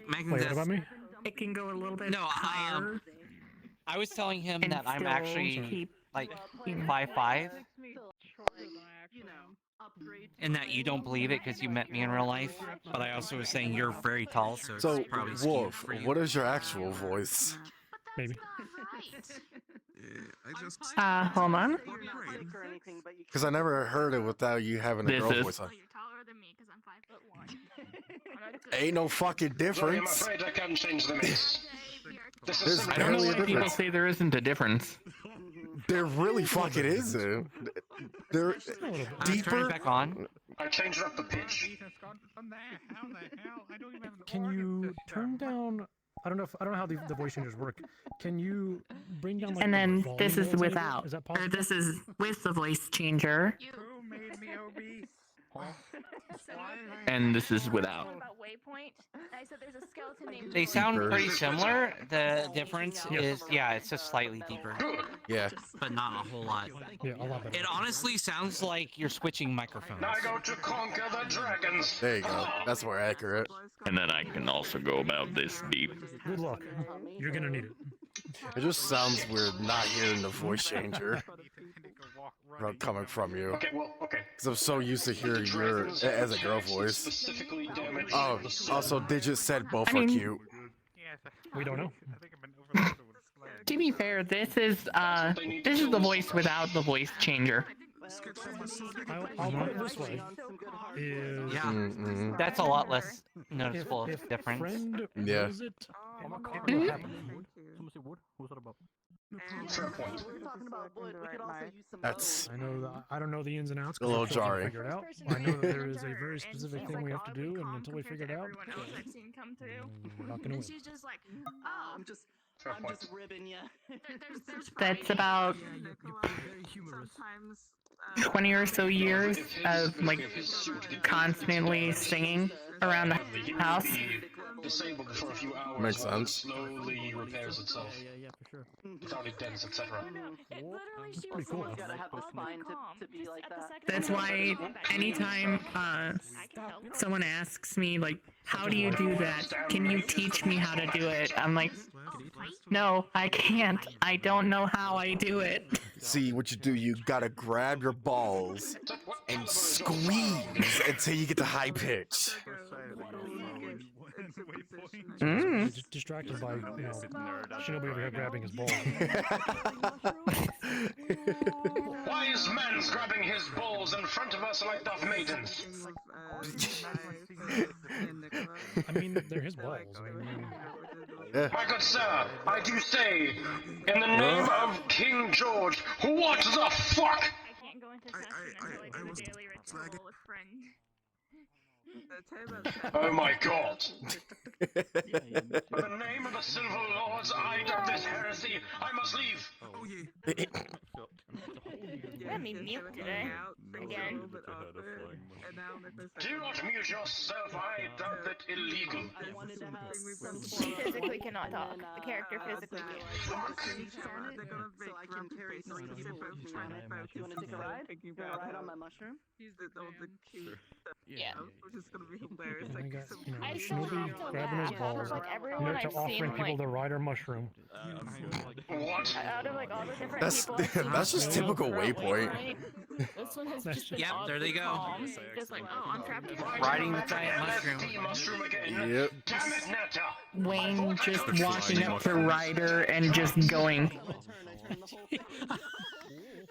Megan Wait, what says, about me? It can go a little bit No, higher. I was telling him and that I'm still actually keep, like you know, 5'5", and that you don't believe it because you met me in real life. But I also was saying you're very tall, so it's So, probably skewed Wolf, for you. what is your actual voice? Maybe. hold on. Because I never heard it without you having a This girl is- voice on. You're taller than me because I'm 5'1". Ain't no fucking Sorry, I'm difference. afraid I can't change the mix. This There's is I don't know barely a why people difference. say there isn't a difference. There really fucking isn't. They're Turn it deeper. back on. I changed up the pitch. Can you turn down? I don't know how the voice changers work. Can you bring down like And the then volume this a is little bit? without. Is that Or possible? this is with the voice changer. Who made me obese? And this is without. About Waypoint. I said there's a skeleton named. They sound Deeper. pretty similar. The difference is, yeah, it's just slightly deeper, Yeah. but not a whole lot. Yeah, a lot better. It honestly sounds like you're switching microphones. Now I go to conquer the dragons. There you go. That's more accurate. And then I can also go about this deep. Good luck. You're gonna need it. It just sounds weird not hearing the voice changer coming from you. Okay, well, okay. Because I'm so used to hearing your as a girl voice. Specifically damage. Oh, also Digit said both I are mean- cute. We don't know. To be fair, this is the voice without the voice changer. I'll put it this way. Is Yeah, Mm-mm. that's a lot less if, noticeable if difference. friend Yeah. was it? Mhm. What happened? Fair point. That's I know. I don't know the ins and outs. A little 'cause we're still trying to jarring. Figure it out. I know that there is a very specific thing we have to do, and until we figure it out, Everyone else I've seen come through. we're not gonna And win. she's just like, oh, Fair point. ribbing you. There's That's about sometimes 20 or so years of like constantly singing around the house. Disabled for a few hours. Makes while it sense. slowly repairs itself. Yeah, for sure. Without it dents, etc. it literally she pretty was cool. almost Gotta have the all spine to calm. be like At the that. second That's time, why anytime I can help. someone asks me like, how do you do that? Can you teach me how to do it? I'm like, no, I can't. I don't know how I do it. see what you do. You gotta grab your balls and squeeze until you get the high pitch. Distracted by Shinobi over here grabbing his ball. Wise men's grabbing his balls in front of us like Duff maidens. I mean, they're his balls. I mean, Yeah. My good sir, I do say, in the name of King George, what the fuck? I can't go into session until I do the daily ritual with friend. Oh my god. In the name of the Silver Lords, I doubt this heresy. I must leave. Let me mute today. Again. Do not mute yourself. I doubt that illegal. She physically cannot talk. The character physically can't. You want to take a ride? You want to ride on my mushroom? Yeah. and they got, I still Shinobi have to grabbing his laugh. balls. Like everyone To I've offering seen, people like to ride our mushroom. What? out of like all the different That's people I've seen that's just go typical throughout Waypoint. This one has That's just been Yep, there they oddly go. calm. Just like, oh, I'm trapped in Riding the giant LSD mushroom. mushroom again. Yep. Damn it, Netta. Wayne just walking up to Ryder and just going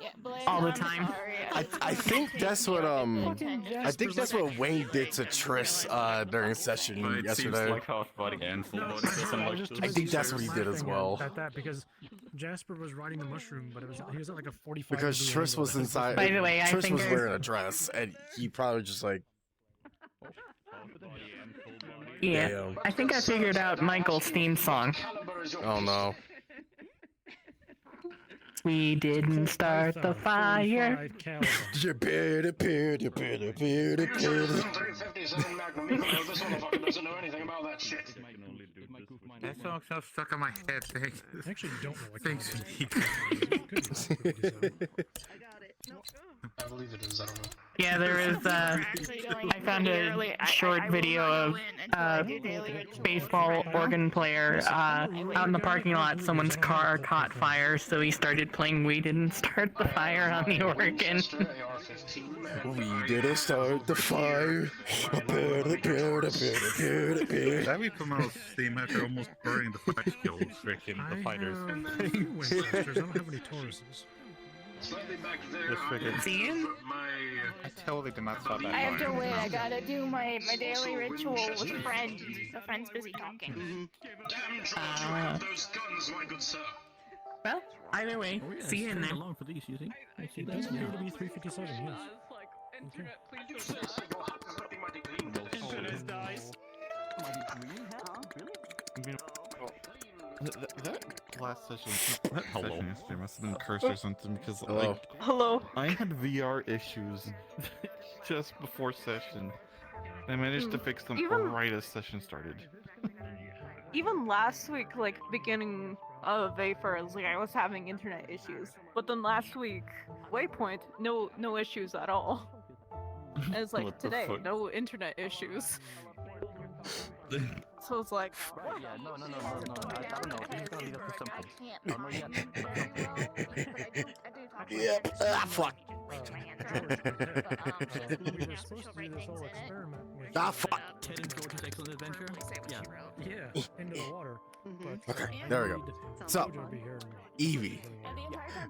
Yeah, Blaine, all the I'm time. sorry. I think that's what I think that's what Wayne did to Triss during session yesterday. half body and full body. I think that's what he did as well. At that because Jasper was riding the mushroom, but he was at like a 45. Because degree Triss angle. was inside. By the way, I Triss think was there's- wearing a dress, and he probably just like, Yeah, damn. I think I figured out Michael's theme song. Caliber is your Oh no. We didn't start the fire. 45 caliber. You better, better, better, better, You should better. listen to 357 Magnum, even though this motherfucker doesn't know anything about that shit. That song's so stuck on my head. Thanks. I actually don't know what Thanks, caliber. Nick. Goodness, 57. I got it. I believe it is. I don't know. Yeah, there is. I found a short video of baseball organ player out in the parking lot. Someone's car caught fire, so he started playing "We Didn't Start the Fire" on the organ. We didn't start the fire. That we come out steam after almost burning the fight skills. Freaking the fighters. Sisters, I don't have any Tauruses. Slightly back there. Just figured. Ian? I totally did not saw that. I have to wait. I gotta do my daily ritual with friends. The friend's busy talking. Damn try to pick up those guns, my good sir. Well, either way, see you in there. Long for these, you think? I see It that. does appear to be 357, yes. You say so, your heart is looking mighty clean. That last session, there must have been cursed or something because Hello. Hello. I had VR issues just before session. I managed to fix them right as session started. Even last week, like beginning of April, like I was having internet issues. But then last week, Waypoint, no issues at all. And it's like What the today, fuck? no internet issues. So it's like, Yeah, no. I don't know. He's gonna lead up to something. I don't know yet. Yep. Ah, fuck. We were supposed to do this whole experiment with Ah, fuck. Ted and George's excellent adventure. Yeah. into the water. But Okay, there we go. need So, Jojo to be here and- Evie,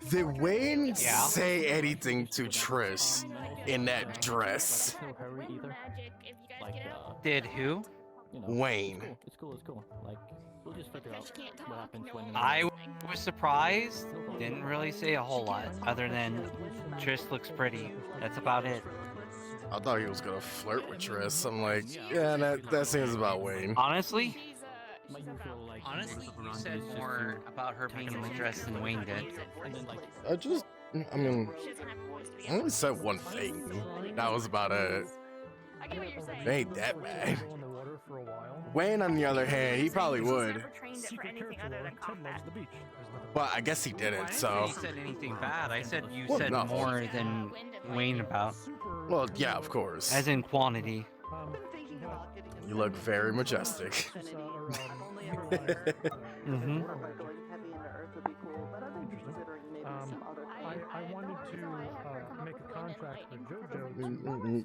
did Wayne Yeah? say anything to Triss in that dress? No hurry either. Like, Did who? you know, Wayne. It's cool. Like, we'll just figure out what happens when. I was surprised. Didn't really say a whole lot, other than Triss looks pretty. That's about it. I thought he was gonna flirt with Triss. I'm like, yeah, that seems about Wayne. Honestly, My usual, like, honestly, you around said is just more to about her being in the dress than Wayne did. And then, like, I mean, I only said one thing. That was about it. I get what you're saying. It ain't that bad. Go in the water for a while. Wayne, on the other hand, he probably He's would. never trained it for Secret anything character other lore, than Ted combat. loves the beach. There's nothing But I guess he I didn't, didn't so. say you said anything bad. I said you Well, said no. more than Wayne about, super. Well, yeah, of course. as in quantity. Um, You look very majestic. Mm-hmm. I wanted to make a contract for JoJo.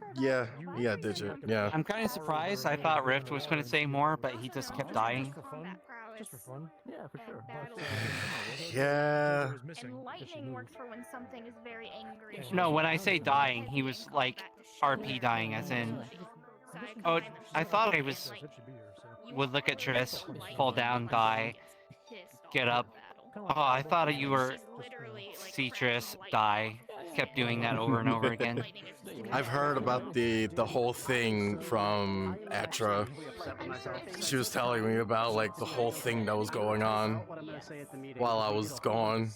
Yeah, did you? Yeah. I'm kind of surprised. I thought Rift was going to say more, but he just kept dying. Just for fun. Just for fun. yeah, for sure. But, Yeah. was missing And if she lightning moved. works for when something is very angry. No, when I say dying, he was like RP dying, as in. Oh, I thought I was. Said she'd be here, so. Would look at Triss, fall down, die, get up. Oh, I thought you were. See Triss die. Kept doing that over and over again. I've heard about the whole thing from Atra. She was telling me about like the whole thing that was going on while I was gone.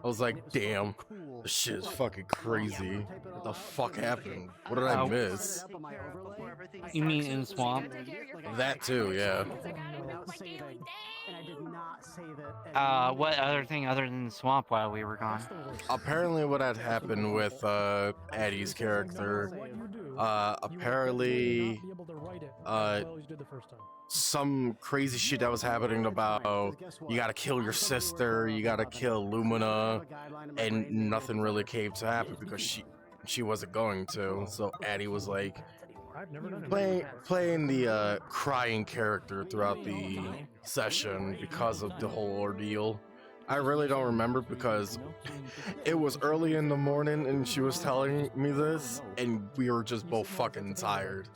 I was like, damn, this shit is fucking crazy. What the fuck happened? What did I miss? You mean in the swamp? That too, yeah. What other thing other than the swamp while we were gone? Apparently what had happened with Eddie's character, apparently some crazy shit that was happening about you gotta kill your sister, you gotta kill Lumina, and nothing really came to happen because she wasn't going to. So Addie was like playing the crying character throughout the session because of the whole ordeal. I really don't remember because it was early in the morning and she was telling me this and we were just both fucking tired.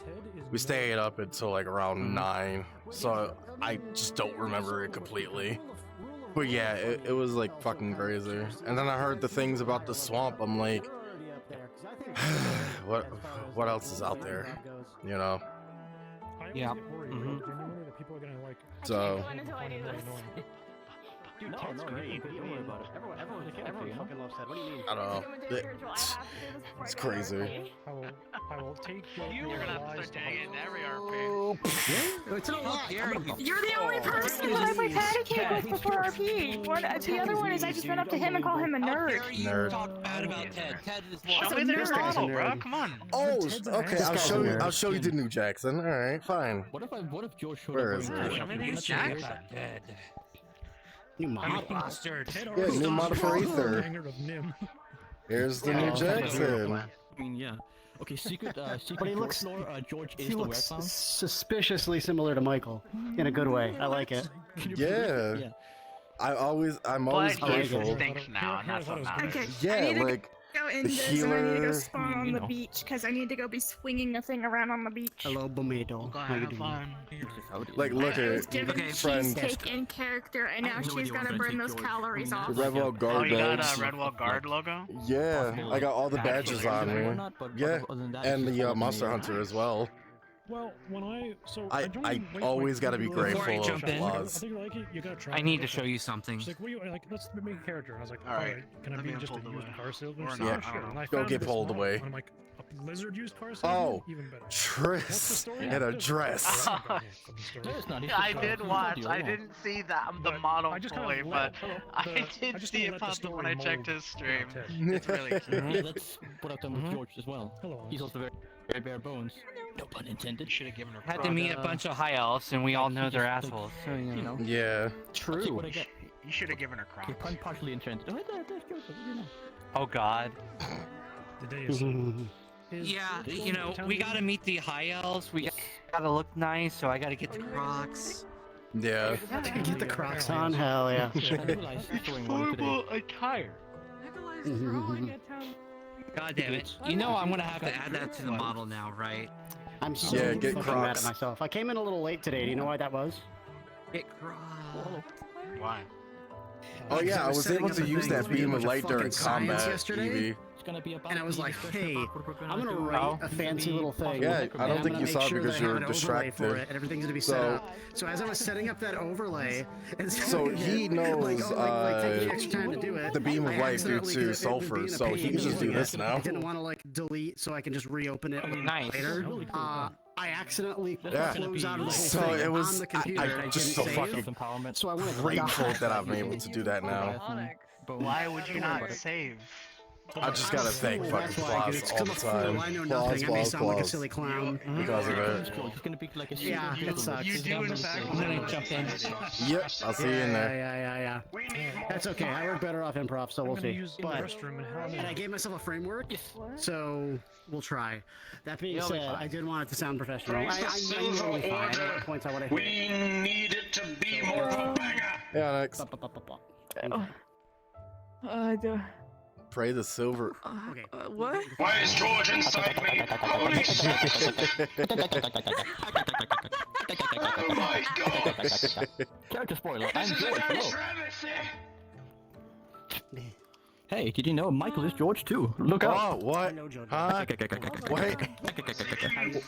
We stayed up until like around 9, so I just don't remember it completely. But yeah, it was like fucking crazy. And then I heard the things about the swamp. I'm like, what else is out there? You know? Yeah. Genuinely that people are gonna like. So. Until I do this. Dude, Ted's great. Don't worry about it. Everyone fucking loves Ted. What do you mean? I don't know. It's crazy. I will take You're gonna have to start doing it in every RP. It's not a lot. You're the only person that I play patty cake with before RP. The other one is I just run up to him and call him a nerd. Nerd. Talk bad about Ted. Ted is Show me the model, bro. Come on. Oh, okay. I'll show you the new Jackson. All right, fine. What if George showed Where up is wearing it? Show me the new Jackson. dead. new model? Yeah, new model for Aether. Here's the new Jackson. I mean, yeah. Okay, secret But he looks. George is He the looks werewolf. suspiciously similar to Michael in a good way. I like it. Yeah. I'm always But he's grateful. distinct now, and that's what matters. Okay. Yeah, like Go in the this and I need to go healer. spawn on the beach because I need to go be swinging the thing around on the beach. Hello, Bomedo. Go How you have doing? fun. Like, look I was at given friend cheesecake in character and now she's gotta burn those calories off. the Redwall Oh, guard you got badge. a Redwall Guard logo? Yeah, I got all the badges on me. Yeah, and the Monster Hunter. Hunter as well. Well, when I always gotta be Before I grateful jump of in, I flaws. think you like it. You gotta try. I need to show you something. She's like, what do you like? Let's make a character. And I was like, All right, alright, can I let be me just a pull the used way. car salesman? Or She's not, like, I sure. don't And I Go found get this pulled model, away. and I'm like, a lizard used car salesman? Oh, Even better. Triss in a dress. I did watch. I didn't see the model I just kind fully, of but I did just see kinda it let the pop up story when I checked mold his stream. Ted. It's really cute. Yeah, let's put up them with George as well. Hello. He's also very, very bare bones. No pun intended. Should have given her. Had to meet a bunch of high elves, and we all know they're assholes. So, You know. Yeah. I'll take what I get. You should have given her Okay, Crocs. pun partially enchanted. Oh, that's George. You know. Oh God. The day is. Yeah, you know, we gotta meet the high elves. We gotta look nice, so I gotta get the Crocs. Yeah. Get the Crocs on. Hell yeah. I realized throwing one today. attire. God damn it. You know I'm gonna have to add that to the model now, right? I'm so Yeah, get fucking mad at Crocs. myself. I came in a little late today. Do you know why that was? Get Crocs. Why? Oh yeah, I was able to use that beam of light during combat, Evie. It's gonna be about And I was like, hey, I'm gonna Oh. write a fancy little thing. Yeah, I and don't I'm think gonna you make saw it sure because that I you have were an overlay for distracted. it, and everything's gonna be So- set up. So as I was setting up that overlay, and So he knows taking extra time to do it, the beam of I light due accidentally to it would be sulfur, in a so he page can just do and this now. I didn't want to like delete, so I can just reopen it Nice. later. I accidentally Yeah. closed out of the whole So thing it was. on the computer. I'm just so didn't save. fucking empowerment. So I wanted to grateful that I'm able to do that now. Why would you not save? I just gotta thank fucking That's why, Flaws it's all the 'cause I'm a fool. time. I know Flaws, nothing. I may flaws, sound like a flaws. silly clown. Because of it. He's gonna be like a Yeah, it sucks. You do in fact. I'm gonna jump in. Yep, I'll see you in there. Yeah. That's okay. I work better off improv, so we'll I'm gonna see. use the But restroom and have and I gave myself a framework, so we'll try. That being said, I did want it to sound professional. Praise the I'm Silver totally fine. Order. At points I want to We hit. need it to be more of a banger. Yeah, Alex. Pray the silver. Okay. What? Why is George inside me? Holy shit! Oh my god! Character spoiler. I'm This is George. an Hello. travesty! Hey, did you know Michael is George too? Look out. Oh, what? No joke. Huh? Wait.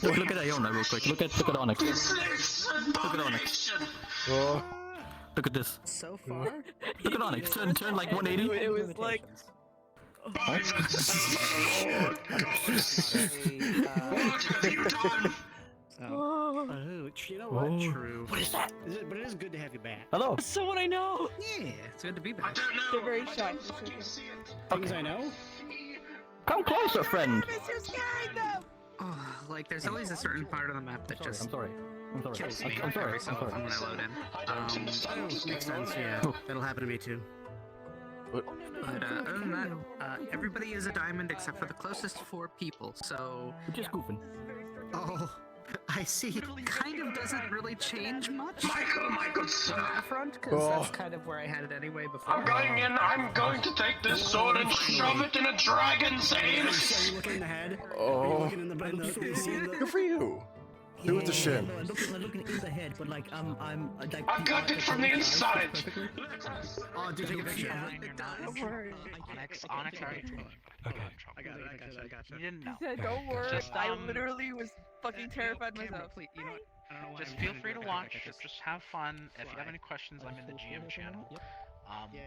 Look at Iona real quick. Look at Onyx. This is abomination! Oh, Look at this. So far? Look at Onyx. Turn like 180. It was like. By the silver lord! What have you done? Oh, you know what? Oh. True. What is that? But it is good to have you back. Hello. Someone I know! Yeah, it's good to be I back. don't know. They're very I shocked don't to see fucking you. see it. Things I know. Come closer, friend. Oh, like there's always a certain part of the map that just I'm sorry. kills me I'm sorry. every so often when I load in. I don't understand. Makes sense. Yeah, that'll happen to me too. But other than that, everybody is a diamond except for the closest 4 people, so We're just goofing. Oh, I see. kind of doesn't really change much Michael, my good on sir! that front, because Oh. that's kind of where I had it anyway before. I'm going in, I'm going to take this sword and shove it in a dragon's Are anus! you looking in the head? Are you Oh. looking in the Good for you. Do it to Shen. Looking in the head, but like I'm like. I got it from the inside! Oh, dude, take a picture. Onyx already told you. Okay. I got it. You didn't know. He said, don't worry. Just, I literally was fucking terrified Camera, myself. please, you know what? Just feel free to watch. Just have fun. If you have any questions, I'm in the GM channel.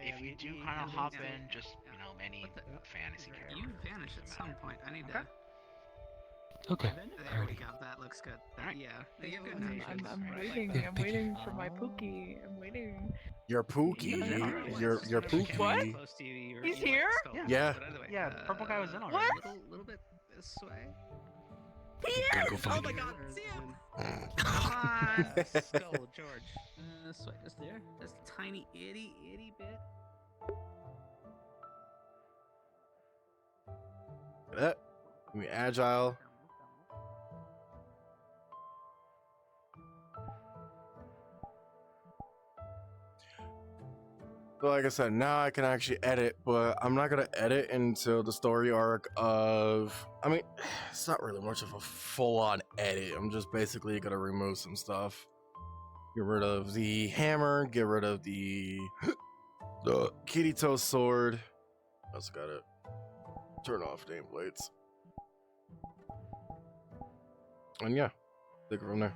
If you do kind of hop in, just any fantasy character. You vanish at some point. I need to. Okay. There we go. That looks good. Yeah. You have good nations. I'm waiting. I'm waiting for my Pookie. I'm waiting. Your Pookie. Your Pookie. What? He's here? Yeah. Yeah, the purple guy was in already. What? Little bit this way. Go find Oh my him. God! See him! Come on, Skull George. This way, just there. Just a tiny itty bit. That. Give me agile. So like I said, now I can actually edit, but I'm not gonna edit until the story arc of. I mean, it's not really much of a full-on edit. I'm just basically gonna remove some stuff. Get rid of the hammer. Get rid of the kitty toe sword. Also gotta turn off nameplates. And yeah, take it from there.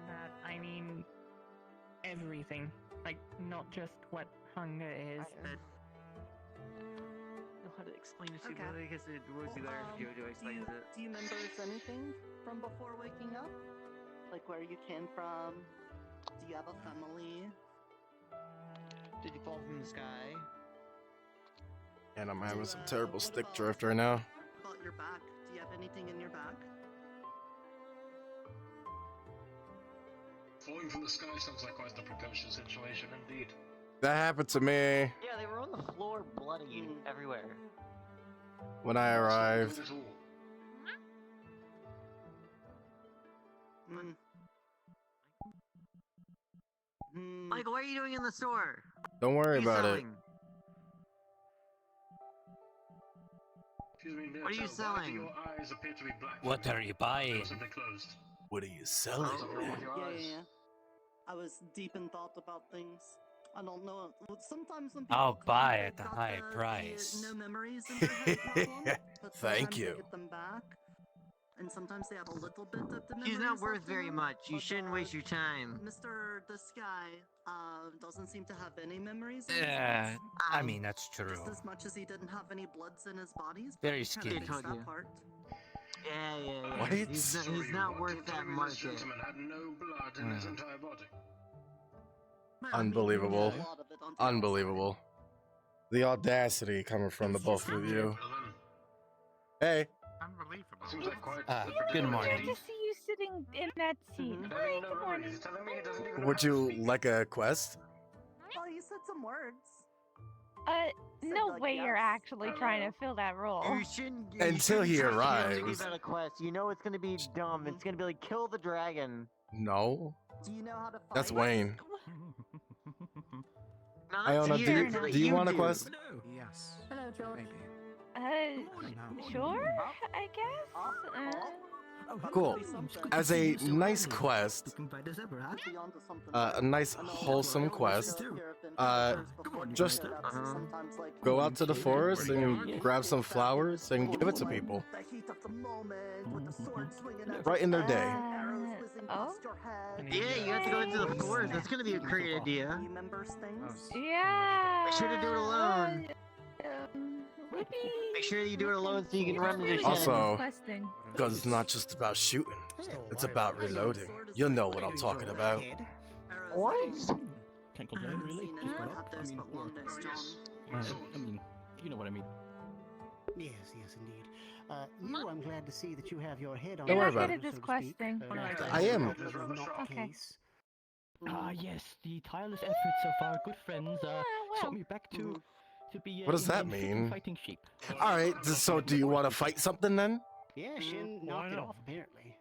That I mean everything, like not just what hunger is, but know how to explain it to you, but I guess it would be better if Jojo explains it. Do you remember anything from before waking up? Like where you came from? Do you have a family? Did you fall from the sky? And I'm having some terrible stick drift right now. About your back? Do you have anything in your back? Falling from the sky sounds like quite a precocious situation indeed. That happened to me Yeah, they were on the floor, bloody everywhere. when I arrived. Michael, what are you doing in the store? Don't worry about it. Excuse me, What are you why do selling? your eyes appear to be black? What are you buying? Possibly closed. What are you selling? Yeah. I was deep in thought about things. I don't know. Sometimes when people I'll come, buy they've at a got high the price. no memories in their head problem, but Thank sometimes you. They get them back, and sometimes they have a little bit of the memories. She's not worth left in very them, much. You but, shouldn't waste your time. Mr. This guy doesn't seem to have any memories. In his Yeah, head. I mean that's true. Just as much as he didn't have any bloods in his bodies. but Very he kinda skinny. fixed Told that you. part. Yeah. What? He's not worth that This market. gentleman had no blood in his entire body. Unbelievable. A lot of it onto Unbelievable. The audacity coming from the both of you. Hey. Unbelievable. Seems like quite Good Good morning. to see you sitting in that seat. Hi, good morning. He's telling me he doesn't even Would you like a quest? Well, you said some words. No like way you're yes. actually trying to fill that role. You shouldn't. you Until he shouldn't try to arrives. give out a quest. You know it's gonna be dumb. It's gonna be like kill the dragon. No. Do you know how to fight? That's Wayne. Not Iona, you. do you want a quest? Yes. Hello, George. No. Sure, I guess. Cool. As a nice quest, a nice wholesome quest, just go out to the forest and grab some flowers and give it to people. Right in their day. Oh? Yeah, you have to go into the forest. That's gonna be a great idea. Yeah. Make sure to do it alone. Maybe. Make sure you do it alone so you can run into Shen. Also, because it's not just about shooting, it's about reloading. You'll know what I'm talking about. What? Can't complain, really. I mean, you know what I mean. Yes, indeed. You, I'm glad to see that you have your head on. Don't worry You're about not it. good at this questing. I am. Okay. Ah, yes, the tireless efforts of our good friends brought me back to be. What does in that fit mean? and fighting shape. Alright, so do you want to fight something then? Yeah, Shen knocked it off, apparently.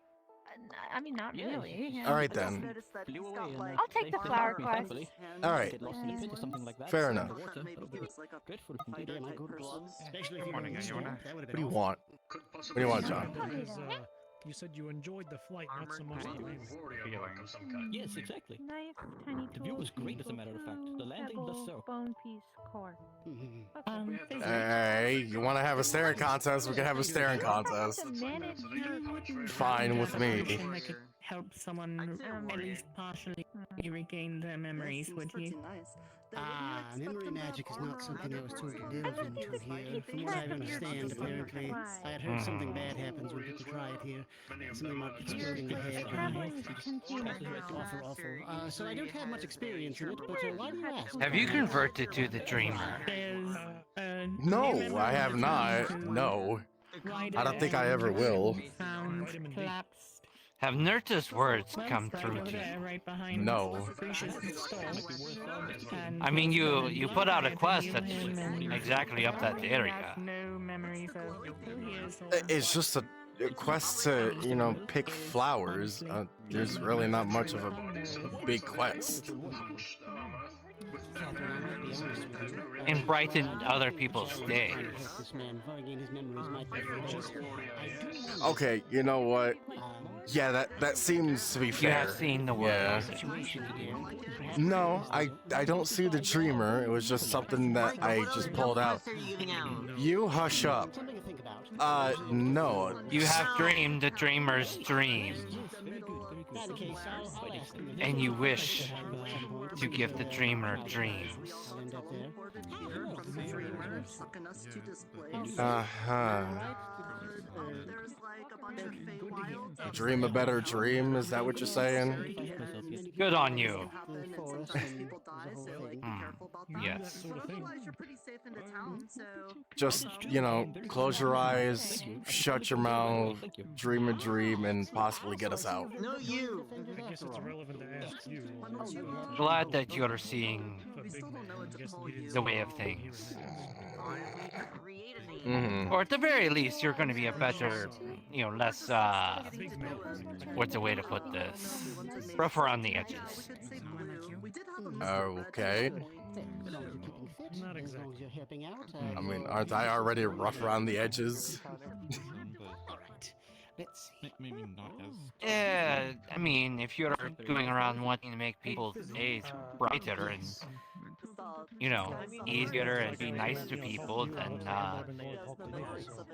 I mean, not really. Yeah. Alright then. Flew away and I'll take the they flower found me, quest. thankfully. Alright. Get lost in the pit or something like that. Fair in enough. the water, that'll be grateful indeed. My good gloves. Especially if Good you morning, were Iona. that would have What do you been want? Could What do you want, John? You said you enjoyed the flight, not so much the view. Yes, exactly. Knife, tiny The view was great, as a matter of fact. The landing less so. Bone piece, core. Hey, you want to have a staring contest? We can have a staring contest. Fine with me. I could help someone at least partially regain their memories, would you? Memory magic is not something I was told to delve into here. From what I understand, apparently, I had heard something bad happens when people try it here. Something about exploding the head. Awful. So I don't have much experience in it, but why do you ask? Have you converted to the dreamer? No, I have not. No. I don't think I ever will. Have Nurta's words come through to you? No. I mean, you put out a quest that's exactly up that area. It's just a quest to, you know, pick flowers. There's really not much of a big quest. And brighten other people's days. Okay, you know what? Yeah, that seems to be fair. You have seen the world. Yeah. No, I don't see the dreamer. It was just something that I just pulled out. You hush up. No. You have dreamed the dreamer's dream. And you wish to give the dreamer dreams. Dream a better dream, is that what you're saying? Good on you. Yes. Just, you know, close your eyes, shut your mouth, dream a dream, and possibly get us out. No, you! I guess it's relevant to ask you. Glad that you're seeing the way of things. Or at the very least, you're going to be a better, you know, less, what's the way to put this? Rough around the edges. Okay. Not exactly. I mean, aren't I already rough around the edges? Maybe not as. Yeah, I mean, if you're going around wanting to make people's days brighter and, you know, easier and be nice to people, then,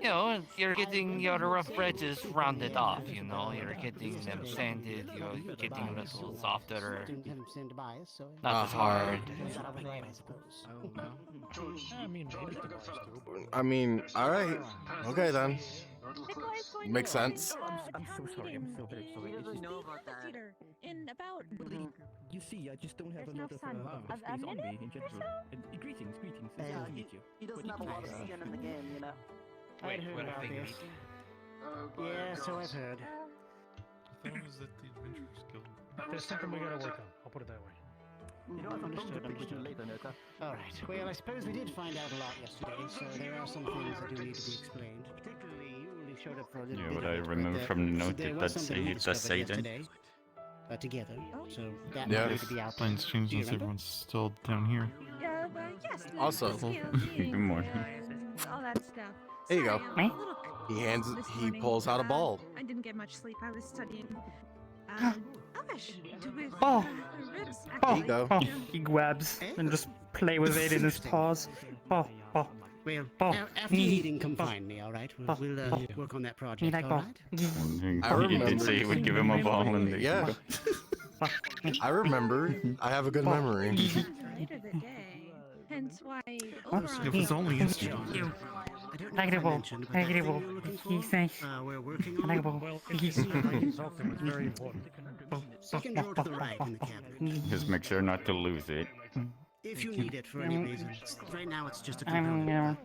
you know, you're getting your rough edges rounded off, you know, you're getting them sanded, you're getting a little softer, not as hard. I mean, alright. Okay then. Makes sense. I'm so sorry. I'm so very sorry. In about You see, I just don't have a lot of a space on me in general. Greetings. Nice to meet you. He doesn't have a lot of skin in the game, you know. I'd heard what a about thing. this. Yeah, so I've heard. I thought it was at the Adventurers Guild. There's something we gotta work on. I'll put it that way. You know, I've understood. Alright, well, I suppose we did find out a lot yesterday, so there are some things that do need to be explained. Particularly, you only showed up for a little Yeah, bit what of I it, remember but from the note there it was does something say we it does say discovered then. yesterday, together, so that Yeah. might need to be out. Planes changed Do you since remember? everyone's still down here. Yeah, but yes. Also, Good morning. All that stuff. Here you go. Sorry, I'm a little He pulls out a ball. I didn't get much sleep. I was studying. Elvish. Oh. Ribs, Here you go. He grabs and just play with it in his paws. Well, after your eating, come find me, alright? We'll work on that project, alright? He did say he would give him a ball and Yeah. I remember. I have a good memory. Later the day. Hence why It was only yesterday. Negative. He's nice. We're working on it. Well, if you see how you helped him, it's very important. Second drawer to the right in the cabinet. just make sure not to lose it. If you need it for any reason. Right now it's just a I'm component. gonna.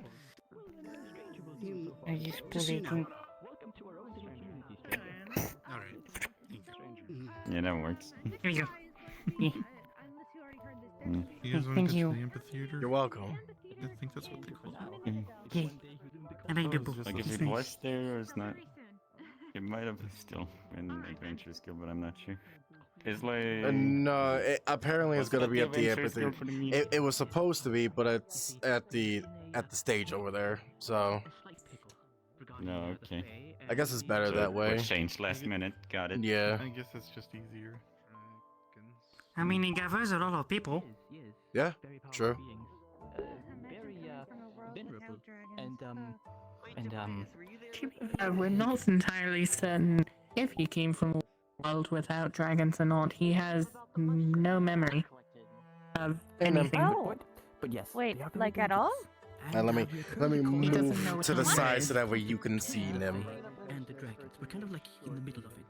You- I just Just so you know. believe. Alright. Yeah, that works. Here you go. Yeah. You guys want Thank to go you. to the amphitheater? You're welcome. I think that's what they call it. Okay. And I do both. Like if it was there or it's not. It might have still been Adventurers Guild, but I'm not sure. It's like. No, apparently it's Was gonna that be the at the Adventurers Guild amphitheater. for the meeting? It was supposed to be, but it's at the stage over there. So No, okay. I guess it's better So that it way. was changed last minute. Got it. Yeah. I guess it's just easier. I mean, he governs a lot of people. Yeah. True. Very venerable, and We're not entirely certain if he came from a world without dragons or not. He has no memory of anything. Oh. But yes. Wait, like at all? Now let me He doesn't know move what to the time it side is. so that way you can see Nim. And the dragons. We're kind of like in the middle of it.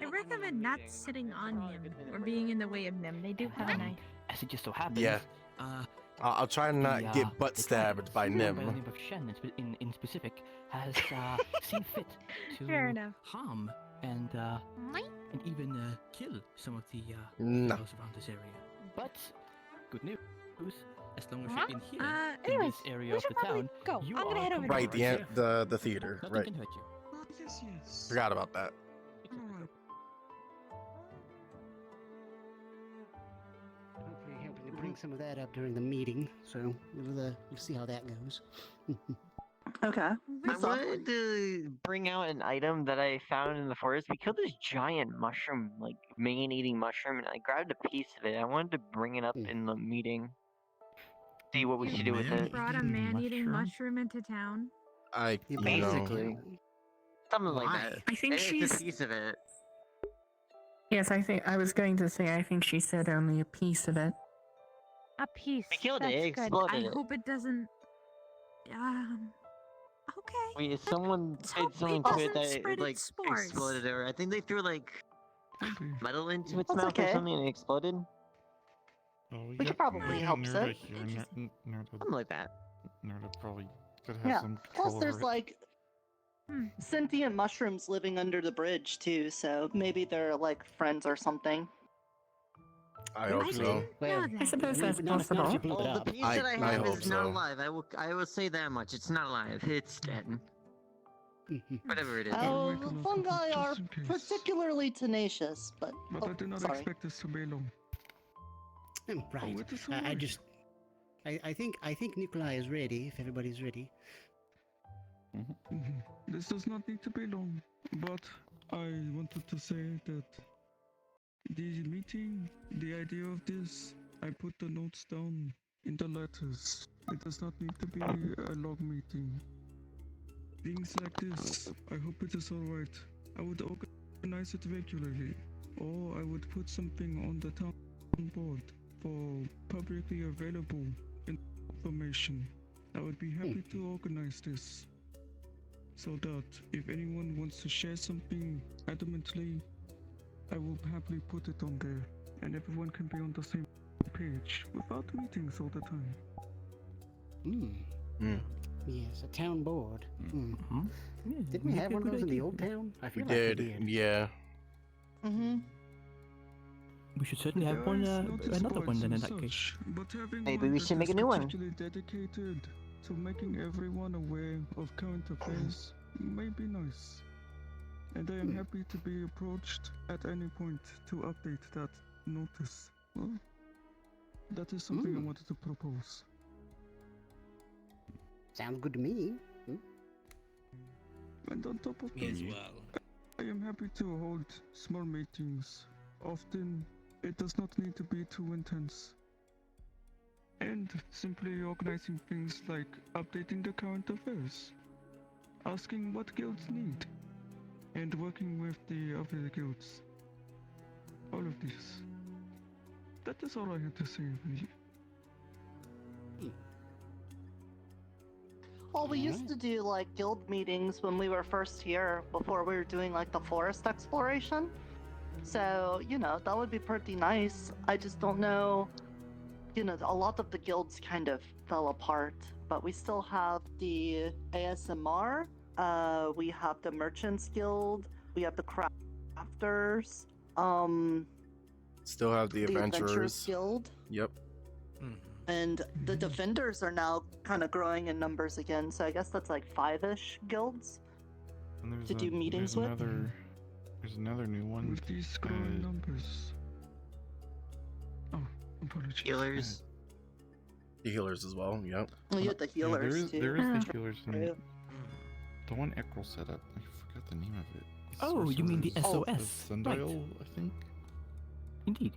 I recommend not sitting on Nim or being in the way of Nim. They do have a knife. As it just so happens, Yeah. I'll try and not the, get butt stabbed by someone by the Nim. name of Shen in specific has seen fit to Fair enough. harm and even kill some of the No. fellows around this area. But good news, as long as you're in here, in Anyways, this area we of should the probably town, go. you I'm gonna are head over Right, completely safe. the theater. Nothing Right. can hurt you. Yes. Forgot about that. Hopefully helping to bring some of that up during the meeting, so we'll see how that goes. Okay. I wanted to bring out an item that I found in the forest. We killed this giant mushroom, like man-eating mushroom, and I grabbed a piece of it. I wanted to bring it up in the meeting. See what we should do with it. Brought a man-eating mushroom into town. Basically. Something like that. I think It's she's- a piece of it. Yes, I was going to say, I think she said only a piece of it. A piece. I killed it, That's it good. exploded I it. hope it doesn't. Okay. Wait, someone hope someone it tweeted doesn't that spread it like its spores. exploded, or I think they threw like metal into its That's mouth or okay. something and it exploded. We could probably help Nerda it. here. Something like that. Nerda probably could have Yeah. some Plus, control there's over it. like sentient mushrooms living under the bridge too, so maybe they're like friends or something. I hope so. Well, I suppose that's not if you possible. blew it Well, the up. piece that I I have hope is not so. alive. I will say that much. It's not alive. It's dead. Whatever it is. Oh, the fungi are particularly tenacious, but But I do not sorry. expect this to be long. Right. it is I think Nikolai is ready. If everybody's ready. This does not need to be long, but I wanted to say that the meeting, the idea of this, I put the notes down in the letters. It does not need to be a long meeting. Things like this, I hope it is alright. I would organize it regularly, or I would put something on the town board for publicly available information. I would be happy to organize this, so that if anyone wants to share something adamantly, I will happily put it on there, and everyone can be on the same page without meetings all the time. Yes, a town board. Didn't we might have be a one of good those in the idea. old town? I We feel like we did, did. yeah. Mm-hmm. We should certainly have one, another one then in that case. But having Maybe one we that should make is a new one. particularly dedicated to making everyone aware of current affairs may be nice. And I am happy to be approached at any point to update that notice. Well, that is something I wanted to propose. Sounds good to me. And on top of that, I am happy to hold small meetings. Often, it does not need to be too intense. And simply organizing things like updating the current affairs, asking what guilds need, and working with the other guilds. All of this. That is all I had to say, really. Well, we used to do like guild meetings when we were first here, before we were doing like the forest exploration. So, you know, that would be pretty nice. I just don't know, you know, a lot of the guilds kind of fell apart, but we still have the ASMR, we have the Merchants Guild, we have the Crafters, Still have the Adventurers. Guild. Yep. And the Defenders are now kind of growing in numbers again, so I guess that's like 5-ish guilds And there's to do meetings there's with. There's another new one. With these growing numbers. Oh, apologies. Healers. The healers as well, yep. Well, you had the healers there is too. the healers. The one Ekrel set up. I forgot the name of it. Oh, you mean the Sorcerer's SOS? Sundial, Right. I think. Indeed.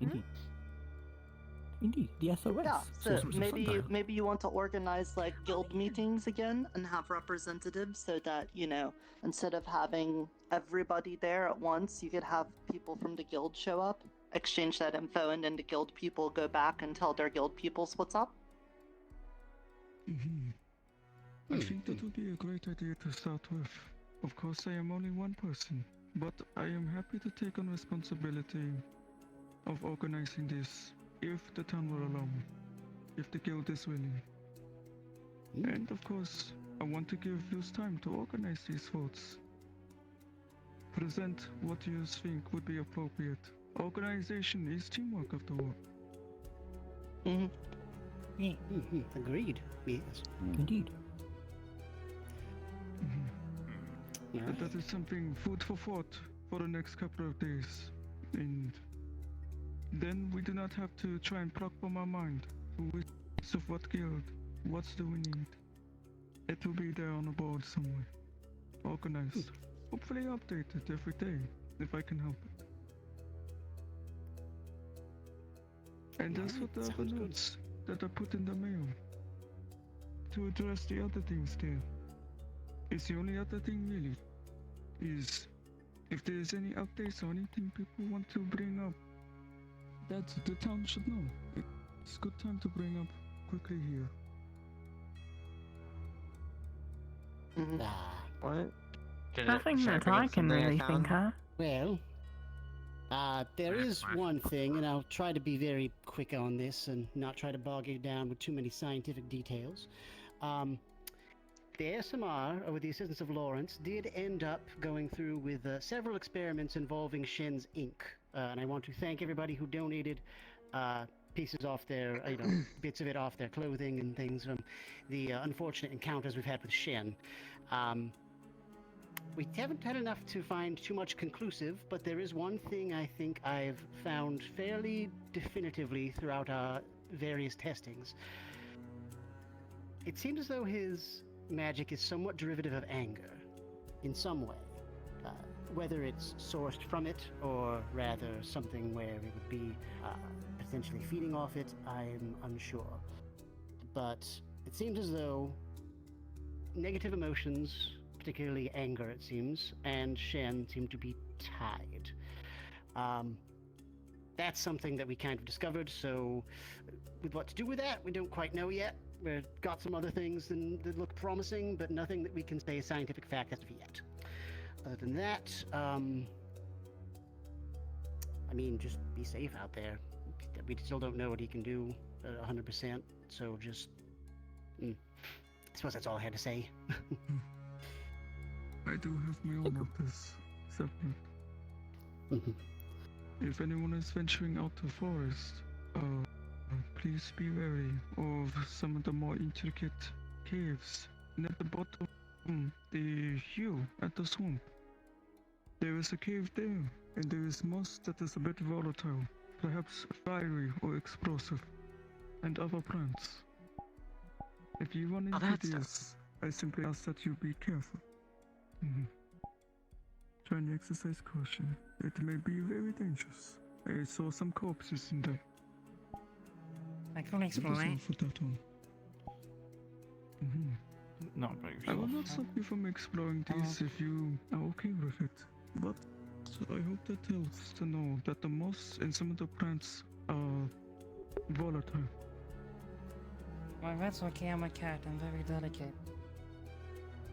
Indeed, the SOS. Yeah, so Sorcerer's Sundial. maybe you want to organize like guild meetings again and have representatives so that, you know, instead of having everybody there at once, you could have people from the guild show up, exchange that info, and then the guild people go back and tell their guild peoples what's up. I think that would be a great idea to start with. Of course, I am only one person, but I am happy to take on responsibility of organizing this, if the town will allow me, if the guild is willing. And of course, I want to give you time to organize these votes. Present what you think would be appropriate. Organization is teamwork after all. Agreed. Yes. Indeed. But that is something food for thought for the next couple of days. And then we do not have to try and pluck from our mind who is of what guild, what do we need. It will be there on the board somewhere. Organized. Hopefully updated every day, if I can help it. And that's what the other notes that I put in the mail. To address the other things there. It's the only other thing really, is if there's any updates or anything people want to bring up, that the town should know. It's a good time to bring up quickly here. What? Nothing that I can really think of. Well, there is one thing, and I'll try to be very quick on this and not try to bog you down with too many scientific details. The SMR, with the assistance of Lawrence, did end up going through with several experiments involving Shen's ink. And I want to thank everybody who donated pieces off their, bits of it off their clothing and things from the unfortunate encounters we've had with Shen. We haven't had enough to find too much conclusive, but there is one thing I think I've found fairly definitively throughout our various testings. It seems as though his magic is somewhat derivative of anger, in some way. Whether it's sourced from it, or rather something where it would be potentially feeding off it, I'm unsure. But it seems as though negative emotions, particularly anger it seems, and Shen seem to be tied. That's something that we kind of discovered, so with what to do with that, we don't quite know yet. We've got some other things that look promising, but nothing that we can say is scientific fact as of yet. Other than that, I mean, just be safe out there. We still don't know what he can do 100%, so just... I suppose that's all I had to say. I do have my own notice, separate. If anyone is venturing out the forest, please be wary of some of the more intricate caves. And at the bottom, the hill at the swamp. There is a cave there, and there is moss that is a bit volatile, perhaps fiery or explosive, and other plants. If you run into this, I simply ask that you be careful. Try and exercise caution. It may be very dangerous. I saw some corpses in there. I can explore it. For that one. Not by yourself. I will not stop you from exploring these if you are okay with it. But I hope that helps to know that the moss and some of the plants are volatile. Well, that's okay. I'm a cat. I'm very delicate.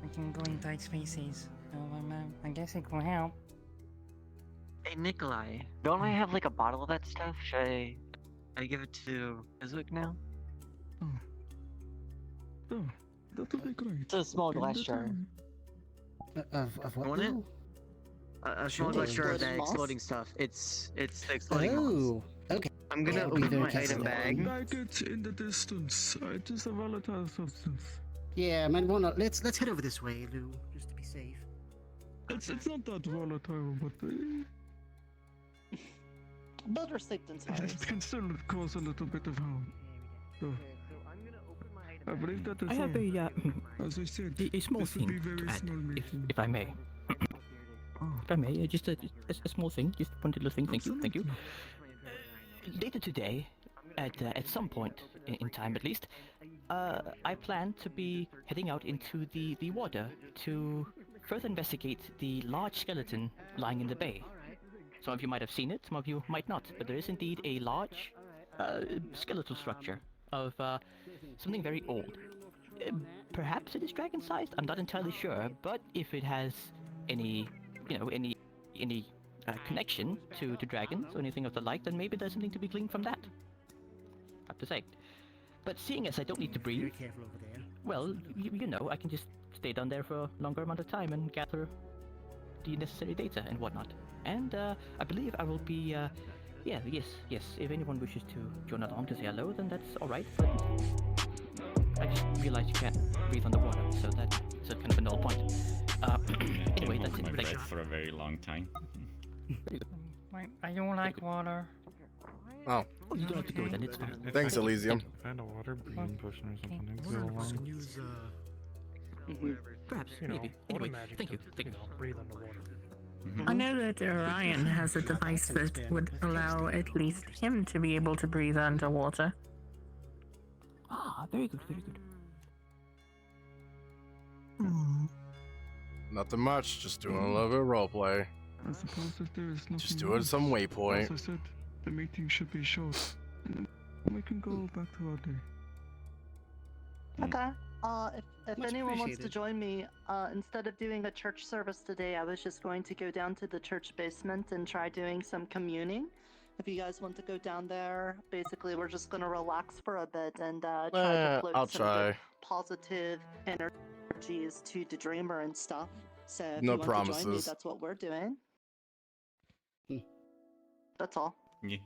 I can go in tight spaces. So I guess it will help. Hey Nikolai, don't I have like a bottle of that stuff? Should I give it to Izuik now? Oh, that would be great. It's a small glass jar. Of what? Want it? now? A small glass jar of that exploding stuff. It's the exploding moss. Okay. I'm gonna I'll be open very my careful item with that. bag. Like it in the distance. It is a volatile substance. Yeah, might wanna let's head over this way, Lou, just to be safe. It's not that volatile, but Better safe than sorry. it can still cause a little bit of harm. So, So I'm gonna open my item I believe that is I have all. As I said, a small this will thing be very to add, small meeting. if I may. If I may, just a small thing, just one little thing. Thank you. Later today, at some point in time at least, I plan to be heading out into the water to further investigate the large skeleton lying in the bay. Some of you might have seen it, some of you might not, but there is indeed a large skeletal structure of something very old. Perhaps it is dragon-sized, I'm not entirely sure, but if it has any connection to dragons or anything of the like, then maybe there's something to be gleaned from that. I have to say. But seeing as I don't need to breathe, well, you know, I can just stay down there for a longer amount of time and gather the necessary data and whatnot. And I believe I will be, yes, if anyone wishes to join along to say hello, then that's alright, but I just realized you can't breathe underwater, so that's kind of a null point. Anyway, that's it. Thank you. For a very long time. I don't like water. Oh. You don't have to go then, it's fine. Thanks, Elysium. Find a water breathing potion or something to go along. Perhaps, maybe. Anyway, thank you. Breathe underwater. I know that Orion has a device that would allow at least him to be able to breathe underwater. Ah, very good. Nothing much, just doing a little bit of roleplay. I suppose if there is nothing Just doing else, some Waypoint. As I said, the meeting should be short. We can go back to our day. Okay. If Much anyone wants to appreciated. join me, instead of doing a church service today, I was just going to go down to the church basement and try doing some communing. If you guys want to go down there, basically we're just gonna relax for a bit and try to float I'll some try. good positive energies to the dreamer and stuff. So if No you want to join me, promises. that's what we're doing. That's all. Yeah.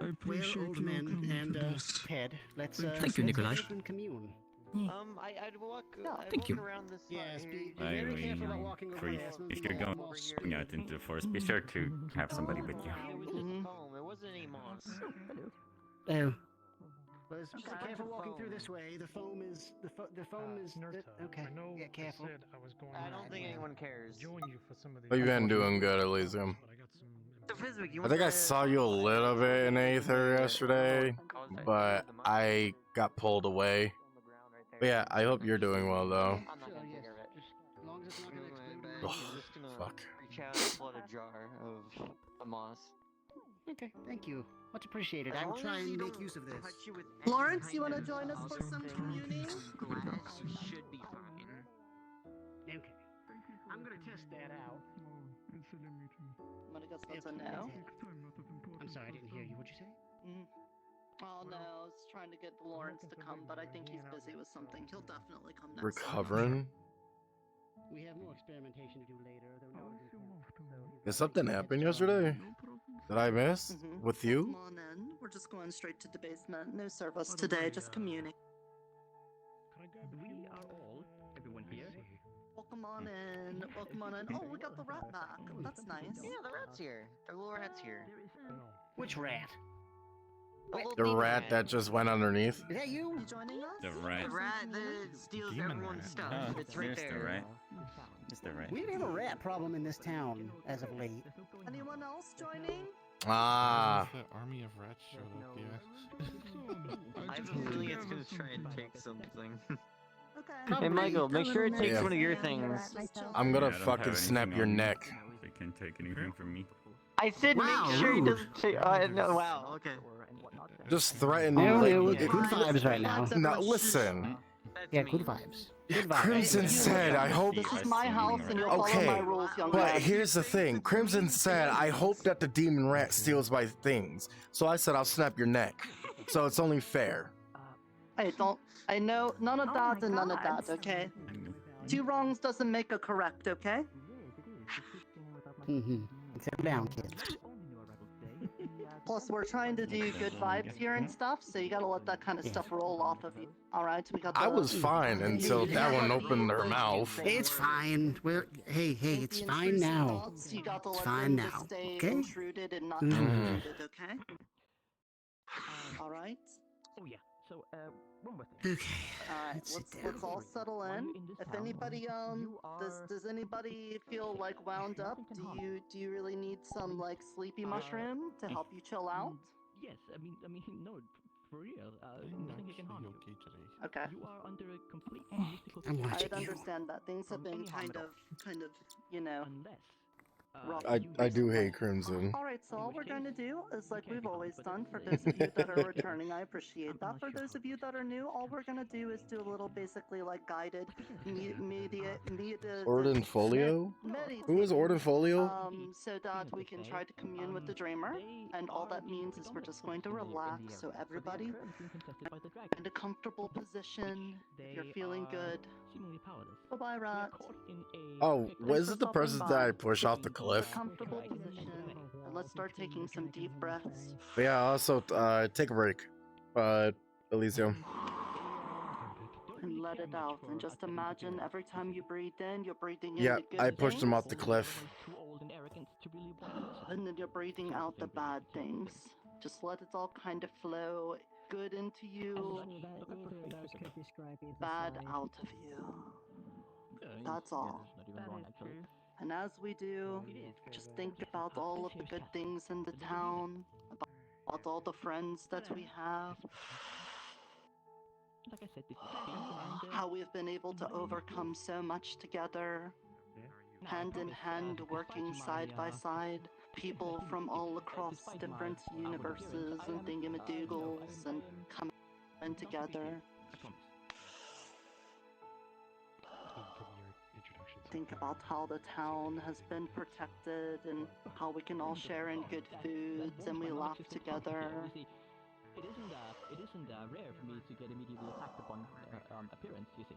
I appreciate Old you man coming and to this. Ped, let's Thank you, Nikolai. open commune. I'd walk. I'd Thank walk you. around this. Yes, be I very mean, careful about walking over there. if you're going out into the forest, be sure to have somebody with you. It was just foam. It wasn't any moss. Oh. Well, just be careful walking through this way. The foam is okay. I know Yeah, careful. I said I was going I don't think anyone cares. join you for some of the. You've been doing good, Elysium. So, Fizwick, you I want think I to- saw you a little bit in Aether yesterday, but I got pulled away. But yeah, I hope you're doing well though. I'm not gonna take care of it. As long as it's not gonna explode. Ugh, I'm just gonna fuck. reach out and flood a jar of the moss. Okay, thank you. Much appreciated. I will As try long as and you make don't use of this. touch you with any Lawrence, kind you want to of join us for some communing? glass, you should be fine. Okay. I'm gonna test that out. Incident meeting. I'm gonna guess that's a no. I'm sorry, I didn't hear you. What'd you say? Oh no, I was trying to get Lawrence to come, but I think he's busy with something. He'll definitely come next time. Recovering? We have more experimentation to do later, though no Did something happen yesterday? Did I miss? With you? Come on in. We're just going straight to the basement. No service today, just communing. We are all, everyone here. Welcome on in. Welcome on in. Oh, we got the rat back. That's nice. Yeah, the rat's here. The little rat's here. Which rat? The rat that just went underneath? Is that you? You joining us? The rat. The rat that steals Demon everyone's rat. stuff. Oh, It's right there's there. the rat. It's the rat. We have a rat problem in this town as of late. Anyone else joining? Ah. The army of rats showed up, yeah. I have a feeling it's gonna try and take something. Okay. Hey Michael, make sure it takes Yeah. one of your things. I'm gonna Yeah, I don't fucking have snap anything your on me. neck. They can't take anything from me. I said Wow, make sure he rude. doesn't take. No, wow. Okay. Just threaten Oh, like, yeah, good vibes right now. Now listen. Yeah, good vibes. Good vibes. Crimson said, I hope. This is my house and you'll follow Okay, my rules, young but man. here's the thing. Crimson said, I hope that the demon rat steals my things. So I said, I'll snap your neck. So it's only fair. Hey, don't. I know none of that and none of that, okay? Two wrongs doesn't make a correct, okay? Settle down, kids. Plus, we're trying to do good vibes here and stuff, so you gotta let that kind of stuff roll off of you. Alright, we got the... I was fine until that one opened her mouth. It's fine. Hey, it's fine now. You got to It's let fine them just now. stay Okay. intruded and not Mhm. intruded, okay? All right. Oh yeah. So one more thing. Okay. All right. Let's all settle in. If anybody does anybody feel like wound up? Do you really need some like sleepy mushroom to help you chill out? Yes. I mean no. For real. Nothing can harm you. Okay. You are under a complete mystical. I'd understand that things have been kind of, you know, rough. I do hate Crimson. All right, so all we're going to do is like we've always done. For those of you that are returning, I appreciate that. For those of you that are new, all we're going to do is do a little basically like guided media. Ordenfolio? Who is Ordenfolio? So that we can try to commune with the dreamer, and all that means is we're just going to relax. So everybody, in a comfortable position. If you're feeling good. Bye-bye, Rat. Oh, was this the person that I push off the cliff? Comfortable position, and let's start taking some deep breaths. But yeah, also take a break. Elysium. And let it out, and just imagine every time you breathe in, you're breathing in Yeah, the good I pushed him things, off the cliff. and then you're breathing out the bad things. Just let it all kind of flow good into you, bad out of you. That's all. And as we do, just think about all of the good things in the town, about all the friends that we have, Like I said before, how we've been able to overcome so much together, hand in hand, working side by side, people from all across different universes and thingamadoogles and coming together. Think about how the town has been protected and how we can all share in good foods and we laugh together. It isn't rare for me to get immediately attacked upon appearance, you see.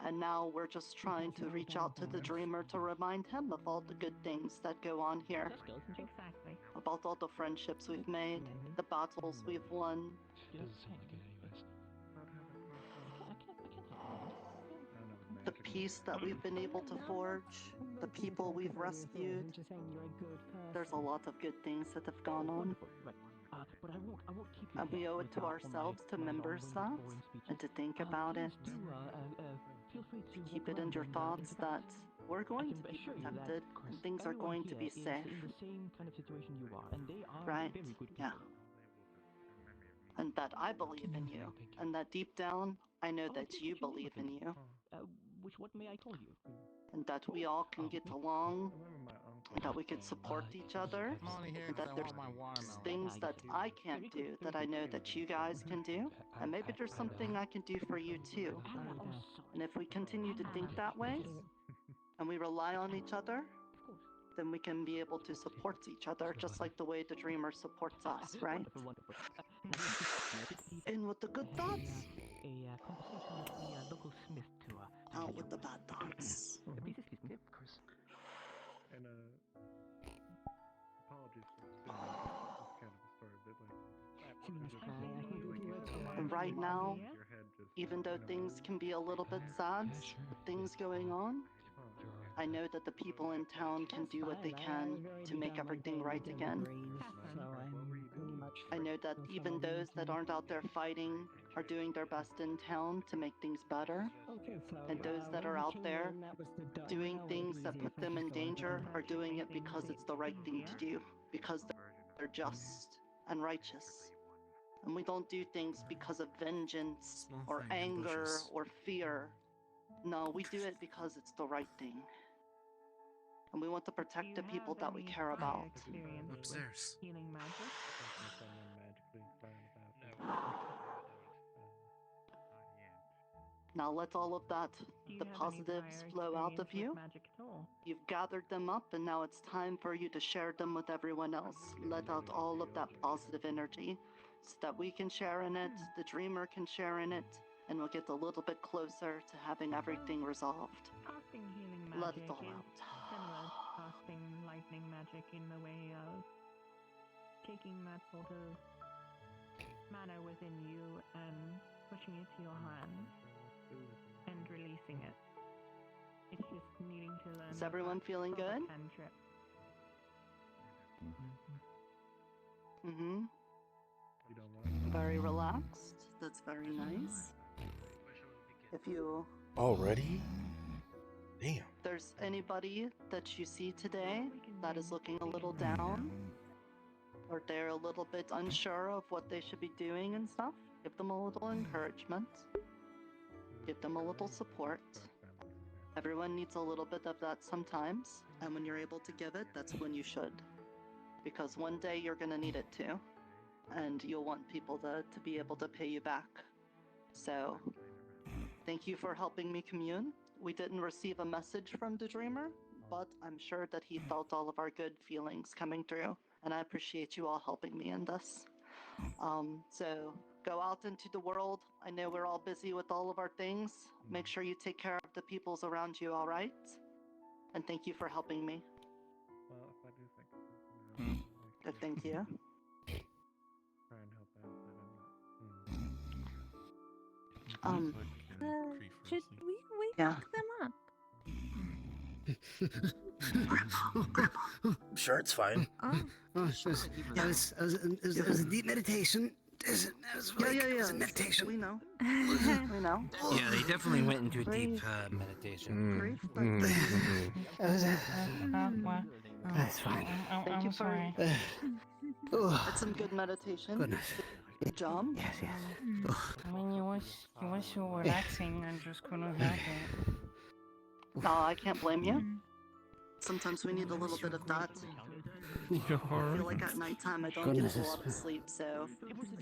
And now we're just trying to reach out to the dreamer to remind him of all the good things that go on here. Exactly. About all the friendships we've made, the battles we've won. The peace that we've been able to forge, the people we've rescued. There's a lot of good things that have gone on. And we owe it to ourselves to remember that and to think about it. To keep it in your thoughts that we're going to be protected and things are going to be safe. Right? Yeah. And that I believe in you. And that deep down, I know that you believe in you. What may I call you? And that we all can get along, and that we can support each other, and that there's things that I can't do that I know that you guys can do, and maybe there's something I can do for you too. And if we continue to think that way, and we rely on each other, then we can be able to support each other just like the way the dreamer supports us, right? In with the good thoughts, A conversation with the local smith to out with the bad thoughts. And apologies for spinning this kind of a story, but like And right now, even though things can be a little bit sad, things going on, I know that the people in town can do what they can to make everything right again. I know that even those that aren't out there fighting are doing their best in town to make things better. And those that are out there doing things that put them in danger are doing it because it's the right thing to do, because they're just and righteous. And we don't do things because of vengeance or anger or fear. No, we do it because it's the right thing. And we want to protect the people that we care about. Upstairs. Healing magic. Now let all of that, the positives flow out of you. You've gathered them up and now it's time for you to share them with everyone else. Let out all of that positive energy so that we can share in it, the dreamer can share in it, and we'll get a little bit closer to having everything resolved. Casting healing Let magic it all is out. similar to casting lightning magic in the way of taking that sort of mana within you and pushing it to your hand and releasing it. It's just needing to learn. Is everyone feeling good? Cantrip. Mm-hmm. very relaxed. That's very nice. If you Already? Damn. there's anybody that you see today that is looking a little down, or they're a little bit unsure of what they should be doing and stuff, give them a little encouragement. Give them a little support. Everyone needs a little bit of that sometimes, and when you're able to give it, that's when you should. Because one day you're gonna need it too, and you'll want people to be able to pay you back. So, thank you for helping me commune. We didn't receive a message from the Dreamer, but I'm sure that he felt all of our good feelings coming through, and I appreciate you all helping me in this. So, go out into the world. I know we're all busy with all of our things. Make sure you take care of the peoples around you, alright? And thank you for helping me. Well, if I do think Good, thank you. try and help out, but I'm not. Should we wake Yeah. them up? Sure, it's fine. It was a deep meditation. It was a meditation. We know. We know. Yeah, they definitely went into a deep meditation. That's fine. Thank you I'm for sorry. That's some good meditation. Goodness. Good job. Yes. I mean, you was so relaxing, I just couldn't help it. No, I can't blame you. Sometimes we need a little bit of that. I feel like at nighttime I don't get a whole lot of sleep, so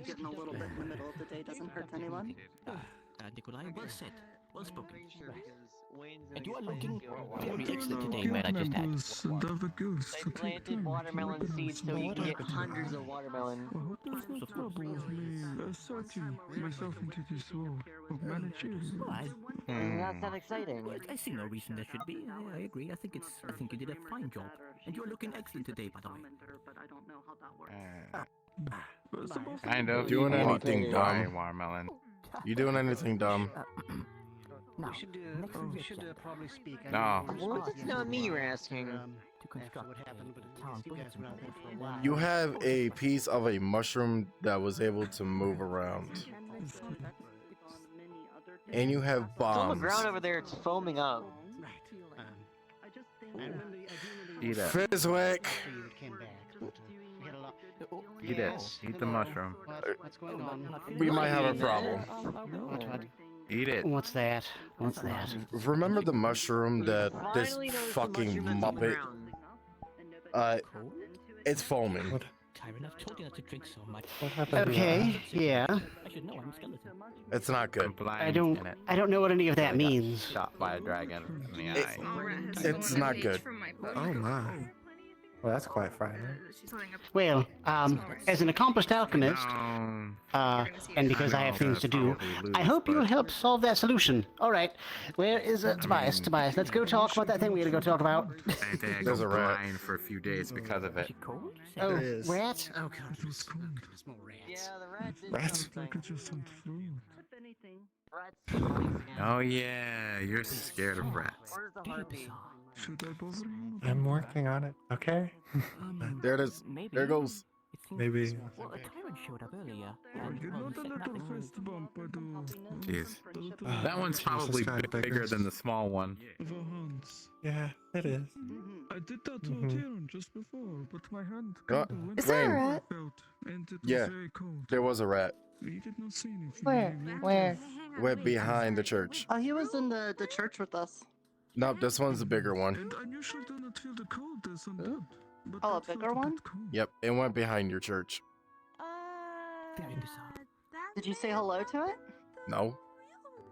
getting a little bit in the middle of the day doesn't hurt anyone. Nikolai, well said. Well spoken. And you are looking very excellent today, man. I just had. I planted watermelon seeds so we can get hundreds of watermelon. What's the trouble with me asserting myself into this world of managers? That's not exciting. I see no reason there should be. I agree. I think you did a fine job, and you're looking excellent today, by the way. But I don't know how that works. Kind of. Doing anything dumb? Watermelon. You doing anything dumb? No. We should probably speak. No. Well, that's not me you're asking. After what happened, but at least you guys were out there for a while. You have a piece of a mushroom that was able to move around. And you have It's on the bombs. ground over there, it's foaming up. Eat it. Fizzwick! Eat it. Eat the mushroom. What's going on? We might have a problem. Eat it. What's that? What's that? Remember the mushroom that this Finally noticed the fucking mushroom that's on the muppet? ground. It's foaming. Tyron, I've told you not to drink so much. Okay, yeah. I should know I'm a skeleton. It's not good. I don't know what any of that means. Shot by a dragon in the eye. It's not good. Oh my. Well, that's quite frightening. Well, as an accomplished alchemist, and because I have things to do, I hope you'll help solve that solution. All right, where is Tobias? Tobias, let's go talk about that thing we gotta go talk about. There's a rat. Blind for a few days because of it. Oh, There is. rats? Oh, It was cold. more rats. Yeah, the rat did Rats? I could just hunt fruit. Oh yeah, you're scared of rats. Where's the heartbeat? Should I bother you? I'm working on it. Okay. There it is. There it goes. Maybe. Well, a tyrant showed up earlier. I And, did well, not he a said little nothing. fist bump, I do. Jeez. The That one's probably kinda bigger bigger. than the small one. hands. Yeah, it is. I did that to Mhm. Tyrion just before, but my hand Uh, kinda went Is there a through rat? my belt, and it was Yeah. very cold. There was a rat. He did not see anything. Where? He walked Where? off. Went behind the church. Oh, he was in the church with us. Nope, this one's the bigger one. And I usually do not feel the cold as undead. But Oh, a that felt bigger one? bit cold. Yep, it went behind your church. Very bizarre. Did you say hello to it? No.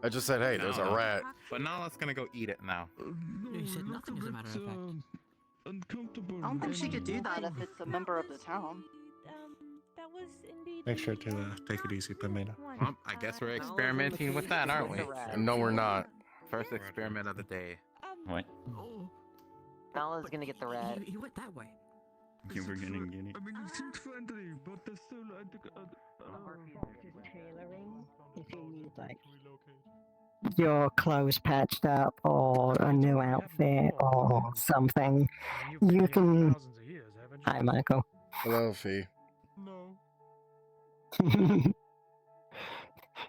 I just said, hey, there's a No. rat. But Nala's gonna go eat it now. No, He said look nothing, as a matter of fact. Uncomfortable. I don't think she could do and- that if it's a member of the town. That was indeed. Make sure to take it easy, Pamela. Well, I guess we're experimenting with that, aren't we? No, we're not. First experiment of the day. What? Oh, Nala's gonna get the rat. he went that way. You were gonna get it. I mean, he seemed friendly, but there's still, I think, Tailoring, if you need like your clothes patched up or a new outfit or something, you can. Hi, Michael. Hello, Fee. No.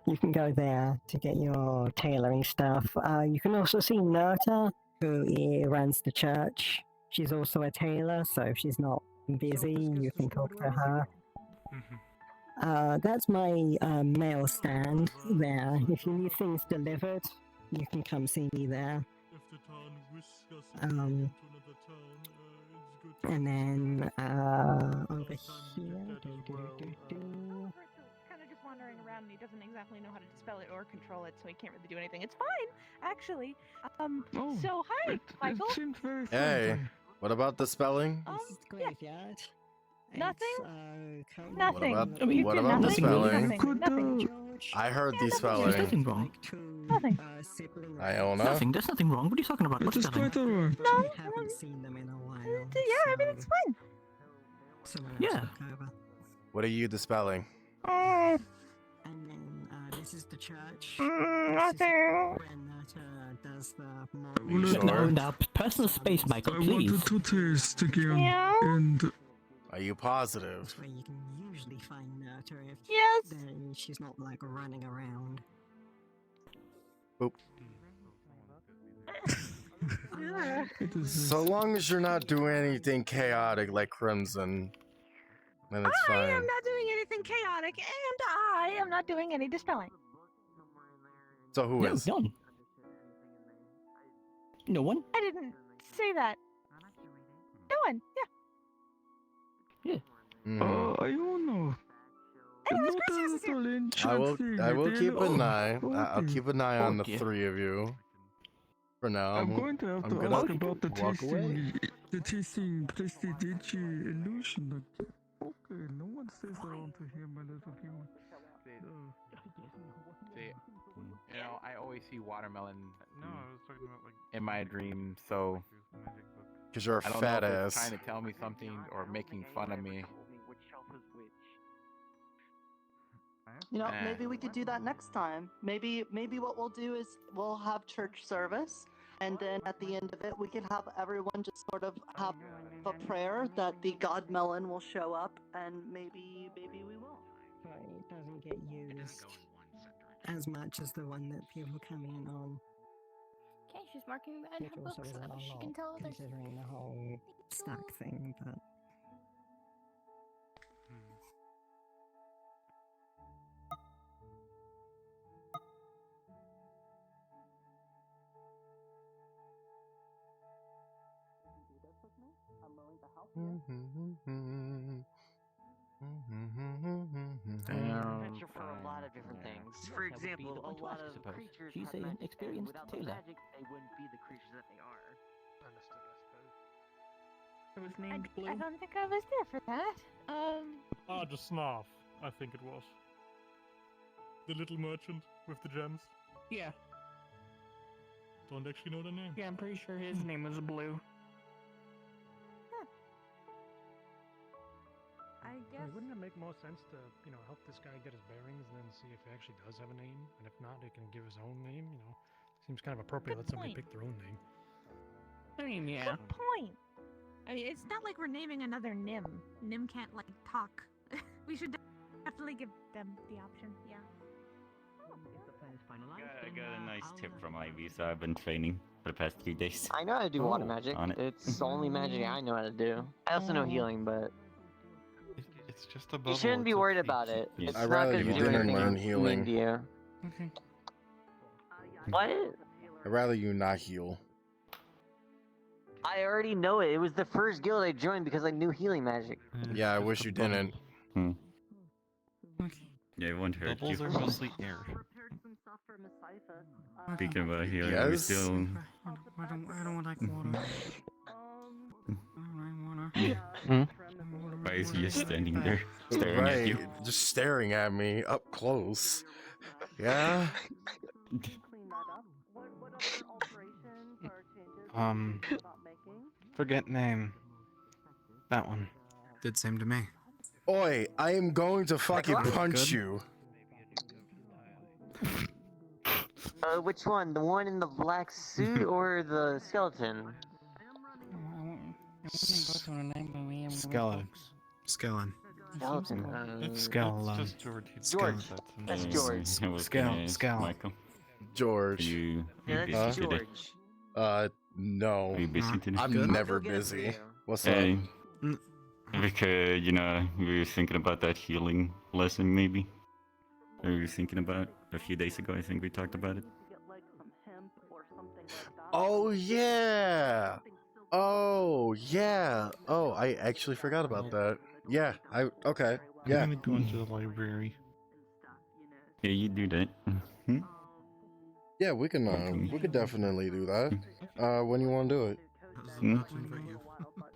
You can go there to get your tailoring stuff. You can also see Nerta, who runs the church. She's also a tailor, so if she's not busy, you can talk to her. That's my mail stand there. If you need things delivered, you can come see me there. And then over here. Kind of just wandering around, and he doesn't exactly know how to dispel it or control it, so he can't really do anything. It's fine, actually. So hi, Michael. It seems very Hey, what about the spelling? This is the graveyard. Nothing. Nothing. What about the spelling? Nothing. I heard the There's spelling. nothing wrong. Nothing. Iona? Nothing. There's nothing wrong. What are you talking about? What's spelling? No. Haven't seen them in a while. Yeah, I mean it's fine. Yeah. What are you dispelling? And then this is the church. Nothing. Does No, personal space, Michael, I please. wanted to taste again, Yeah. and Are you positive? where you can usually find Nerta if Yes. then she's not like running around. Boop. it is So long as you're not doing anything chaotic like Crimson, then it's I fine. am not doing anything chaotic, and I am not doing any dispelling. So who is? No one. No one? I didn't say that. No one. Yeah. Iona. Anyways, Chris is here. I will keep an eye. I'll okay. keep an eye on the Okay. three of you. For now, I'm going to have I'm to gonna ask about the walk away. tasting Prestidigitae illusion. Okay, no one says around to hear my little human. See, you know, I always see watermelon. No, I was talking about like in my dream, so. Because you're a I don't fat know if it's ass. trying to tell me something or making fun of me. You know, Eh. maybe we could do that next time. Maybe what we'll do is we'll have church service, and then at the end of it, we can have everyone just sort of have a prayer that the God Melon will show up, and maybe we will. But it doesn't get used as much as the one that people come in on. Okay, she's marking that in Which her also book so isn't a she lot, can tell others. considering the whole stack thing, but... Adventure for a lot of different things. For example, a lot of creatures She's have an magic, and experienced without tailor. the magic, they wouldn't be the creatures that they are. It was named Blue. I don't think I was there for that. Just Snarf, I think it was. The little merchant with the gems. Yeah. Don't actually know the name. Yeah, I'm pretty sure his name was Blue. I guess. Wouldn't it make more sense to, help this guy get his bearings and then see if he actually does have a name? And if not, he can give his own name, Seems kind of appropriate. Good Let somebody point. pick their own name. I mean, yeah. Good point. I mean, it's not like we're naming another Nim. Nim can't, talk. We should definitely give them the option, yeah. I got a nice tip from Ivy, so I've been training for the past 3 days. I know how to do water magic. On it. It's the only magic I know how to do. I also know healing, but It's just a bubble. you shouldn't be it's a worried peach. about it. Yeah. It's I'd not rather going to you do didn't anything learn mean healing. to you. Okay. What? I'd rather you not heal. I already know it. It was the first guild I joined because I knew healing magic. Yeah, I wish you didn't. Yeah, it won't hurt Bubbles you. are mostly air. Speaking about healing, we Yes. still. I don't like water. Why is he just standing there, staring at you? Right, just staring at me up close. Yeah? Forget name. That one. Did same to me. Oi, I am going to fucking punch you. Which one? The one in the black suit or the skeleton? Skeleton. Skellen. Skeleton. Skell. That's just George. George. That's George. I was Scout, gonna ask Scout. Michael. George. You Yeah, busy that's today? George. No. Are you busy today? I'm Good. never I'll go get it for busy. you. What's up? Hey, because we were thinking about that healing lesson, maybe. Or we were thinking about a few days ago. I think we talked about it. Oh yeah. Oh yeah. Oh, I actually forgot about that. Yeah. Okay. I'm Yeah. gonna go into the library. Yeah, you do that. Yeah, we can definitely do that. When you want to do it? Hmm?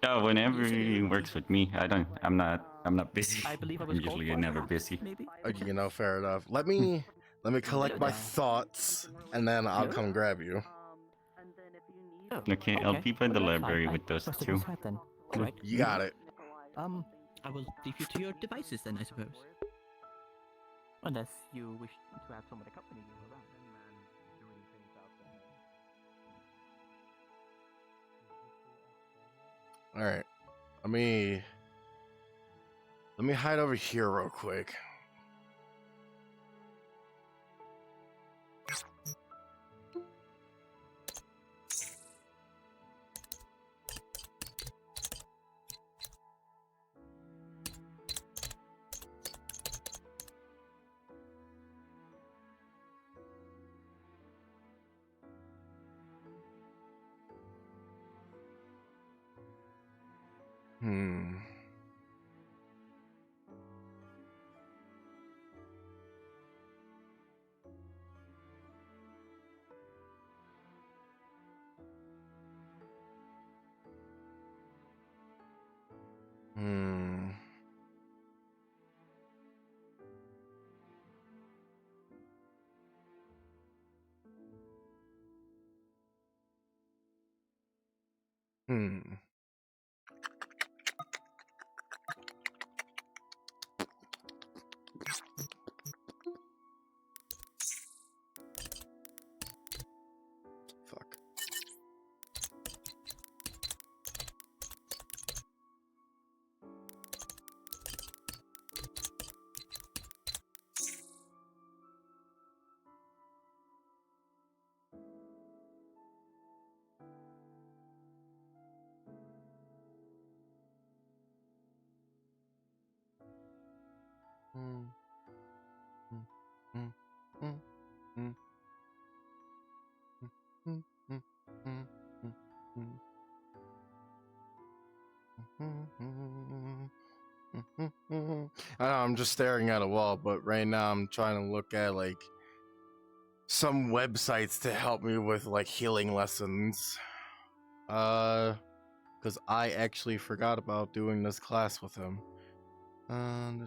Oh, whenever it works with me. I'm not busy. I believe I I'm was called usually for, never perhaps, busy. maybe? Fair enough. Let me collect my thoughts, and then I'll come grab you. Okay, I'll be by the Well, that's library fine. with those Must have two. been sad then. All right. You got it. I will leave you to your devices then, I suppose. Unless you wish to have someone accompany you around. All right. Let me hide over here real quick. Fuck. I'm just staring at a wall, but right now I'm trying to look at like some websites to help me with like healing lessons. Because I actually forgot about doing this class with him. And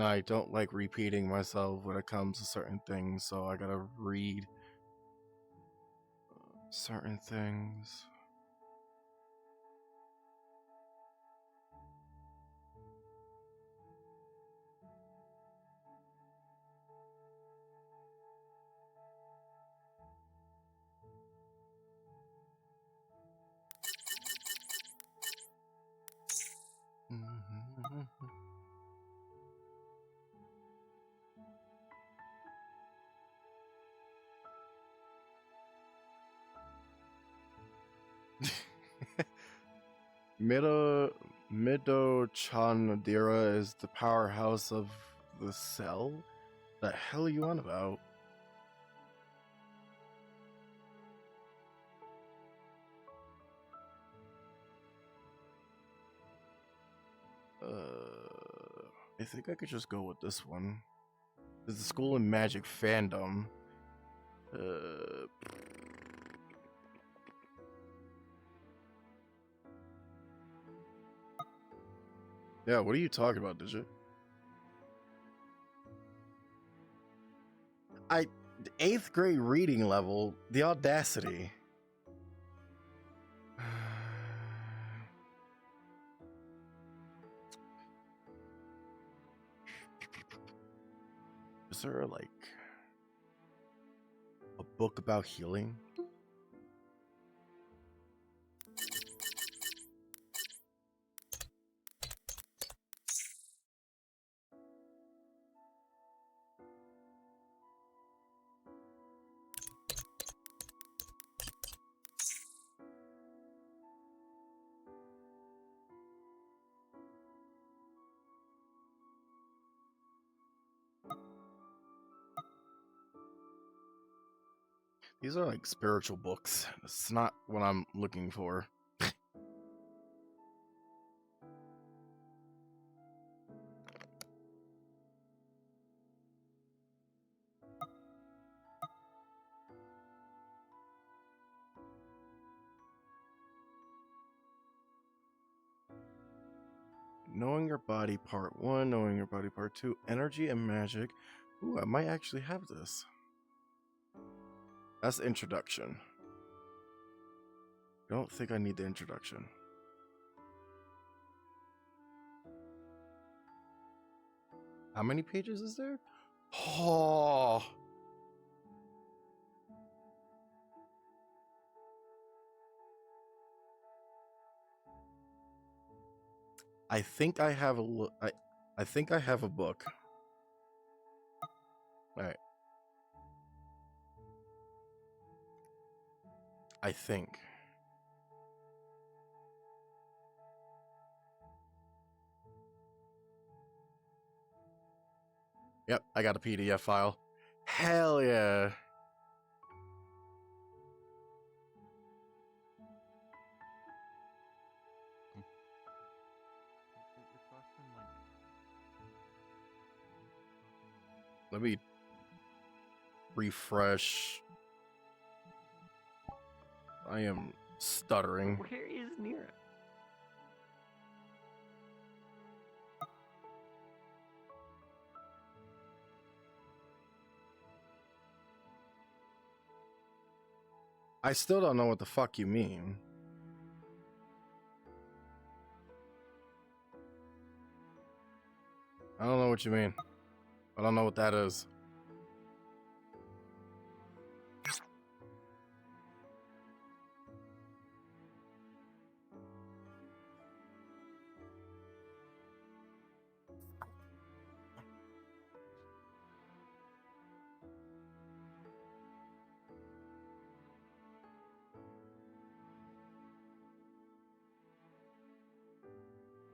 I don't like repeating myself when it comes to certain things, so I gotta read certain things. Midochanadira is the powerhouse of the cell? The hell are you on about? I think I could just go with this one. There's a school in magic fandom. Yeah, what are you talking about, Digit? 8th grade reading level, the audacity. Is there like a book about healing? These are like spiritual books. It's not what I'm looking for. Knowing your body part 1, knowing your body part 2, energy and magic. Ooh, I might actually have this. That's the introduction. Don't think I need the introduction. How many pages is there? Oh. I think I have I think I have a book. All right. I think. Yep, I got a PDF file. Hell yeah. Let me refresh. I am stuttering. Where is Nira? I still don't know what the fuck you mean. I don't know what you mean. I don't know what that is.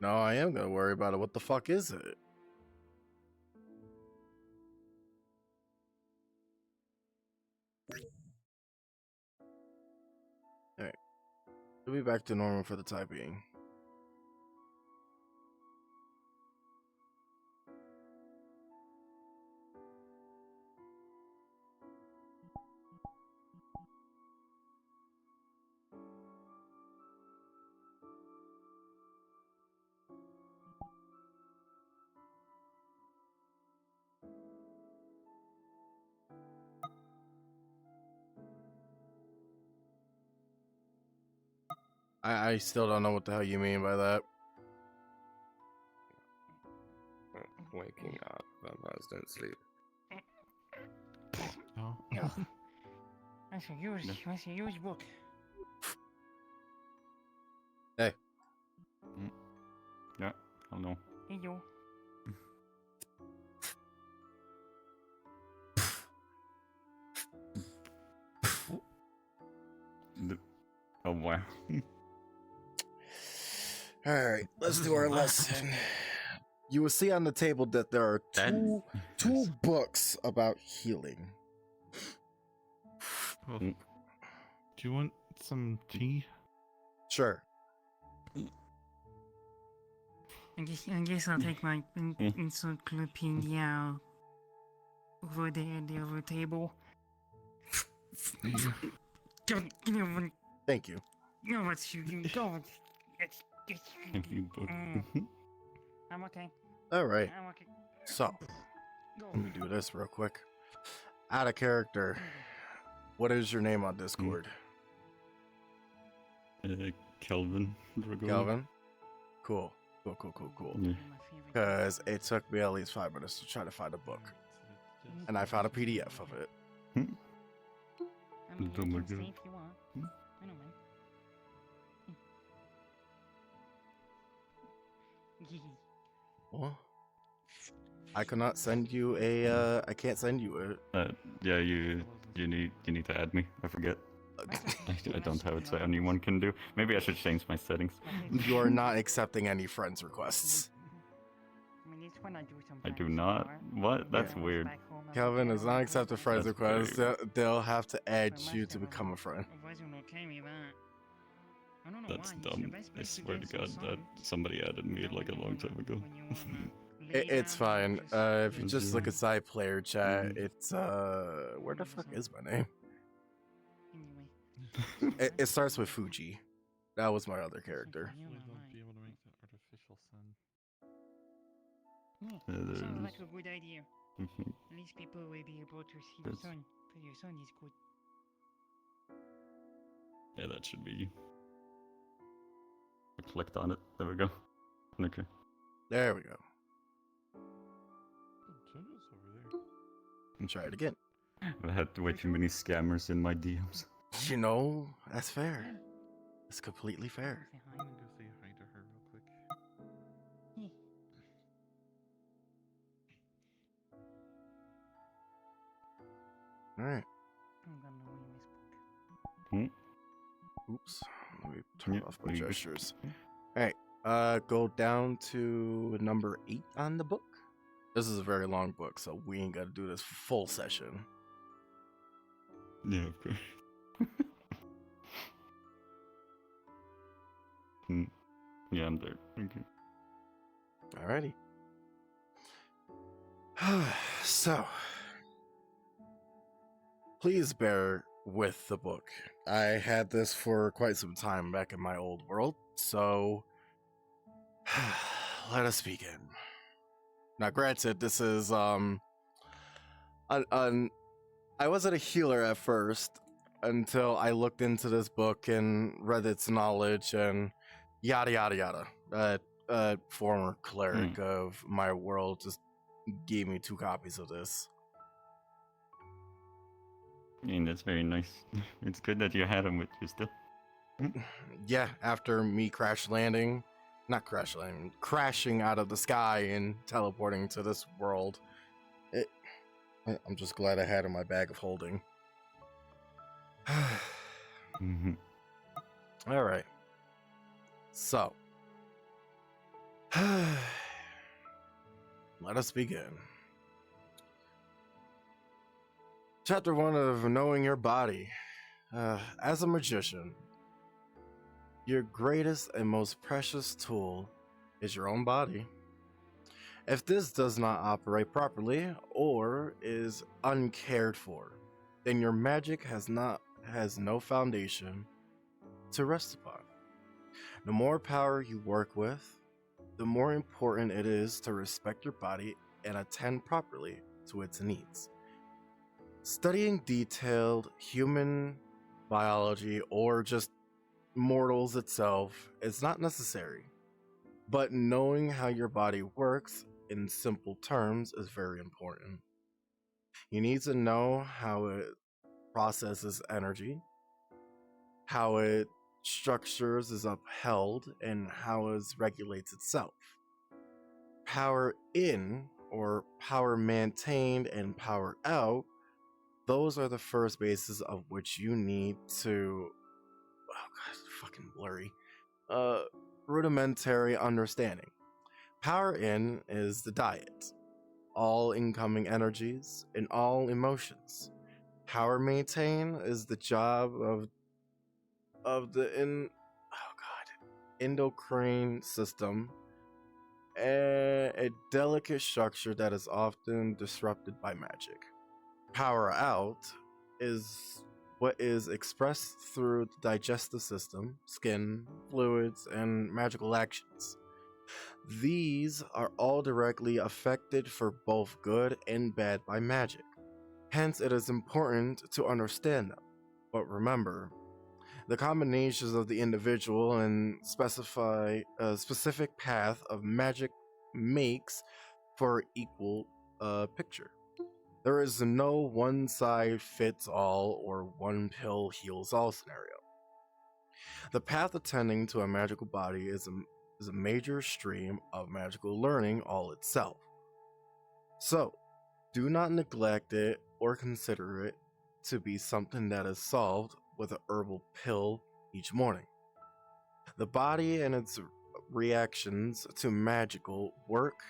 No, I am gonna worry about it. What the fuck is it? Alright. We'll be back to normal for the time being. I still don't know what the hell you mean by that. Waking up, vampires don't sleep. No. That's a huge book. Hey. Yeah, hello. Hey, yo. Oh, wow. Alright, let's do our lesson. You will see on the table that there are two books about healing. Well, do you want some tea? Sure. I guess I'll take my encyclopedia over there, the other table. Thank you. No, it's you. Don't. Thank you, book. I'm okay. All right. I'm okay. So, let me do this real quick. Out of character. What is your name on Discord? Kelvin. Kelvin? Cool. Yeah. Because it took me at least 5 minutes to try to find a book. And I found a PDF of it. I mean, you can stay if you want. I don't mind. What? I cannot send you a. I can't send you a. Yeah, you need to add me. I forget. I don't have it, so anyone can do. Maybe I should change my settings. You are not accepting any friends requests. I mean, it's when I do some I do not. What? That's Yeah. weird. Back home Kelvin is not accepting friends That's request. very- They'll have to add you to become a friend. That's dumb. I swear to God that somebody added me like a long time ago. It's fine. If you Thank just you. look at side player chat, it's where the fuck is my name? It starts with Fuji. That was my other character. Sounds like a good idea. Mhm. At least people will be able to see the That's- sun. Because your sun is good. Yeah, that should be. I clicked on it. There we go. Okay. There we go. Try it again. I had way too many scammers in my DMs. You know, that's fair. It's completely fair. I'm gonna go say hi to her real quick. Alright. I'm gonna win this book. Oops. Let me turn off my you good. gestures. Alright. Go down to number 8 on the book. This is a very long book, so we ain't gotta do this full session. Yeah, of course. Yeah, I'm there. Thank you. Alrighty. So, please bear with the book. I had this for quite some time back in my old world, so let us begin. Now, granted, this is I wasn't a healer at first until I looked into this book and read its knowledge and yada yada yada. Former cleric of my world just gave me 2 copies of this. I mean, that's very nice. It's good that you had him with you still. Yeah, after me crashing out of the sky and teleporting to this world, I'm just glad I had it in my bag of holding. All right. So, let us begin. Chapter 1 of Knowing Your Body. As a magician, your greatest and most precious tool is your own body. If this does not operate properly or is uncared for, then your magic has no foundation to rest upon. The more power you work with, the more important it is to respect your body and attend properly to its needs. Studying detailed human biology or just mortals itself is not necessary, but knowing how your body works in simple terms is very important. You need to know how it processes energy, how it structures is upheld, and how it regulates itself. Power in, or power maintained, and power out, those are the first bases of which you need to, oh god, fucking blurry, rudimentary understanding. Power in is the diet, all incoming energies and all emotions. Power maintain is the job of the endocrine system, a delicate structure that is often disrupted by magic. Power out is what is expressed through the digestive system, skin, fluids, and magical actions. These are all directly affected for both good and bad by magic. Hence, it is important to understand them. But remember, the combinations of the individual and specific path of magic makes for equal picture. There is no one size fits all or one pill heals all scenario. The path attending to a magical body is a major stream of magical learning all itself. So, do not neglect it or consider it to be something that is solved with a herbal pill each morning. The body and its reactions to magical work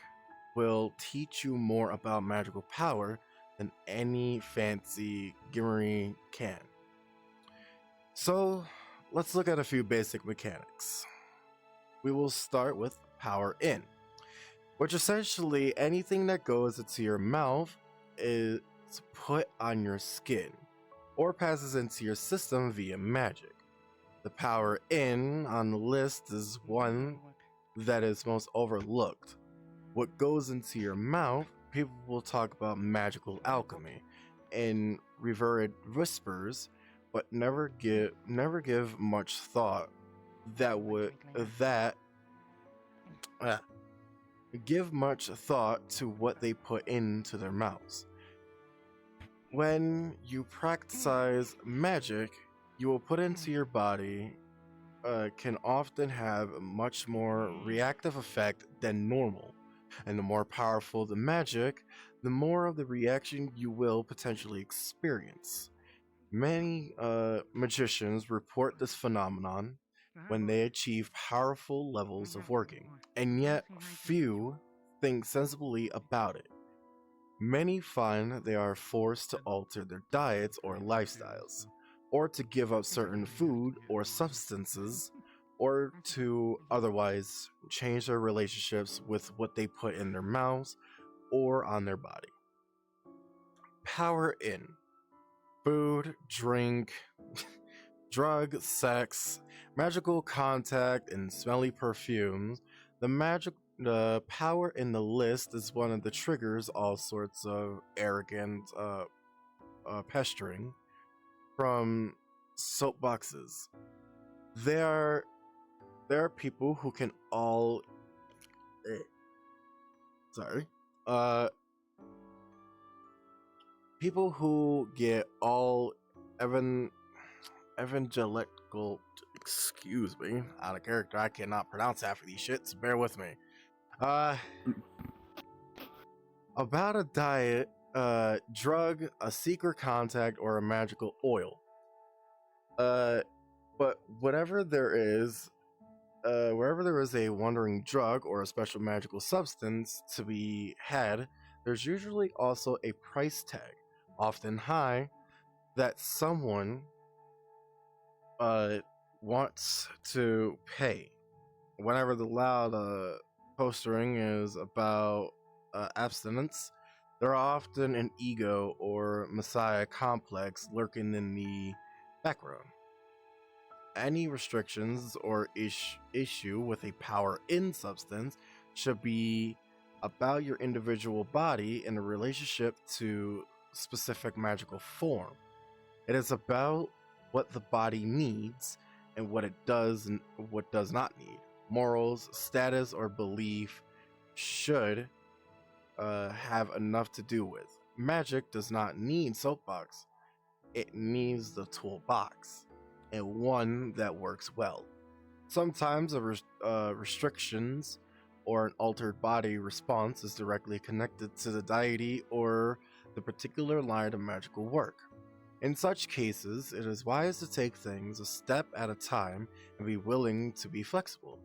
will teach you more about magical power than any fancy gimmery can. So let's look at a few basic mechanics. We will start with power in, which essentially anything that goes into your mouth is put on your skin or passes into your system via magic. The power in on the list is one that is most overlooked. What goes into your mouth, people will talk about magical alchemy in revered whispers, but never give much thought give much thought to what they put into their mouths. When you practice magic, you will put into your body can often have a much more reactive effect than normal. And the more powerful the magic, the more of the reaction you will potentially experience. Many magicians report this phenomenon when they achieve powerful levels of working, and yet few think sensibly about it. Many find they are forced to alter their diets or lifestyles, or to give up certain food or substances, or to otherwise change their relationships with what they put in their mouths or on their body. Power in: food, drink, drug, sex, magical contact, and smelly perfumes. The power in the list is one of the triggers all sorts of arrogant pestering from soapboxes. There are people who can all people who get all evangelical, excuse me, out of character. I cannot pronounce half of these shits. Bear with me. About a diet, drug, a secret contact, or a magical oil. But whatever there is, wherever there is a wandering drug or a special magical substance to be had, there's usually also a price tag, often high, that someone wants to pay. Whenever the loud postering is about abstinence, there are often an ego or messiah complex lurking in the background. Any restrictions or issue with a power in substance should be about your individual body in a relationship to specific magical form. It is about what the body needs and what it does and what does not need. Morals, status, or belief should have enough to do with. Magic does not need soapbox. It needs the toolbox, and one that works well. Sometimes restrictions or an altered body response is directly connected to the deity or the particular line of magical work. In such cases, it is wise to take things a step at a time and be willing to be flexible.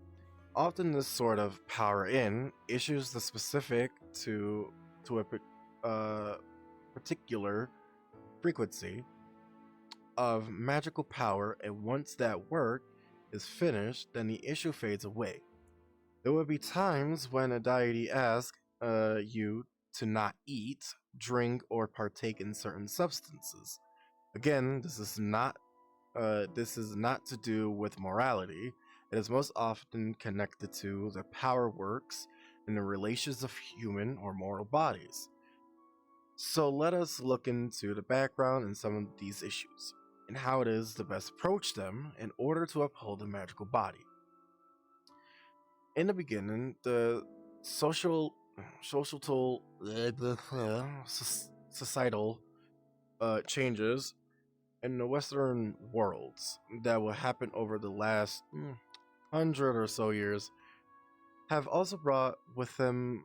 Often this sort of power in issues the specific to a particular frequency of magical power, and once that work is finished, then the issue fades away. There will be times when a deity asks you to not eat, drink, or partake in certain substances. Again, this is not to do with morality. It is most often connected to the power works in the relations of human or mortal bodies. So let us look into the background in some of these issues, and how it is to best approach them in order to uphold a magical body. In the beginning, the societal changes in the Western worlds that will happen over the last 100 or so years have also brought with them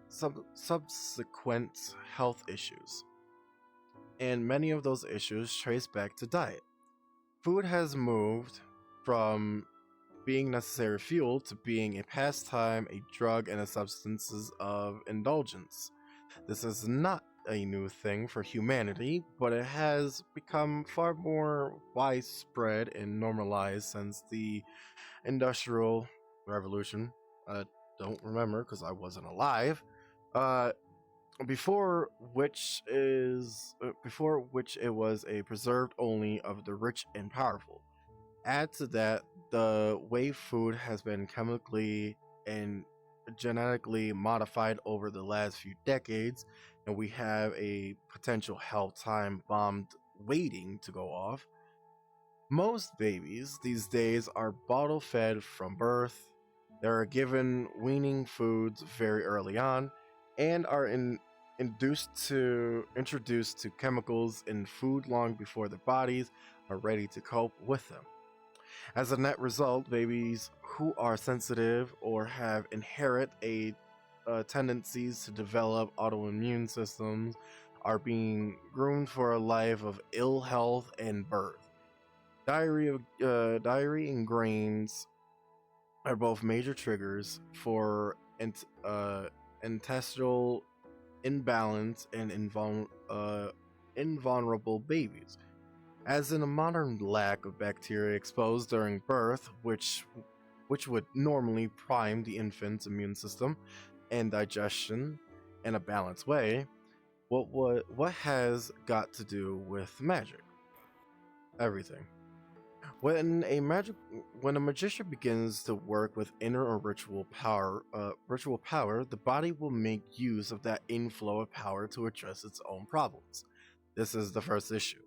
some subsequent health issues. And many of those issues trace back to diet. Food has moved from being necessary fuel to being a pastime, a drug, and a substance of indulgence. This is not a new thing for humanity, but it has become far more widespread and normalized since the Industrial Revolution. I don't remember because I wasn't alive. Uh, before which it was a preserved only of the rich and powerful. Add to that the way food has been chemically and genetically modified over the last few decades, and we have a potential health time bomb waiting to go off. Most babies these days are bottle fed from birth. They are given weaning foods very early on, and are introduced to chemicals in food long before their bodies are ready to cope with them. As a net result, babies who are sensitive or have inherit tendencies to develop autoimmune systems are being groomed for a life of ill health and birth. Diarrhea and grains are both major triggers for intestinal imbalance and invulnerable babies, as in a modern lack of bacteria exposed during birth, which would normally prime the infant's immune system and digestion in a balanced way. What has got to do with magic? Everything. When a magician begins to work with inner or ritual power, the body will make use of that inflow of power to address its own problems. This is the first issue.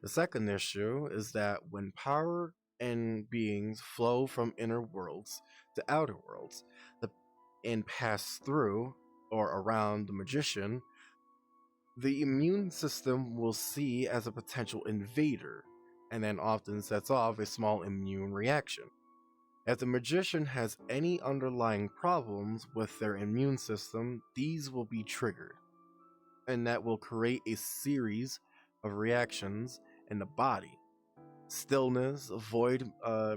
The second issue is that when power and beings flow from inner worlds to outer worlds, and pass through or around the magician, the immune system will see as a potential invader, and then often sets off a small immune reaction. If the magician has any underlying problems with their immune system, these will be triggered, and that will create a series of reactions in the body. Stillness, void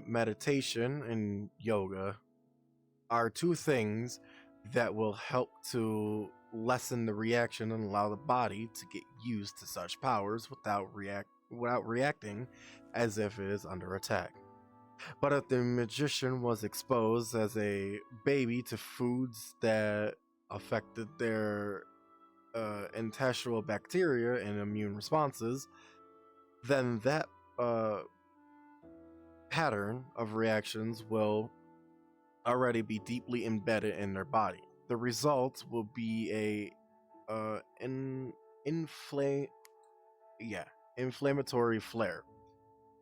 meditation, and yoga are two things that will help to lessen the reaction and allow the body to get used to such powers without reacting as if it is under attack. But if the magician was exposed as a baby to foods that affected their intestinal bacteria and immune responses, then that pattern of reactions will already be deeply embedded in their body. The result will be a inflammatory flare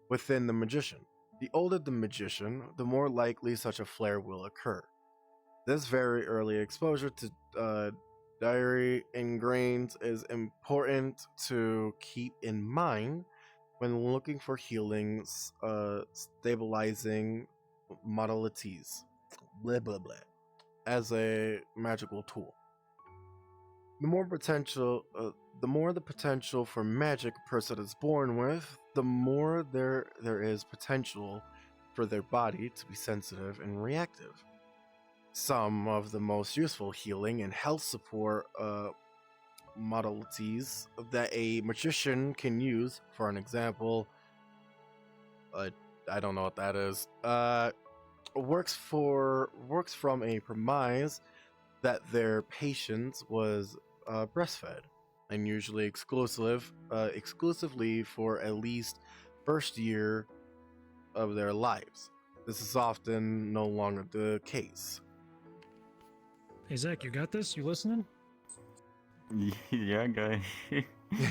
within the magician. The older the magician, the more likely such a flare will occur. This very early exposure to diary and grains is important to keep in mind when looking for healing, stabilizing modalities, blah blah blah, as a magical tool. The more the potential for magic a person is born with, the more there is potential for their body to be sensitive and reactive. Some of the most useful healing and health support modalities that a magician can use, for an example, I don't know what that is, works from a premise that their patient was breastfed, and usually exclusively for at least first year of their lives. This is often no longer the case. Hey Zach, you got this? You listening? Yeah, guy.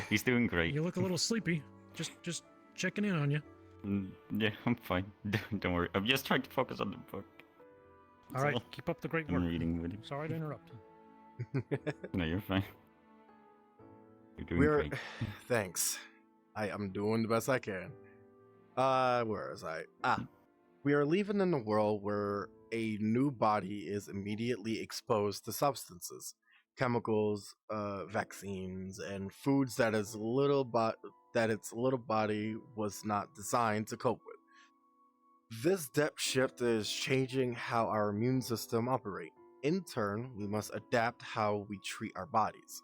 He's doing great. You look a little sleepy. Just checking in on you. Yeah, I'm fine. Don't worry. I'm just trying to focus on the book. All right, keep up the great work. I'm reading with you. Sorry to interrupt. No, you're fine. You're doing great. Thanks. I'm doing the best I can. Where was I? We are living in a world where a new body is immediately exposed to substances, chemicals, vaccines, and foods that its little body was not designed to cope with. This depth shift is changing how our immune system operates. In turn, we must adapt how we treat our bodies.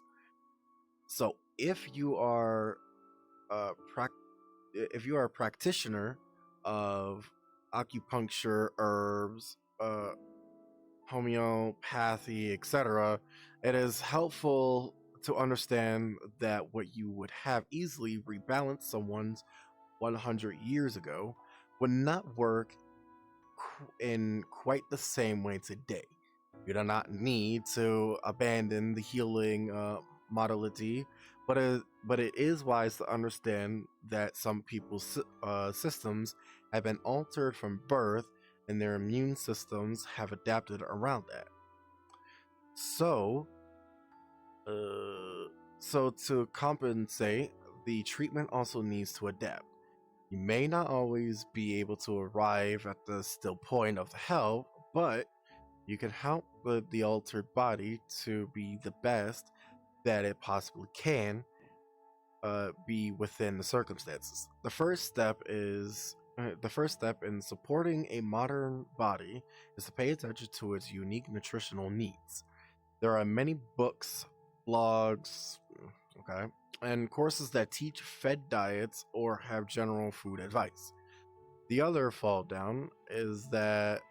So if you are if you are a practitioner of acupuncture, herbs, homeopathy, etc., it is helpful to understand that what you would have easily rebalanced someone's 100 years ago would not work in quite the same way today. You do not need to abandon the healing modality, but it is wise to understand that some people's systems have been altered from birth, and their immune systems have adapted around that. So, so to compensate, the treatment also needs to adapt. You may not always be able to arrive at the still point of the help, but you can help the altered body to be the best that it possibly can be within the circumstances. The first step in supporting a modern body is to pay attention to its unique nutritional needs. There are many books, blogs, okay, and courses that teach fed diets or have general food advice. The other fall down is that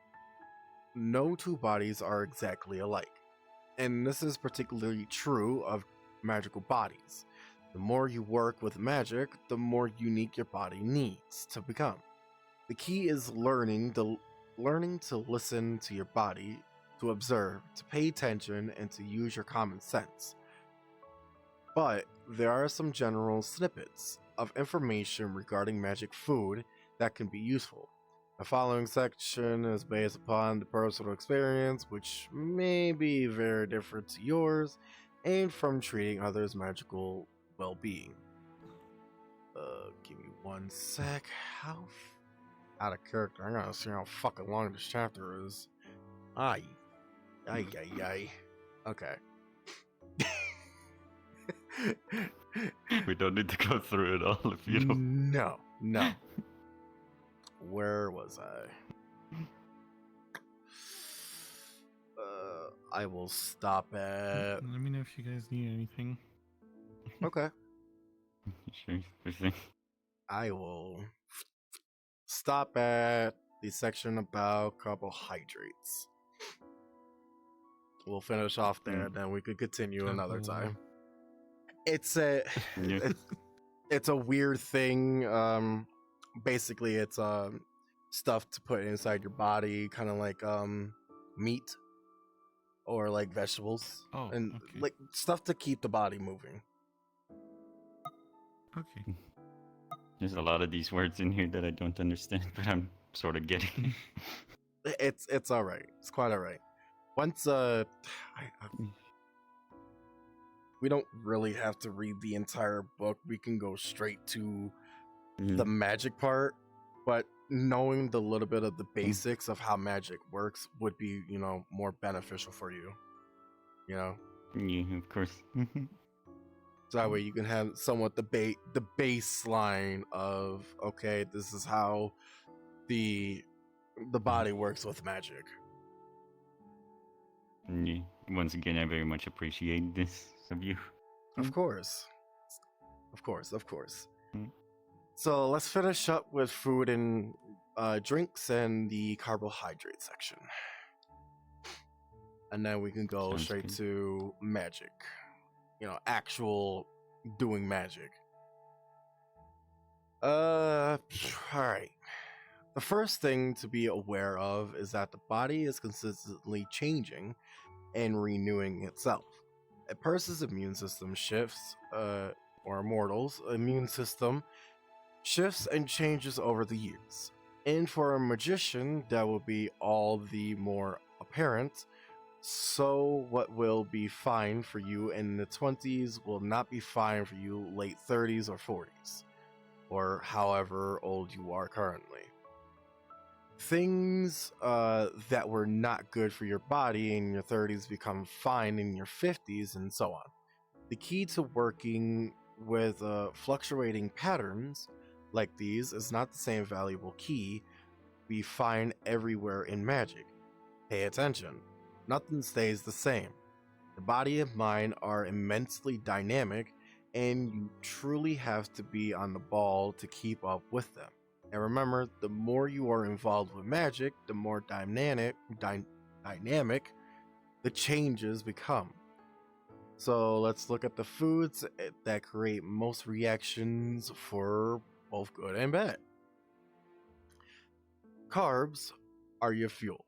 no two bodies are exactly alike, and this is particularly true of magical bodies. The more you work with magic, the more unique your body needs to become. The key is learning to listen to your body, to observe, to pay attention, and to use your common sense. But there are some general snippets of information regarding magic food that can be useful. The following section is based upon the personal experience, which may be very different to yours, and from treating others' magical well-being. Give me one sec. How out of character? I gotta see how fucking long this chapter is. Ay. Okay. We don't need to go through it all if you don't. No. Where was I? I will stop at. Let me know if you guys need anything. Okay. Sure. I will stop at the section about carbohydrates. We'll finish off there, then we could continue another time. It's it's a weird thing. Basically, it's stuff to put inside your body, kind of like meat or like vegetables, and like stuff to keep the body moving. Okay. There's a lot of these words in here that I don't understand, but I'm sort of getting. It's all right. It's quite all right. Once we don't really have to read the entire book. We can go straight to the magic part, but knowing the little bit of the basics of how magic works would be, more beneficial for you. Yeah, of course. So that way you can have somewhat the baseline of, okay, this is how the body works with magic. Yeah. Once again, I very much appreciate this of you. Of course. So let's finish up with food and drinks and the carbohydrate section. And then we can go straight to magic. Actual doing magic. Alright. The first thing to be aware of is that the body is consistently changing and renewing itself. A person's immune system shifts, or a mortal's immune system shifts and changes over the years. And for a magician, that will be all the more apparent. So what will be fine for you in the 20s will not be fine for you late 30s or 40s, or however old you are currently. Things that were not good for your body in your 30s become fine in your 50s, and so on. The key to working with fluctuating patterns like these is not the same valuable key we find everywhere in magic. Pay attention. Nothing stays the same. The body and mind are immensely dynamic, and you truly have to be on the ball to keep up with them. And remember, the more you are involved with magic, the more dynamic the changes become. So let's look at the foods that create most reactions for both good and bad. Carbs are your fuel.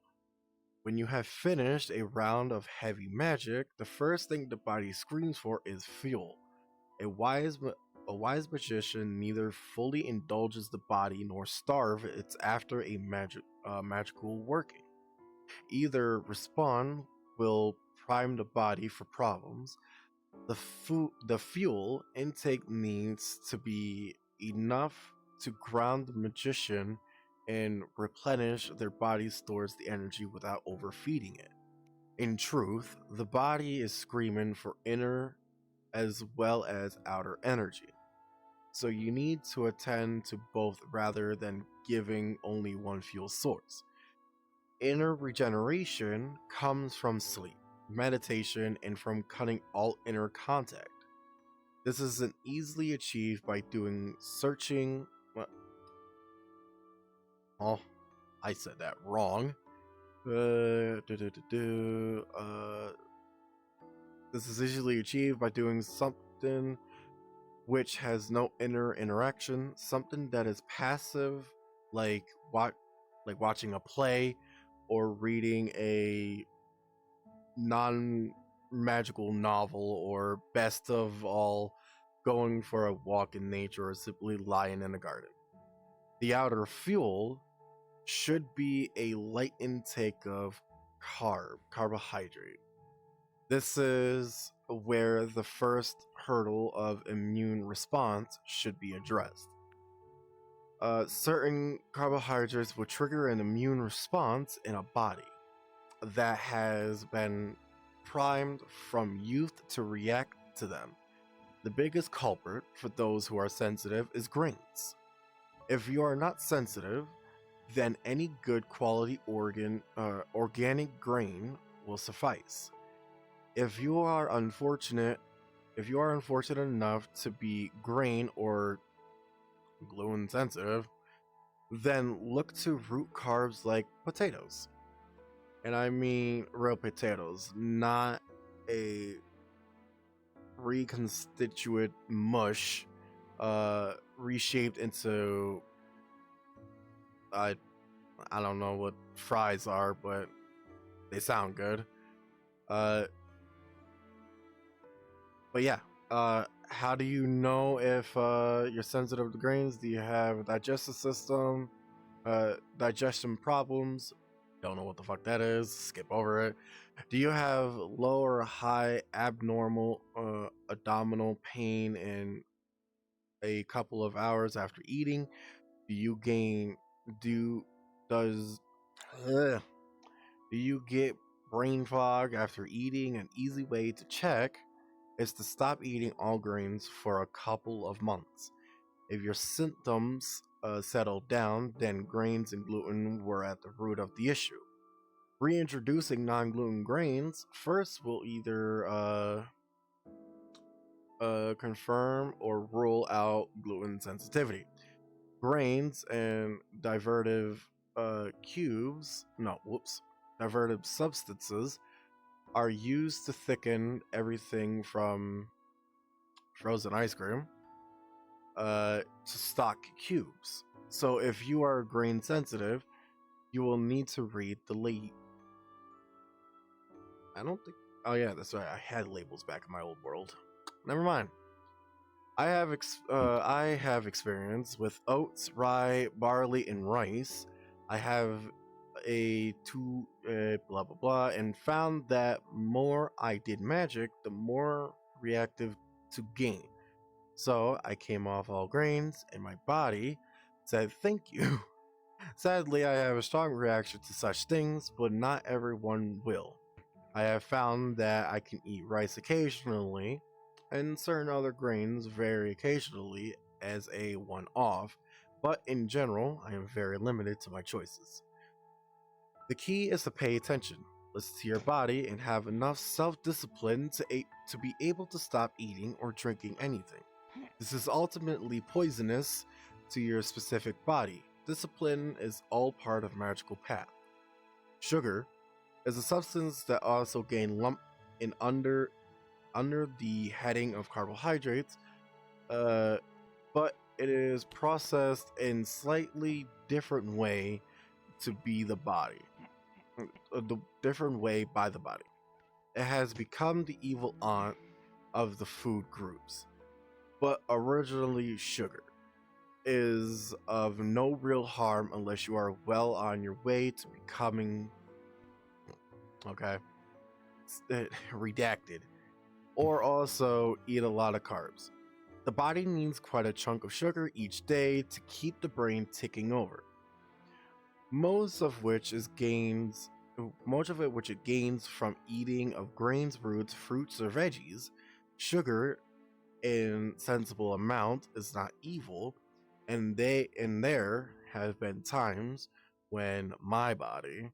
When you have finished a round of heavy magic, the first thing the body screams for is fuel. A wise magician neither fully indulges the body nor starve it after a magical working. Either respond will prime the body for problems. The fuel intake needs to be enough to ground the magician and replenish their body stores the energy without overfeeding it. In truth, the body is screaming for inner as well as outer energy. So you need to attend to both rather than giving only one fuel source. Inner regeneration comes from sleep, meditation, and from cutting all inner contact. This isn't easily achieved by doing searching. Oh, I said that wrong. This is easily achieved by doing something which has no inner interaction, something that is passive, like watching a play or reading a non-magical novel, or best of all, going for a walk in nature or simply lying in a garden. The outer fuel should be a light intake of carbohydrate. This is where the first hurdle of immune response should be addressed. Certain carbohydrates will trigger an immune response in a body that has been primed from youth to react to them. The biggest culprit for those who are sensitive is grains. If you are not sensitive, then any good quality organic grain will suffice. If you are unfortunate enough to be grain or gluten sensitive, then look to root carbs like potatoes. And I mean real potatoes, not a reconstituted mush reshaped into I don't know what fries are, but they sound good. But yeah, how do you know if you're sensitive to grains? Do you have a digestive system, digestion problems? Don't know what the fuck that is. Skip over it. Do you have low or high abnormal abdominal pain in a couple of hours after eating? Do you get brain fog after eating? An easy way to check is to stop eating all grains for a couple of months. If your symptoms settle down, then grains and gluten were at the root of the issue. Reintroducing non-gluten grains first will either confirm or rule out gluten sensitivity. Grains and divertive substances are used to thicken everything from frozen ice cream to stock cubes. So if you are grain sensitive, you will need to read the oh yeah, that's right, I had labels back in my old world. Never mind. I have experience with oats, rye, barley, and rice. I have blah blah blah, and found that more I did magic, the more reactive to gain. So I came off all grains, and my body said thank you. Sadly, I have a strong reaction to such things, but not everyone will. I have found that I can eat rice occasionally, and certain other grains very occasionally as a one-off, but in general, I am very limited to my choices. The key is to pay attention. listen to your body, and have enough self-discipline to be able to stop eating or drinking anything. This is ultimately poisonous to your specific body. Discipline is all part of magical path. Sugar is a substance that also gain lump in under the heading of carbohydrates, but it is processed in slightly different way to be the body, the different way by the body. It has become the evil aunt of the food groups, but originally sugar is of no real harm unless you are well on your way to becoming redacted, or also eat a lot of carbs. The body needs quite a chunk of sugar each day to keep the brain ticking over. Most of which it gains from eating of grains, roots, fruits, or veggies. Sugar in sensible amount is not evil, and there have been times when my body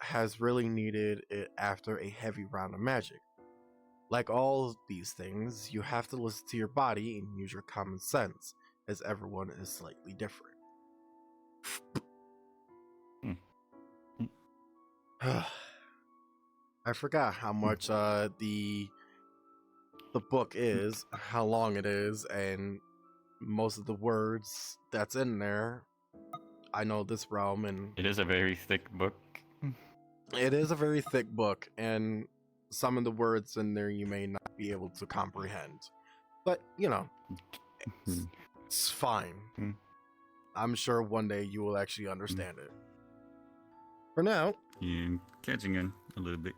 has really needed it after a heavy round of magic. Like all these things, you have to listen to your body and use your common sense, as everyone is slightly different. I forgot how much the book is, how long it is, and most of the words that's in there. I know this realm, and It is a very thick book. it is a very thick book, and some of the words in there you may not be able to comprehend. But, it's fine. I'm sure one day you will actually understand it. For now... You're catching on a little bit.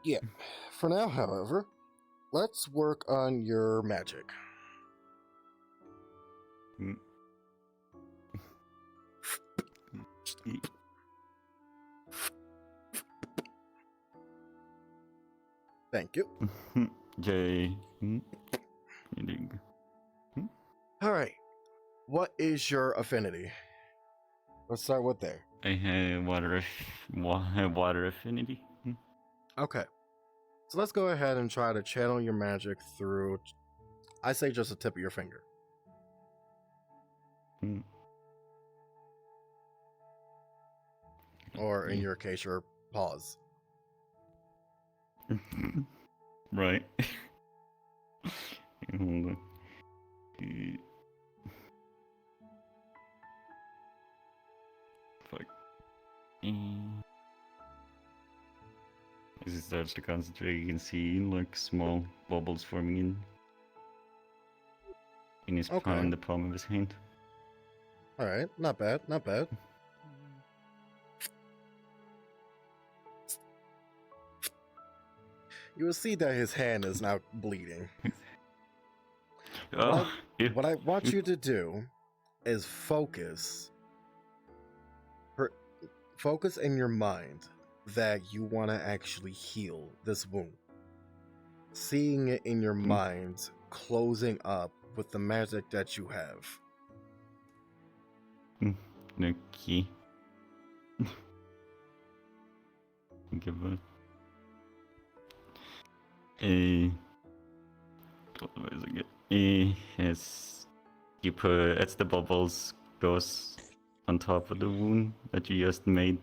Yeah. For now, however, let's work on your magic. Thank you. Jay. Alright. What is your affinity? Let's start with there. I have water affinity. Okay. So let's go ahead and try to channel your magic through, I say, just the tip of your finger. Or in your case, your paws. Right. Fuck. As he starts to concentrate, you can see like small bubbles forming in his palm, in the palm of his hand. Alright, not bad, not bad. You will see that his hand is now bleeding. What I want you to do is focus in your mind that you want to actually heal this wound. Seeing it in your mind, closing up with the magic that you have. Okay. Give it. What is it? Yes. You put as the bubbles goes on top of the wound that you just made.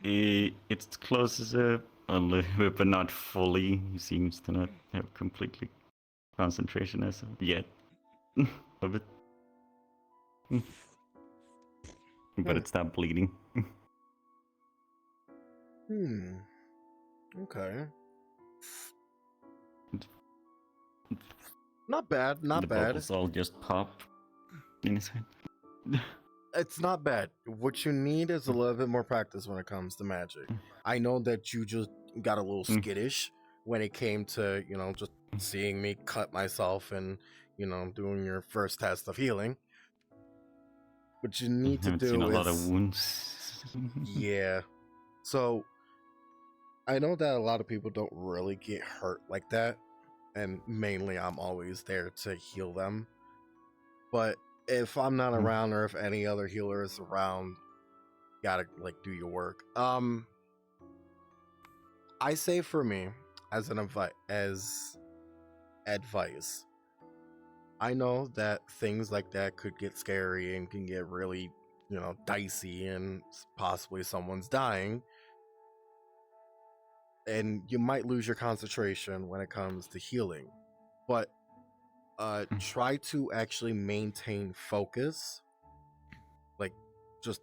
It closes up a little bit, but not fully. He seems to not have completely concentration as of yet of it. But it's not bleeding. Okay. Not bad, not the bad. Bubbles all just pop in his head. It's not bad. What you need is a little bit more practice when it comes to magic. I know that you just got a little skittish when it came to, just seeing me cut myself and, doing your first test of healing. What you need to do seen a is... lot of wounds. Yeah. So, I know that a lot of people don't really get hurt like that. And mainly I'm always there to heal them. But if I'm not around or if any other healer is around, gotta like do your work. I say for me, as advice, I know that things like that could get scary and can get really, dicey, and possibly someone's dying, and you might lose your concentration when it comes to healing. But try to actually maintain focus. Like, just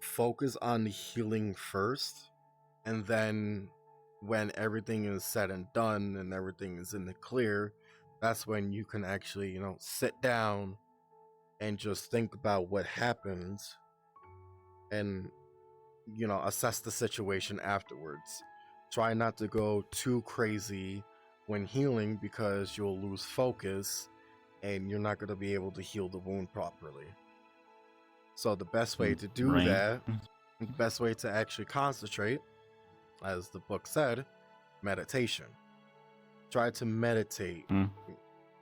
focus on the healing first, and then when everything is said and done and everything is in the clear, that's when you can actually, sit down and just think about what happens and, assess the situation afterwards. Try not to go too crazy when healing, because you'll lose focus and you're not going to be able to heal the wound properly. So the best way to do that, the best way to actually concentrate, as the book said, meditation. Try to meditate.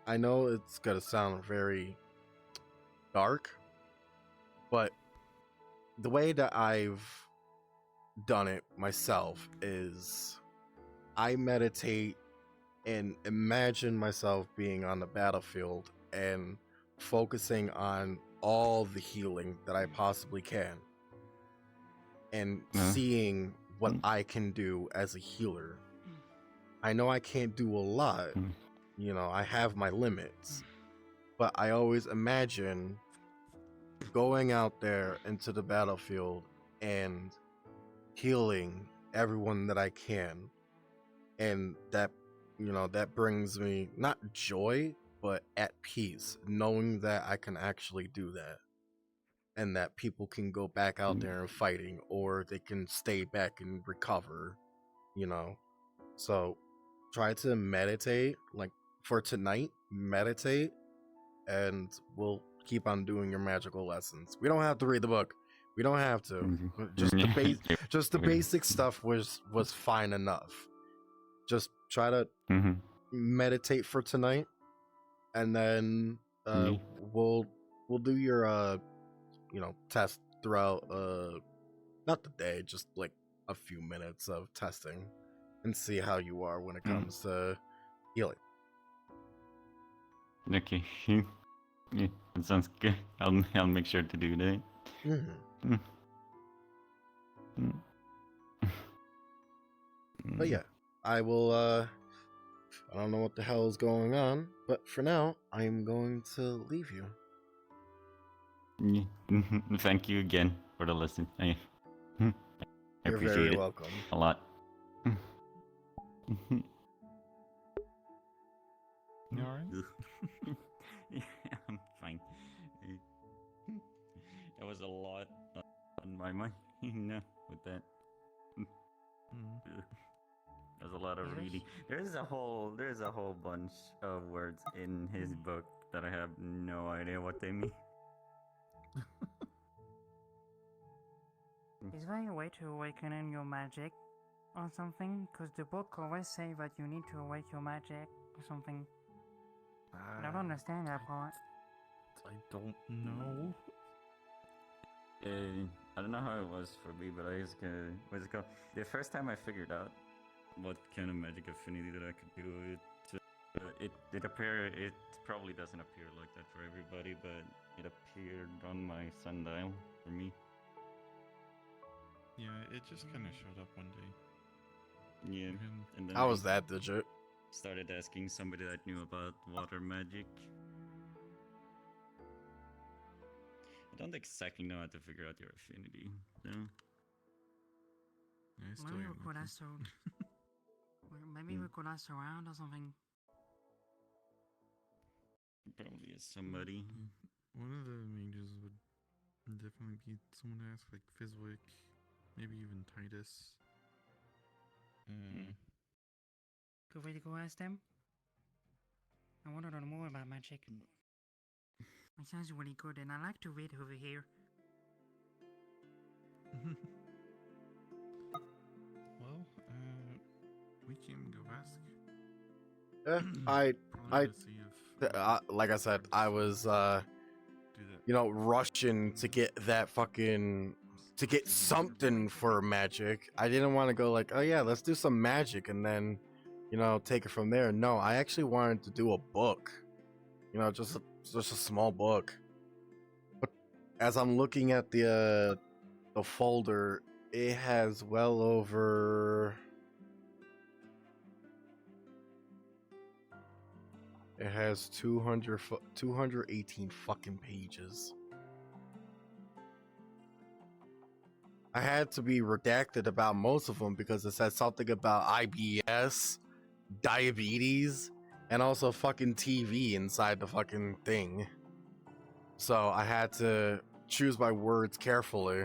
I know it's going to sound very dark, but the way that I've done it myself is I meditate and imagine myself being on the battlefield and focusing on all the healing that I possibly can, and seeing what I can do as a healer. I know I can't do a lot, I have my limits, but I always imagine going out there into the battlefield and healing everyone that I can. And that, that brings me not joy, but at peace, knowing that I can actually do that. And that people can go back out there and fighting, or they can stay back and recover, So try to meditate, like for tonight, meditate, and we'll keep on doing your magical lessons. We don't have to read the book. We don't have to. Just the basic stuff was fine enough. Just try to meditate for tonight, and then we'll do your test throughout not the day, just like a few minutes of testing, and see how you are when it comes to healing. Okay. Yeah, that sounds good. I'll make sure to do that. But yeah, I will I don't know what the hell is going on, but for now I am going to leave you. Thank you again for the lesson. I You're appreciate very it welcome. a lot. You alright? Yeah, I'm fine. There was a lot on my mind with that. There's a lot of reading. There's a whole bunch of words in his book that I have no idea what they mean. Is there a way to awaken in your magic or something? Because the book always say that you need to awake your magic or something. I don't understand that part. I don't know. I don't know how it was for me, but I was gonna. What's it called? The first time I figured out what kind of magic affinity that I could do, it appeared. It probably doesn't appear like that for everybody, but it appeared on my sundial for me. Yeah, it just kind of showed up one day. Yeah, and then How was that, digit? Started asking somebody that knew about water magic. I don't exactly know how to figure out your affinity, so. Maybe we could ask maybe we could ask around or something. Probably is somebody. One of the mages would definitely be someone to ask, like Fizwick, maybe even Titus. Could we go ask them? I want to know more about magic. It sounds really good, and I like to read over here. Well, we can go ask. Like I said, I was rushing to get that fucking to get something for magic. I didn't want to go like, oh yeah, let's do some magic and then, you know, take it from there. No, I actually wanted to do a book. You know, just a small book. But as I'm looking at the folder, it has well over. It has 218 fucking pages. I had to be redacted about most of them because it said something about IBS, diabetes, and also fucking TV inside the fucking thing. So I had to choose my words carefully.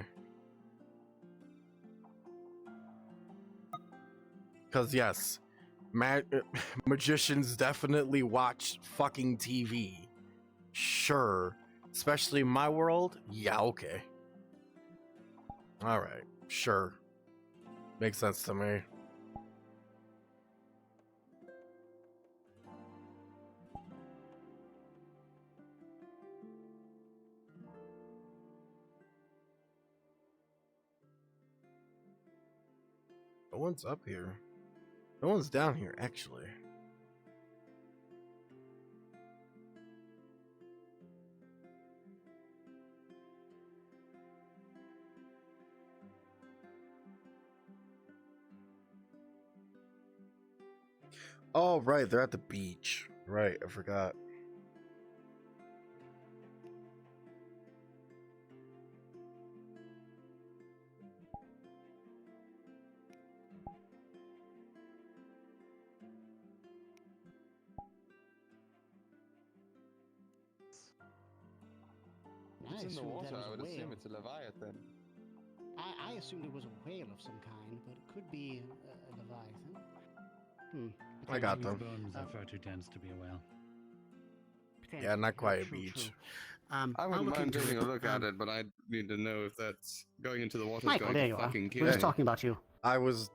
Because yes, magicians definitely watch fucking TV. Sure. Especially in my world? Yeah, okay. Alright, sure. Makes sense to me. No one's up here. No one's down here, actually. Oh, right, they're at the beach. Right, I forgot. I It's in the assumed water. that was I a would assume whale. it's a leviathan. I assumed it was a whale of some kind, but it could be a leviathan. I got These them. bones are far too dense to be a whale. Yeah, not quite a True, beach. true. I I'll wouldn't look mind into taking it. a look at it, but I need to know if that's going into the water is Michael, going there to you are. fucking kill We're just me. talking about you. I was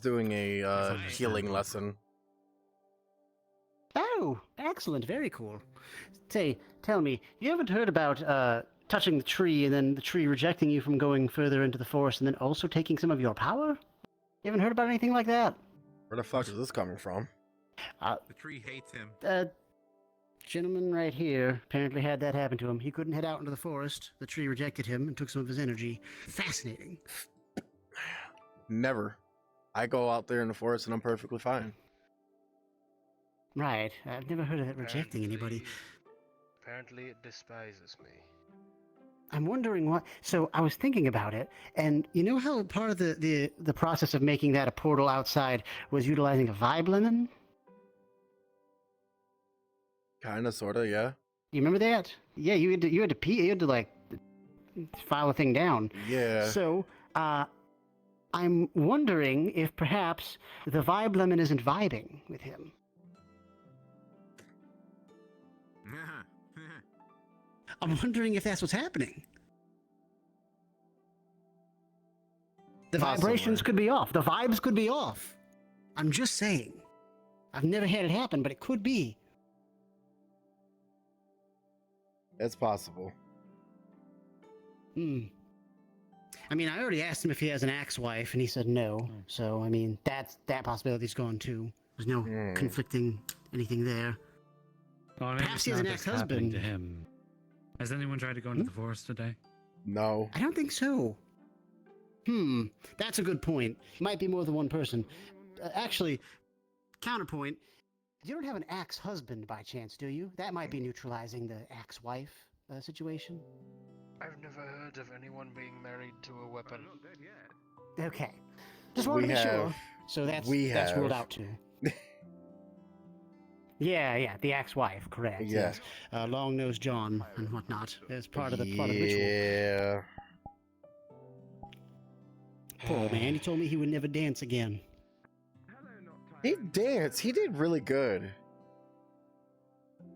doing a healing lesson. Oh, excellent. Very cool. Say, tell me, you haven't heard about touching the tree and then the tree rejecting you from going further into the forest and then also taking some of your power? You haven't heard about anything like that? Where the fuck is this coming from? The tree hates him. Gentleman right here apparently had that happen to him. He couldn't head out into the forest. The tree rejected him and took some of his energy. Fascinating. Never. I go out there in the forest and I'm perfectly fine. Right. I've never heard of it rejecting anybody. Apparently it despises me. I'm wondering what. So I was thinking about it, and you know how part of the process of making that a portal outside was utilizing a vibe lemon? Kinda, sorta, yeah. You remember that? Yeah, you had to pee. You had to like file a thing down. Yeah. So I'm wondering if perhaps the vibe lemon isn't vibing with him. I'm wondering if that's what's happening. The vibrations could be off. The vibes could be off. I'm just saying. I've never had it happen, but it could be. It's possible. I mean, I already asked him if he has an axe wife, and he said no. So, I mean, that possibility's gone too. There's no conflicting anything there. Well, Perhaps he has an ex-husband. ex-husband. To him. Has anyone tried to go into the forest today? No. I don't think so. That's a good point. Might be more than one person. Actually, counterpoint. You don't have an axe husband by chance, do you? That might be neutralizing the axe wife situation. I've never heard of anyone being married to a weapon. Okay. Just wanted to be sure. So that's ruled out too. Yeah, the axe wife, correct. Yeah. Yes. Long-nosed John and whatnot. As part of the ritual. Yeah. Poor man, he told me he would never dance again. He danced. He did really good.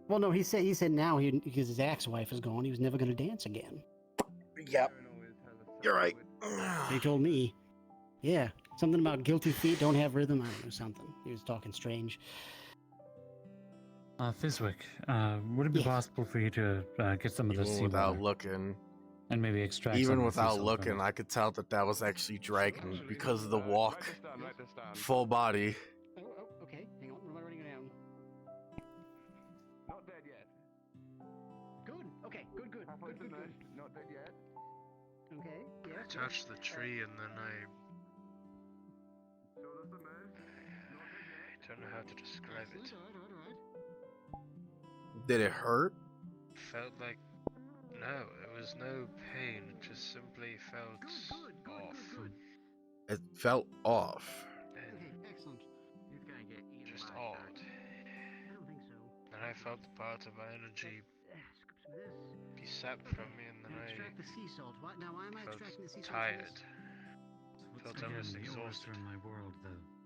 Well, no, he said now because his ex-wife is gone, he was never going to dance again. Yep. You're right. He told me. Yeah, something about guilty feet don't have rhythm. I don't know, something. He was talking strange. Fizwick, would it be possible for you to get some of the sea without water? looking. And maybe extract Even some of the without sea salt from looking, it. I could tell that that was actually dragon because of the walk, full body. Oh, okay. Hang on. We're writing it down. Not dead yet. Good. Okay. Good. Good. Not dead yet. Okay. I Yes. touched the tree and then I don't know how to describe it. Did it hurt? Felt like no, it was no pain. It just simply felt off. It felt off. Okay. Excellent. Just odd. I don't think so. Then I felt the parts of my energy be sapped from me, and then Now I extract the sea salt. What? Now why am I felt extracting the sea salt? tired. Felt Again, almost the exhausted. oyster in my world,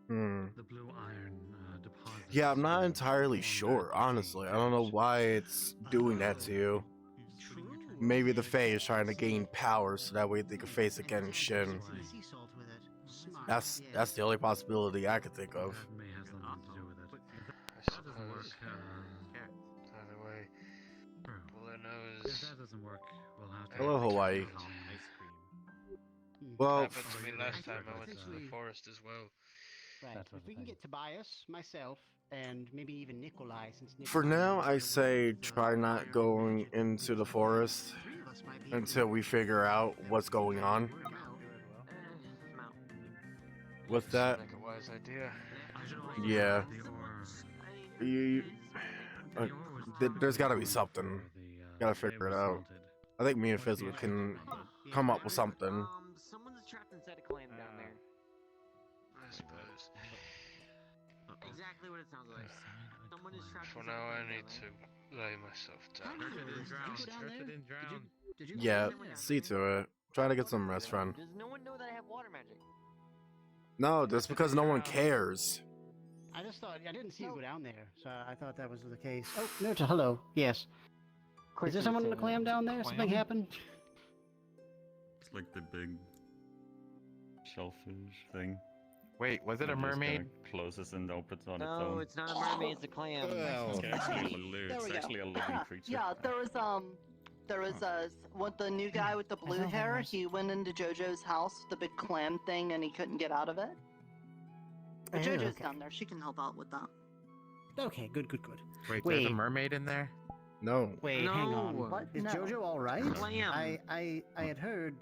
Hmm. the blue iron deposit. Yeah, I'm not entirely sure, honestly. I don't know why it's doing that to you. Maybe the Fae is trying to gain power so that way they can face against Shen. Sea salt with it. Smart. That's the only possibility I could think of. That may have something to do with it. I suppose. Either way, all I know If is that doesn't work, we'll have to. Hello, Hawaii. it Well, happened to me last time I went to the forest as well. Right. If we can get Tobias, myself, and maybe even Nikolai, since for now, I say try not going into the forest until we figure out what's going on. With that, Like a wise idea. yeah, there's got to be something. Gotta figure it out. I think me and Fizzle can come up with something. Someone's trapped inside a clam down there. I suppose. Exactly what it sounds like. Someone is trapped For inside now, a I clam need down to lay myself down. Yeah, see to it. Try to get some rest, friend. Does no one know that I have water magic? No, that's because no one cares. I just thought I didn't see you go down there, so I thought that was the case. Oh, Nota, hello. Yes. Is there someone in the clam down there? Something happened? It's like the big shellfish thing. Wait, was it a It just mermaid? kinda closes and opens on its No, own. it's not a mermaid, it's a clam. It's There we actually a go. living creature. Yeah, there was what the new guy with the blue hair. He went into JoJo's house, the big clam thing, and he couldn't get out of it. But Oh, JoJo's okay. down there. She can help out with that. Okay, good. Wait, there's a mermaid in there? No. Wait, hang on. What? Is No. JoJo all right? Clam. I had heard.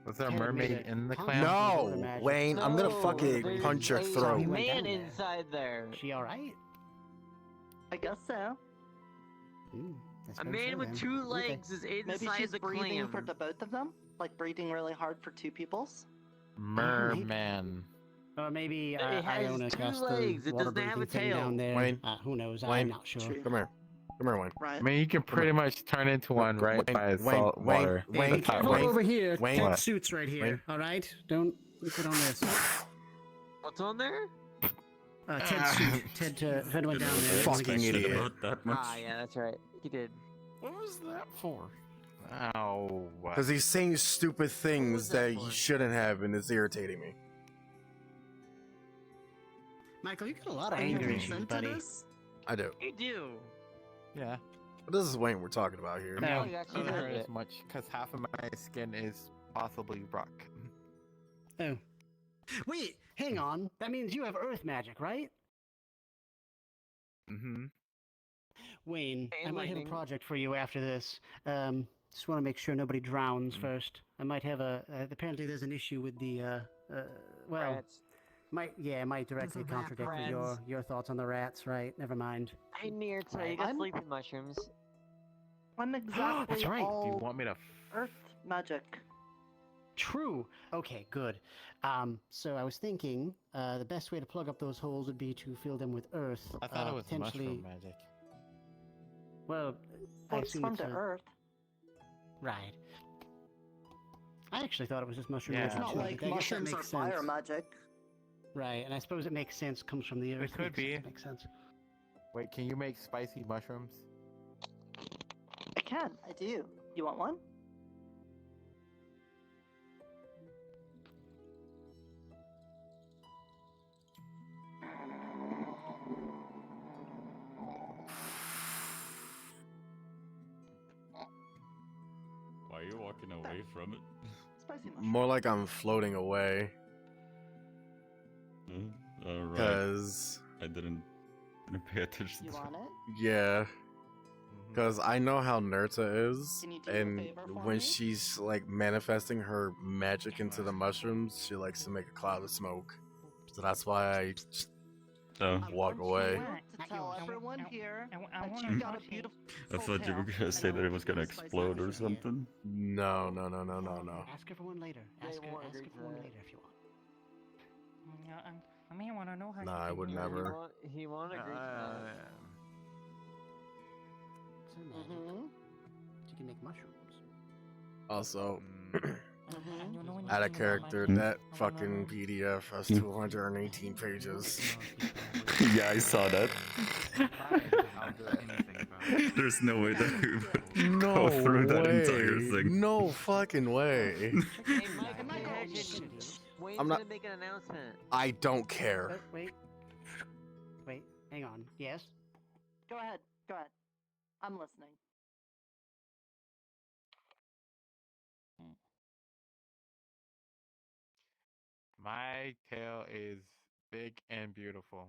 Was there a Ted mermaid made in the comment clam? on water No, magic. Wayne, I'm gonna fucking there's punch your a throat. He went man down there. inside there. She all right? I guess so. A man with two legs is Maybe inside she's the breathing for clam. the both of them, like breathing really hard for two peoples. Merman. Or maybe It has Iona two cast legs, the it water doesn't have a breathing thing tail. down there. Wayne. Who knows? Wayne. I'm not sure. Come here. Come here, Wayne. Right. I mean, you can pretty much turn into one, right? By salt water. Hey, be careful over here. Wayne. Ted suits right here. All right, don't put on this. What's on there? Ted suit. Ted went down there. Fucking idiot. Ah, yeah, that's right. He did. What was that for? Ow. Because he's saying stupid things that he shouldn't have, and it's irritating me. Michael, you got a lot of Are you anger issues, consent to buddy. this? I do. You do. Yeah. But this is Wayne we're talking about here. I No, mean, you I actually don't heard hurt it. as much because half of my skin is possibly rock. Oh. Wait, hang on. That means you have earth magic, right? Mm-hmm. Wayne, I And might have a lightning. project for you after this. Just want to make sure nobody drowns first. I might have apparently there's an issue with the, well, Rats. it might directly There's a rat contradict with rats. your thoughts on the rats, right? Never mind. I near tell you, Right. got I'm- sleeping mushrooms. I'm exactly That's right. all Do you want me to? earth magic. True. Okay, good. So I was thinking the best way to plug up those holes would be to fill them with earth. I thought it was potentially. mushroom magic. Well, I Well, it's assume from it's the a- earth. Right. I actually thought it was just mushroom Yeah. magic. It's not too, like but I guess that mushrooms are makes fire sense. magic. Right, and I suppose it makes sense. Comes from the earth. It could be. Makes sense. Wait, can you make spicy mushrooms? I can. I do. You want one? Why are you walking away from it. Spicy mushroom. More like I'm floating away. Alright. Because I didn't pay attention. You want it? yeah. Because I know how Nerta is, Can you do a and favor for when me? she's like manifesting her magic into the mushrooms, she likes to make a cloud of smoke. So that's why I just walk away. To tell everyone here I that wanna you got a touch it. beautiful I thought you were tail. gonna say that it was gonna explode or something. No. Ask her for one later. Ask her for one later if you want. I may want to know how. Nah, she I can would do it. never. He won't agree to that. It's her magic. She can make mushrooms. Also, And you know when you add a think about character, magic, that fucking PDF has 218 pages. Yeah, I saw that. I'll do anything about it. There's no way that we would No go through that way. entire thing. No fucking way. Hey, Mike, Wayne's I'm not- gonna make an announcement. I don't care. Wait, hang on. Yes? Go ahead. Go ahead. I'm listening. My tail is big and beautiful.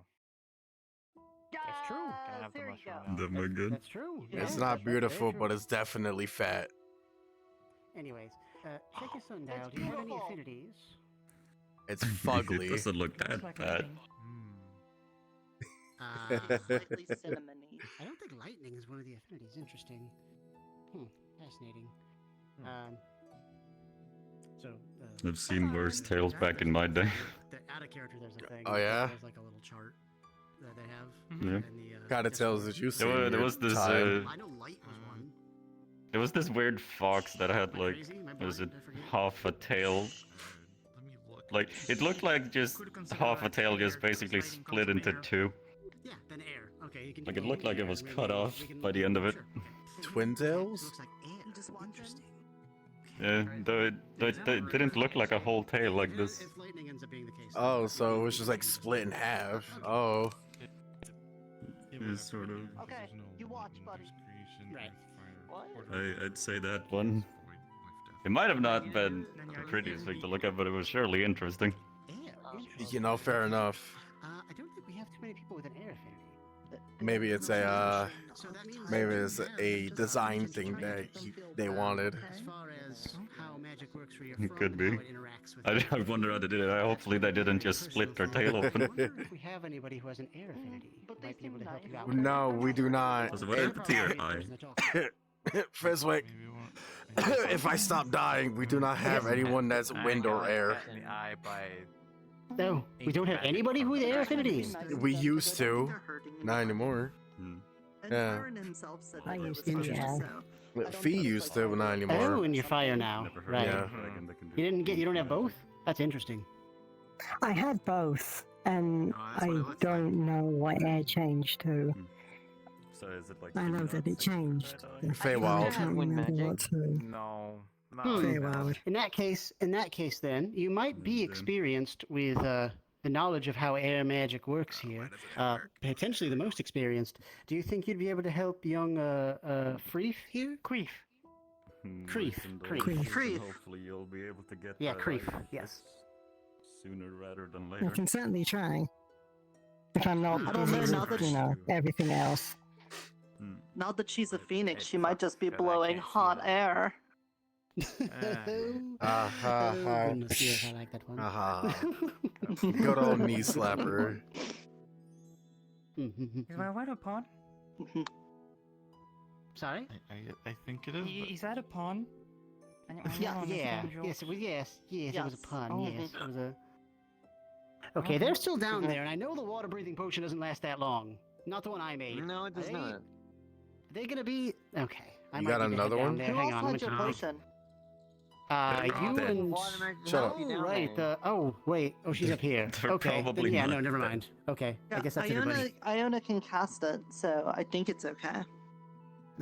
That's true. Can I have the There you mushroom go. now? That my good? That's true. It's Yeah, not that's very beautiful, true. but it's definitely fat. Anyways, check your sundial. Do you have any beautiful. affinities? It's It fugly. doesn't look that bad. Slightly cinnamony. I don't think lightning is one of the affinities. Interesting. Fascinating. So. I've seen worse tails back in my day. Out of character, there's a thing. Oh, yeah? There's like a little chart that they have. Yeah. And the, What kind of tails did you see? There in there your was this time? I know light was one. there was this weird fox that had like, was it half a tail? Like it looked like just half a tail just basically split into two. Yeah, then air. Okay, you can. Like it looked like it was cut off by the end of it. Twin tails? Looks like air. Just interesting. Yeah, though it didn't look like a whole tail like this. If lightning ends up being the case. Oh, so it was just like split in half. Oh. It's sort of. Okay, you watch, buddy. Right. What? I'd say that one. It might have not been the prettiest thing to look at, but it was surely interesting. Air. Interesting. You know, fair enough. I don't think we have too many people with an air affinity. Maybe it's a So that means maybe it's a design thing that they wanted. as far as how magic works for your It frog could and be. how it interacts with I wonder how they did it. Hopefully they didn't just split their tail open. I wonder if we have anybody who has an air affinity. But Might be able to help you out. No, we do not. So what happened to your eye? Fizzwick, if I stop dying, we do not have anyone that's wind or air. The eye by No, we don't have anybody with air affinities. We used to, not anymore. Hmm. And Yeah. Aaron himself said I that it used was to, fun, yeah. so Fee used to, but not Oh, anymore. and you're fire now. Never heard Right. of Yeah. a dragon that can do You didn't get. You don't have both. That's interesting. I had both, and I don't know what air changed to. So is it like? I know that it changed. I Feywild. can't remember what to. no. Not Hmm. like that. Feywild. In that case, then you might be experienced with the knowledge of how air magic works here. Potentially the most experienced. Do you think you'd be able to help young Freef here? Creef. Creef. Creef. Hopefully you'll be able to get. Yeah, that Creef. eye Yes. Sooner rather than I later. can certainly try. If I'm not I don't know, busy now with, that you know, everything else. now that she's a phoenix, she might just be that I blowing can't see hot that. air. Ah, Goodness, yes, I like that one. Aha. Good old knee slapper. Is that a what, a pond? Sorry? I think it is. Is that a pond? Yeah, yes, it was, yes, it was a pun, Oh, yes, it was a... Okay, they're still down there, and I know the water-breathing potion doesn't last that long. Not the one I made. No, it does not. Are they gonna be... Okay. I You might got need to head another down one? There. Who Hang else on, had let your me potion? you dead. and... Shut up. Oh, right, oh, wait, oh, she's up here. They're Okay, probably then, yeah, no, not never dead. mind. Okay, Yeah, I guess that's everybody. Iona can cast it, so I think it's okay.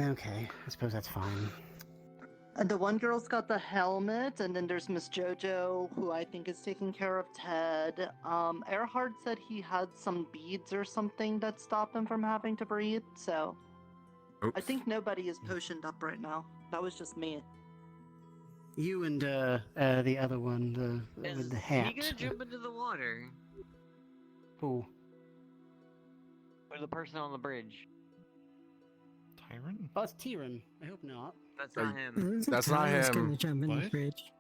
Okay, I suppose that's fine. And the one girl's got the helmet, and then there's Miss Jojo, who I think is taking care of Ted. Earhart said he had some beads or something that stop him from having to breathe, so I think nobody is potioned up right now. That was just me. You and the other one, with the hat. Is he gonna jump into the water? Who? Or the person on the bridge? Tyrant? Oh, it's Tyran. I hope not. That's not him. That's not Tyron's him. gonna jump in the What? fridge.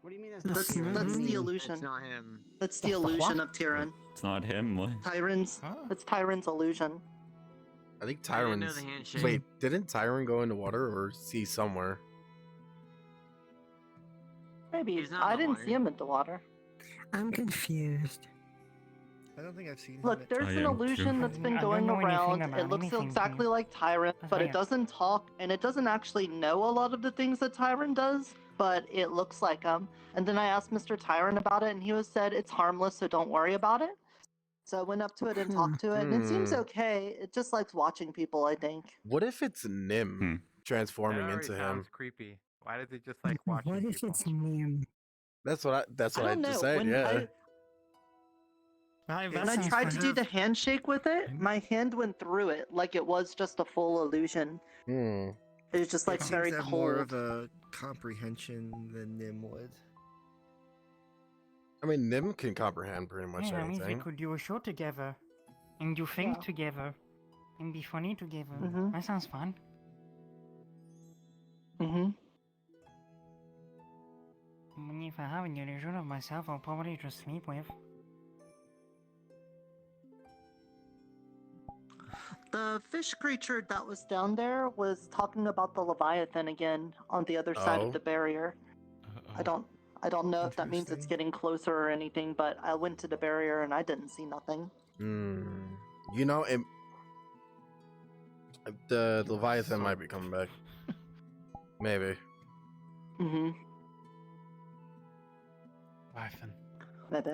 What do you mean That's not That's him. the illusion. That's not him. That's the That's the illusion what? of Tyran. It's not him. What? Tyran's. It's Tyran's illusion. I think I didn't know Tyron's. the handshake. Wait, didn't Tyron go into water or see somewhere? Maybe. He's not I in the didn't water. see him in the water. I'm confused. I don't think I've seen him. Look, there's I an am illusion too. that's been I don't going know anything around. about It looks anything, exactly dude. like Tyran, That's but it weird. doesn't talk, and it doesn't actually know a lot of the things that Tyran does, but it looks like him. And then I asked Mr. Tyran about it, and he said it's harmless, so don't worry about it. So I went up to it and talked to it, and it seems okay. It just likes watching people, I think. What if it's Nim transforming That already into him? sounds creepy. Why does it just like watching What if people? it's him? That's what I I don't know. just said. When Yeah. When I tried to do the handshake with it, my hand went through it like it was just a full illusion. Hmm. It was just like It seems very to have cold. more of a comprehension than Nim would. I mean, Nim can comprehend pretty much Yeah, that means we anything. could do a show together, and do things Yeah. together, and be funny together. Mhm. That sounds fun. Mm-hmm. If I have an illusion of myself, I'll probably just sleep with. The fish creature that was down there was talking about the Leviathan again on the other side Oh. of the barrier. I don't know if that means it's Interesting. getting closer or anything, but I went to the barrier and I didn't see nothing. Hmm. You know, the Leviathan might be coming back. Maybe. Mm-hmm. Leviathan. Maybe.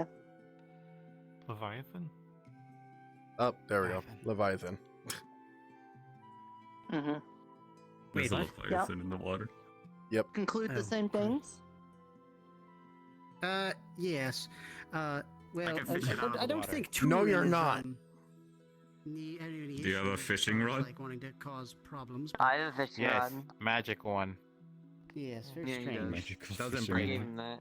Leviathan? Oh, there we go. Leviathan. Mm-hmm. There's a Wait, Leviathan in the water. Yep. Conclude Oh, the same things? Yes. Well, can fish it out of I the don't water. think No, Turin you're is, not. any Do you have a issue as fishing far as, rod? Like wanting to cause problems. I have a fishing Yes, rod. magic one. Yes, very Yeah, he strange. does. Magical Doesn't fishing I break. gave rod. him that.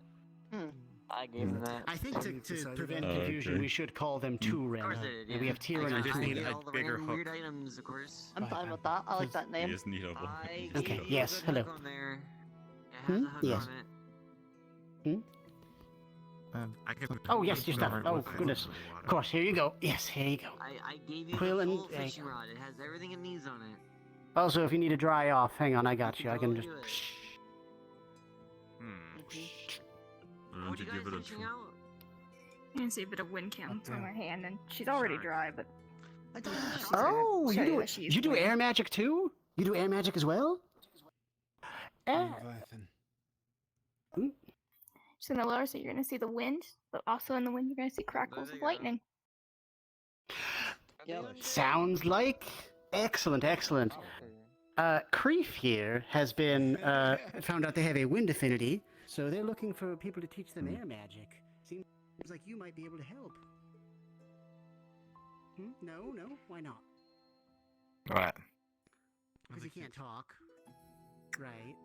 Hmm. I gave him that. I think You've to decided prevent that? confusion, Okay. we should call them Turin. Of course I did, yeah. We have Tyran I and just need gave Turin. a all the bigger random weird hook. items, of course. I'm fine with that. I like that He name. just need a I hook. gave Okay, you yes, a good hello. hook on there. It has a hook Yes. on it. I can. Oh, yes, your stuff. Oh, goodness. Of course, here you go. Yes, here you go. I gave you Quill the and full egg. fishing rod. It has everything it needs on it. Also, if you need to dry off, hang on, I got you. I can just. Do it. Why What don't you you guys give it a fishing try? out? You can see a bit of wind came from her hand, and she's already dry, but. Oh, Show you do that it. she's You do wet. air magic too? You do air magic as well? Leviathan. Just gonna lower so you're gonna see the wind, but also in the wind you're gonna see crackles of lightning. Sounds like excellent, excellent. Creef here has been Found out they have a wind affinity, so they're looking for people to teach them air magic. Seems like you might be able to help. No, why not? What? Because you can't talk. Right.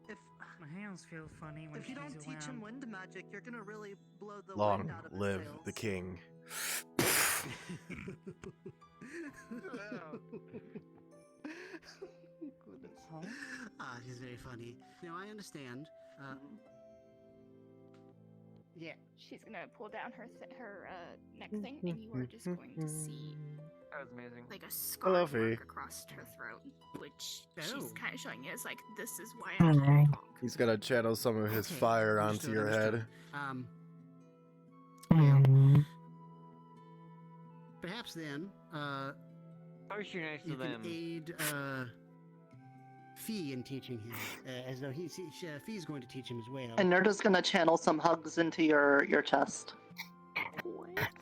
If My hands feel funny when if you she's don't teach him around. wind magic, you're gonna really blow the Long wind out of his live sails. the king. She's very funny. No, I understand. Yeah. She's gonna pull down her neck thing, and you are just going to see That was amazing. like a scar Hello, mark Fee. across her throat, which Oh. she's kind of showing you as like, this is why I Hello. can't talk. He's gonna channel some of his Okay, fire onto understood, your understood. head. Perhaps then, First, you're nice to you can them. aid Fee in teaching him, as though Fee's going to teach him as well. And they're just gonna channel some hugs into your chest.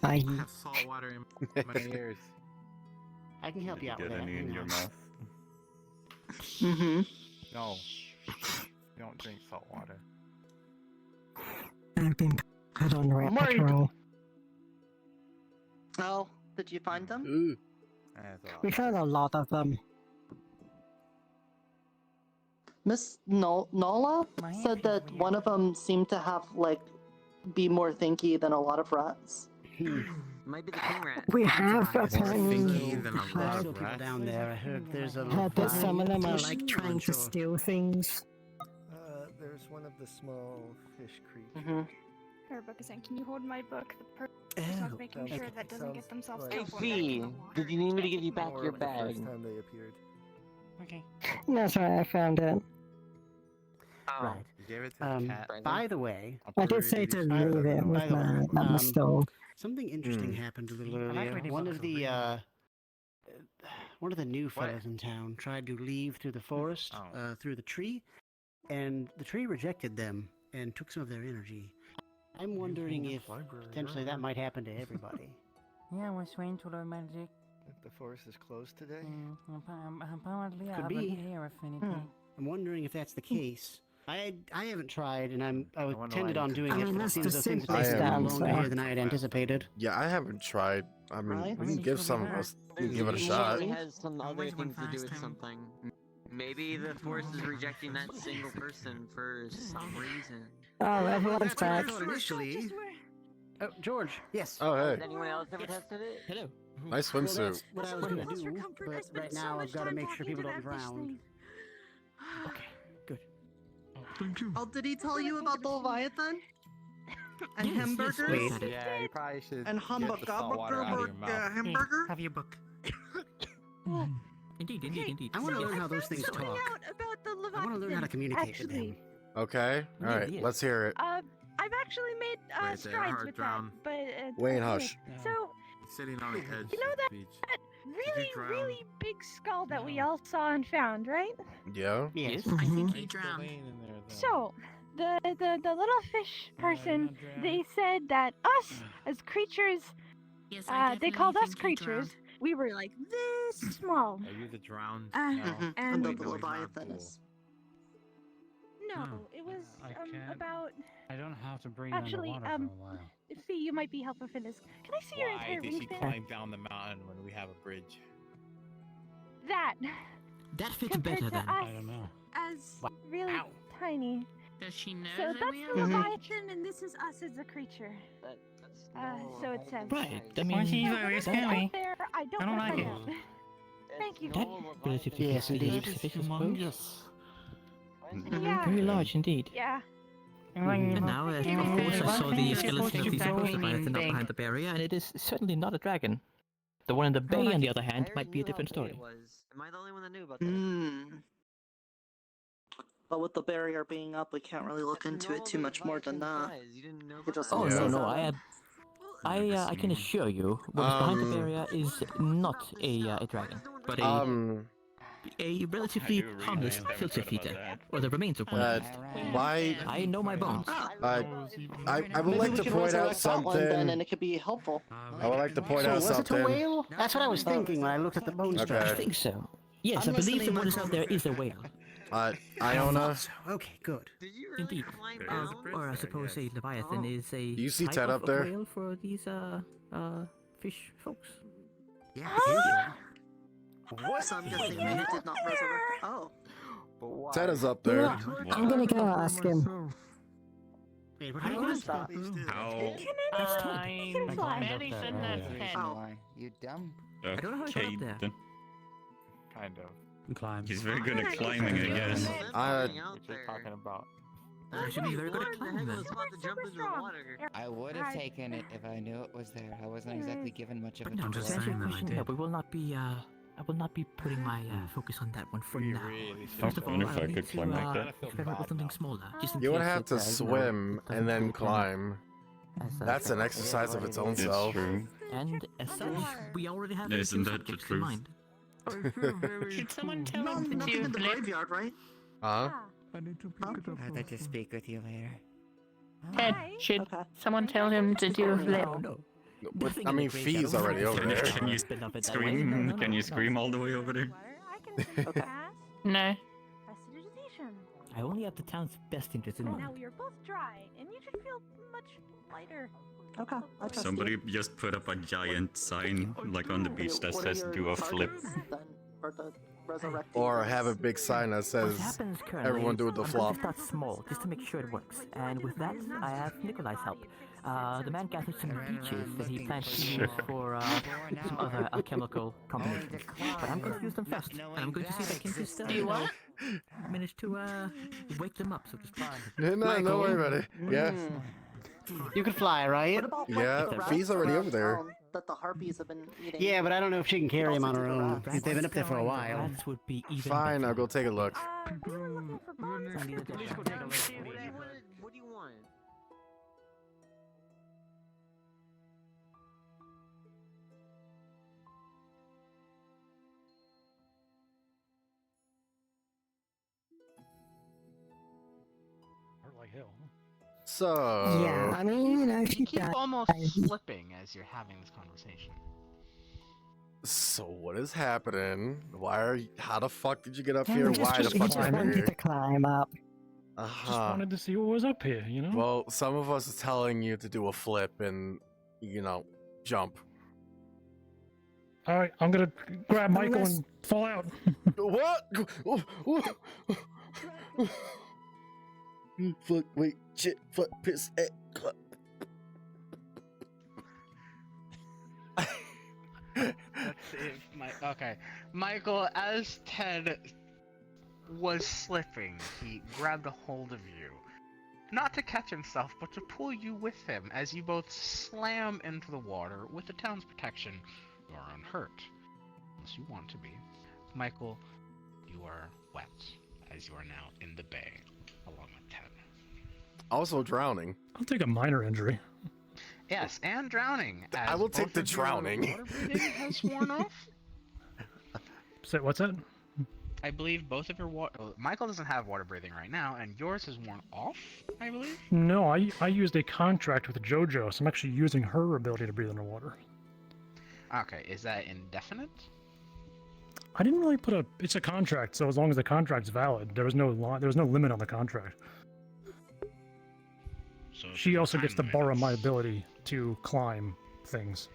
I have salt water in my ears. I can help you out Get with that. any in hang your on. mouth? Mm-hmm. No. Don't drink salt water. I've been put on rat I'm worried. patrol. Oh, did you find them? Ooh. We found a lot of them. Miss Nola said that one of them seemed to have like be more thinky than a lot of rats. Might be the king rat. We have thinky apparently than a lot There's of still people rats. down there. I heard there's a heard that some of them are fish. like trying to Unsure. steal things. There's one of the small fish creatures. Mm-hmm. Her book is saying, can you hold my book? The person Oh, making sure that doesn't get themselves Hey, killed. when Fee, they're in the water. did you need me to give you back Or your the bag? first time they appeared. Okay. That's right, I found it. Right. You gave it to the cat. By the way, I did say to leave it with my stove. something interesting happened a little earlier. One of the new fellows in town tried to leave through the forest, through the tree, and the tree rejected them and took some of their energy. I'm wondering if potentially that might happen to everybody. Yeah, we're swaying to the magic. If the forest is closed today? Apparently, I Could have be. a hair affinity. I'm wondering if that's the case. I haven't tried, and I was wonder intended why on you doing could- it. I mean, But it that's seems the those things simplest take longer answer. here than I had anticipated. Yeah, I haven't tried. I mean, Really? we can give some of us give it a shot. It has some other things to do with something. Maybe the forest is rejecting that single person for some reason. Oh, everyone's That's what I back. thought initially. Oh, George. Yes. Oh, hey. Has anyone else ever tested it? Hello. Nice Well, swimsuit. that's what I was gonna do, but right now I've got to make sure people don't drown. Okay, good. Oh, did he tell you about the Leviathan? And Yes, yes, hamburgers? we got it. Yeah, you probably should And get the salt water out of your mouth. hamburger? Have your book. Indeed, indeed. I want to learn how those things Something talk. out about the Leviathan. I want to learn how to communicate with actually. them. Okay. All right. Yeah. Let's hear it. I've actually made Wait, they strides are with drowned. that, but Wayne, okay. hush. So Sitting on the edge you know of that, the beach. that really, drown? really big skull that we all saw and found, right? Yeah. Yes. I think he drowned. So the little fish person, they said that us as creatures, Yes, I they definitely called us think he creatures. drowned. We were like this small. Are you the drowned? And And Wait, the no, he's not Leviathan cool. is. no, No, it was I can't. about. I don't have to breathe Actually, underwater for a while. Fee, you might be helpful for this. Can I see your Why entire did she wingspan? climb down the mountain when we have a bridge? That That fits compared better to then. us I don't know. as really tiny. Does she know So that that's we the have a Leviathan, and this is us as a creature. So it says. Right. I Well, mean, she's So very whatever's scary. out there, I don't I don't want like to it. find out. Thank you. that relatively Yes, big indeed. fish, I suppose. Yeah. Very large indeed. Yeah. And now, of course, I saw the skeleton of these tackle Leviathan up big. behind the barrier, and it is certainly not a dragon. The one in the bay, on the other hand, might be a different story. Am I the only one that knew about that? Hmm. But with the barrier being up, we can't really look into it too much more than that. It just Oh says no, that. no, I can assure you, what is behind the barrier is not a dragon, but a relatively harmless filter feeder, or the remains of one. at least. Why? I know my bones. I would Maybe like we to could point out resurrect that one then, something. and it could be helpful. I would like to point So out was it a something. whale? That's what I was thinking when I looked at the bone Okay. structure. I think so. Yes, I'm I believe the listening, one my is out there is a whale. Iona. Okay, good. Indeed. Or I suppose a leviathan is a You see type Ted of up there? whale for these fish folks. Yeah. So I'm guessing you did not resurrect. Oh. Ted is up there. I'm gonna go ask him. Wait, what Who are is that? I'm barely sitting at 10. Oh. You dumb. I don't know how he got up there. then. Kind of. Climb. He's very good at climbing, I guess. I What you're talking about? I should be very good at climbing then. I would have taken it if I knew it was there. I wasn't exactly given much of a But no, just tutorial. answer your question. No, we will not be. I will not be putting my focus on that one for now. First of all, wonder if I I'll need could to climb like that. experiment with something smaller. Just in You would case have it, to you know, swim doesn't and then really climb. That's an exercise of its own It's self. true. And as such, we already have Isn't a few that the subjects in truth? mind. Should someone tell No, him to nothing do in the flip? graveyard, right? Huh? I'd like to speak with you later. Ted, should someone tell him to do a flip? No. But, I mean, Fee's already over there. Can you scream? Can you scream all the way over there? No. I only have the town's best interest in Now mind. we are both dry, and you should feel much lighter. Okay, I trust Somebody you. just put up a giant sign, like on the beach, that What are says your "Do a flip." targets, then? Or the resurrecting. Or things. have a big sign that What says happens currently everyone is do the I'm flop. going to start small, just to make sure it works. And with that, I have Nikolai's help. The man gathered some beaches that he plans to use for some other alchemical combinations. But I'm going to use them first, and I'm going to see if I can just manage to wake them up, so to speak. No worry about it. Yeah. You can fly, right? What about Yeah, the Fee's rats already around over there. town that the harpies have been eating? Yeah, but I don't know if she can carry him on also her do the own. rats. They've been up there for a while. Rats would be even Fine, I'll go take a look. What do you want? Hurt like hell. So. Yeah, I mean, you know, You she keep died. almost slipping as you're having this conversation. So what is happening? Why are you, how the fuck did you get up Yeah, here? he Why the just fuck are you wanted here? to climb up. Just wanted to see what was up here, you know? Well, some of us is telling you to do a flip and, you know, jump. Alright, I'm gonna grab Michael Unless- and fall out. What? Fuck, wait, shit, fuck, piss, cluck. Let's see if okay. Michael, as Ted was slipping, he grabbed a hold of you. Not to catch himself, but to pull you with him as you both slam into the water with the town's protection. You are unhurt, unless you want to be. Michael, you are wet, as you are now in the bay, along with Ted. Also drowning. I'll take a minor injury. Yes, and drowning. I as will take both the of your drowning. water breathing has worn off. What's that? I believe both of your water. Michael doesn't have water breathing right now, and yours has worn off. I believe. No, I used a contract with JoJo, so I'm actually using her ability to breathe underwater. Okay, is that indefinite? I didn't really put a. It's a contract, so as long as the contract's valid, there was no limit on the contract. So if She there's a also gets to time borrow limit, my ability to climb things.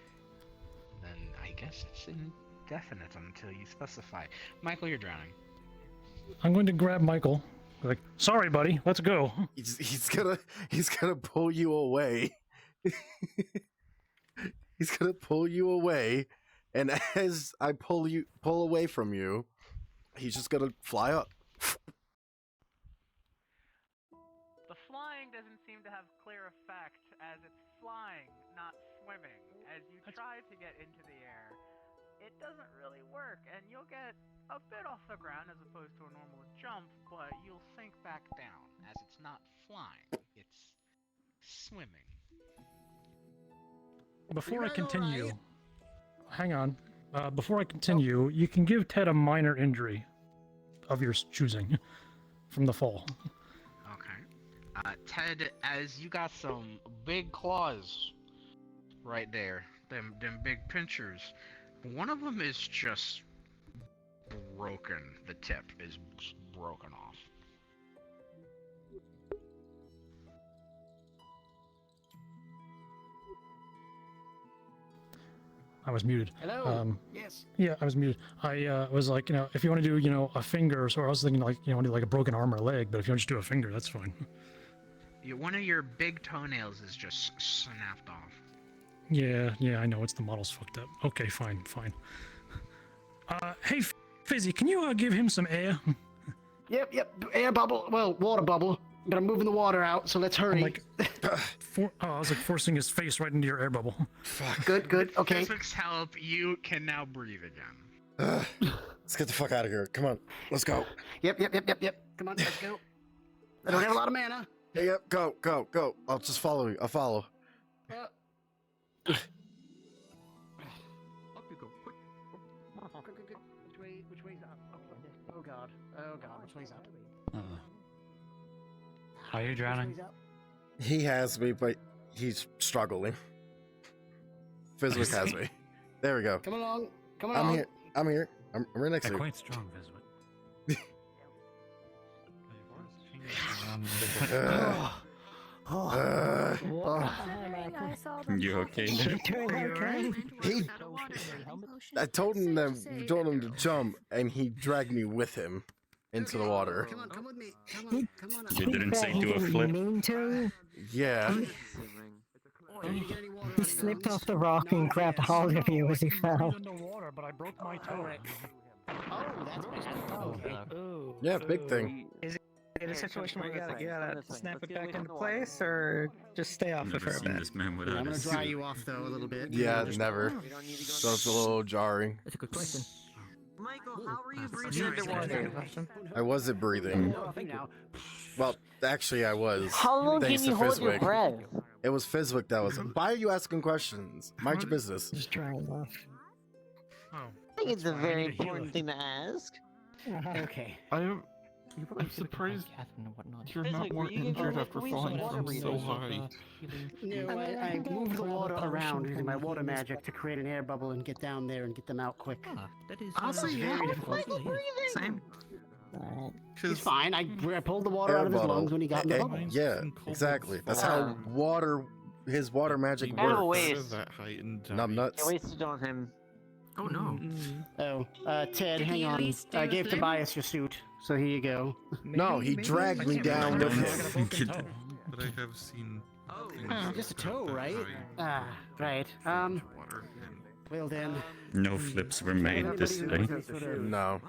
Then I guess it's indefinite until you specify. Michael, you're drowning. I'm going to grab Michael. Like, sorry, buddy, let's go. He's gonna pull you away. He's gonna pull you away, and as I pull away from you, he's just gonna fly up. The flying doesn't seem to have clear effect, as it's flying, not swimming. As you try to get into the air, it doesn't really work, and you'll get a bit off the ground as opposed to a normal jump, but you'll sink back down, as it's not flying, it's swimming. Before I continue, hang on. Before I continue, you can give Ted a minor injury of your choosing from the fall. Okay. Ted, as you got some big claws right there, them big pinchers. One of them is just broken. The tip is broken off. I was muted. Hello? Yes. Yeah, I was muted. I was like, you know, if you want to do, you know, a finger, so I was thinking like, you know, do like a broken arm or leg, but if you want to just do a finger, that's fine. One of your big toenails is just snapped off. Yeah, I know, it's the model's fucked up. Okay, fine. Hey, Fizzy, can you give him some air? Yep. Air bubble. Well, water bubble. But I'm moving the water out, so let's hurry. I'm like, I was like forcing his face right into your air bubble. Good. Okay. With help, you can now breathe again. Let's get the fuck out of here. Come on, let's go. Yep. Come on, let's go. I don't have a lot of mana. Yep, go. I'll just follow you. I'll follow. Up you go. Quick. Good. Which way's up? Oh god. Which way's up? Are you drowning? Which way's up? He has me, but he's struggling. Fizwick has me. There we go. Come along. I'm here. I'm right next to you. Quite strong, Viswit. You okay? I told him to jump, and he dragged me with him into the water. You didn't say do a flip. Mean to? Yeah. He slipped off the rock and grabbed hold of you as he fell. in the water, but I broke my toe. Oh, that's bad. Yeah, big thing. Is it a situation where you gotta snap it back into place, or just stay off it Never for a seen bit? this man I'm without gonna his dry suit. you off though a little bit. Yeah, never. So it's a little jarring. That's a good question. Michael, how are you breathing underwater? I wasn't breathing. Well, actually, I was. How long thanks can you to hold your Fizwick. breath? It was Fizwick that was. Why are you asking questions? Mind your business. Just drying off. Oh. I think it's a very important thing to ask. Okay. I'm surprised you're not more injured after falling from so high. No, I moved the water around using my water magic to create an air bubble and get down there and get them out quick. That is Honestly, very difficult. Same. He's fine. I pulled the water out of his lungs when he got in the bubble. Yeah, exactly. That's how his water magic Kind of a works. waste. Numb nuts. I wasted on him. Oh no. Oh, Ted, hang on. I gave Tobias your suit, so here you go. No, he dragged me down with him. But I have seen. Just a toe, right? Ah, right. Well then. No flips were made this day. No,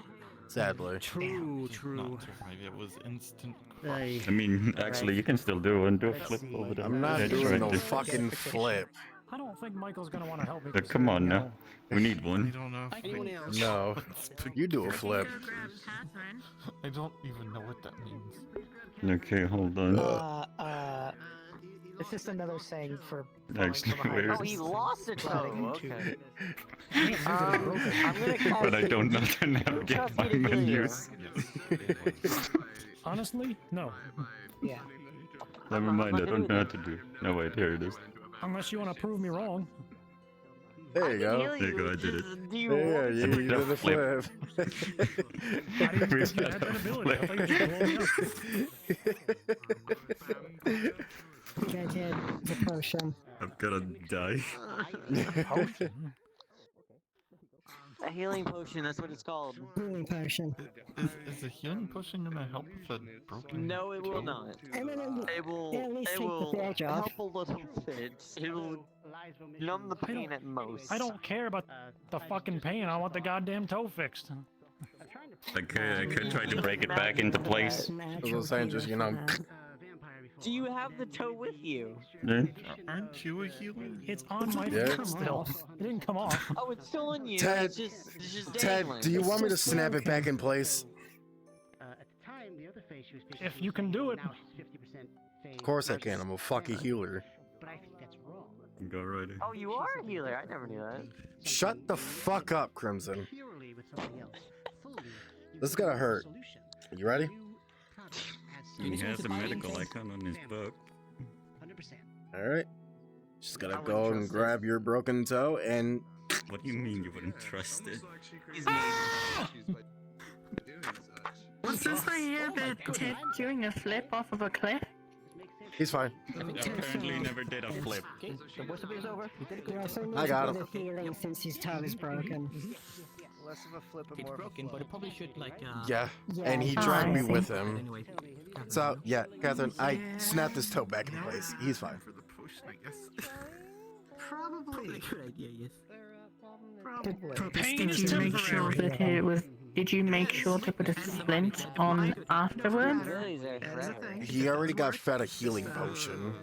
sadly. True. It was instant. I mean, actually, you can still do and do a flip over there. I'm not doing no fucking flip. I don't think Michael's gonna want to help me. Come on now. We need one. Anyone else? No, you do a flip. I don't even know what that means. Okay, hold on. It's just another saying for. Actually, where Oh, he is... lost a toe. Okay. But I don't know to navigate my menus. Honestly, no. Yeah. Never mind, I don't know how to do. No, wait, here it is. Unless you want to prove me wrong. There you go. There you go, I did it. Yeah, you did a flip. I didn't think you had that ability. I thought you just blew me up. Go ahead, the potion. I'm gonna die. Potion? A healing potion, that's what it's called. Healing potion. Is a healing potion gonna help with a broken No, it will not. I mean, It will, at least it take will the edge off. help a little bit. It will numb the pain at most. I don't care about the fucking pain. I want the goddamn toe fixed. I could try to break it back into place. I was saying, just, you know. Do you have the toe with you? Yeah. Aren't you a healer? It's on my Yeah. foot still. It didn't come off. Oh, it's still on you. Ted, it's just Ted, dangling. do you want me to snap it back in place? At the time, the other face she was If you can do it. now she's 50% phase. Of course I can. I'm a fucking healer. But I think that's wrong. Go right in. Oh, you are a healer. I never knew that. Shut the fuck up, Crimson. Purely with something else. Fully. This is gonna hurt. You ready? He has a medical icon on his book. 100%. Alright. Just gotta go and grab your broken toe and. What do you mean you wouldn't trust it? What's this I hear about Ted doing a flip off of a cliff? He's fine. Apparently never did a flip. Okay, the worst of it is over. You did a good He also job. needs I got a bit him. of healing since his toe is broken. Less of a flip and It's more broken, of a but it probably should like. Yeah. Yeah. And he Oh, dragged I me see. with him. Anyway. So, yeah, Catherine, I snapped his toe back into place. He's fine. For the potion, I guess. Probably a good idea. Yes. Pain Did is you make sure temporary. that it was? Did you make sure to put a splint on afterwards? He already got fed a healing potion.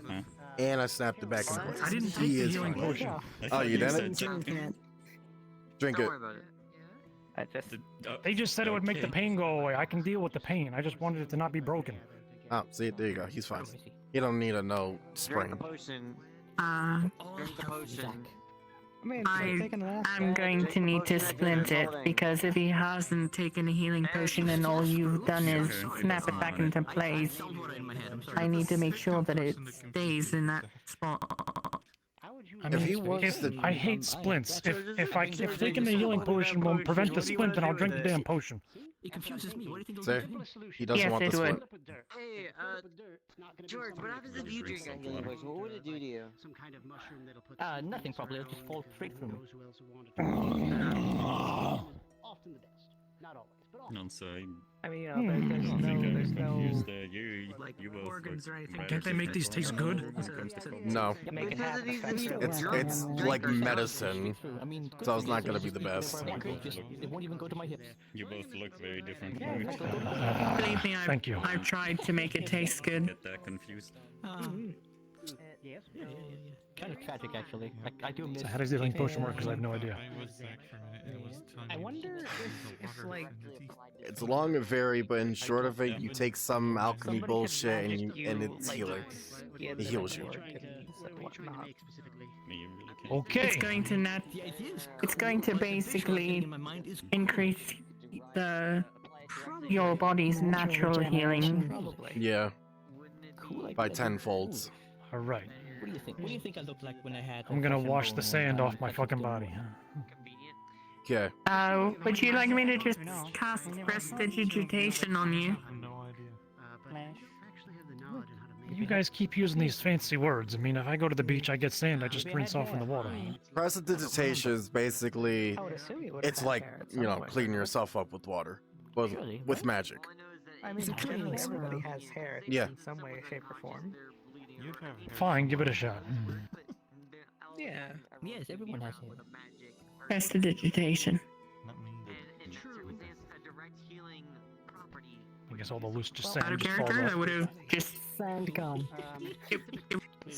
And I snapped it back into place. I didn't take He the is healing fine. potion. Oh, you said didn't? drink it. Drink it. I just. They just said it would make the pain go away. I can deal with the pain. I just wanted it to not be broken. Oh, see, there you go. He's fine. He don't need a no Drink spring. the potion. Drink the potion. I'm going to need to splint it because if he hasn't taken a healing potion and all you've done is snap it back into place, I need to make sure that it stays in that spot. I If mean, he wants to- I hate splints. If taking the healing potion will prevent the splint, then I'll drink the damn potion. It confuses me. What do you think? See? He doesn't want it this would. one. Hey, George, what happens if you drink a healing potion? What would it do to you? Some kind of mushroom that'll put Nothing probably. It'll just fall straight through me. those who else want to often the best. Not always, but often. No, so I mean, I think I'm there's no confused. You both organs look or anything. rather Can't they make these different taste from me good? when it comes to No. Make it happen. It's like medicine, I mean, so it's not gonna be the best. It won't even go to my hips. You both look very different from each Believe me, Thank you. I've tried to make it taste good. Get that confused. Yes. Yeah. Kind of tragic, actually. I do miss. So how does the healing potion work? Because I have no idea. I wonder if like It's long and varied, but in short of it, you take some alchemy bullshit and it's healing. It heals you. Okay. It's going to It's going to basically increase your body's natural healing. Yeah. By tenfolds. All right. What do you think? What do you think I looked like when I had? I'm gonna wash the sand off my fucking body. Okay. Would you like me to just cast prestidigitation on you? You guys keep using these fancy words. I mean, if I go to the beach, I get sand, I just rinse off in the water. Prestidigitation is basically, it's like, you know, cleaning yourself up with water. With magic. I mean, everybody has hair Yeah. in some way, shape, or form. Fine, give it a shot. Yeah. Yes, everyone has hair. Prestidigitation. I guess all the loose just Out sand of just falls character, off. I would have just Sand gone. it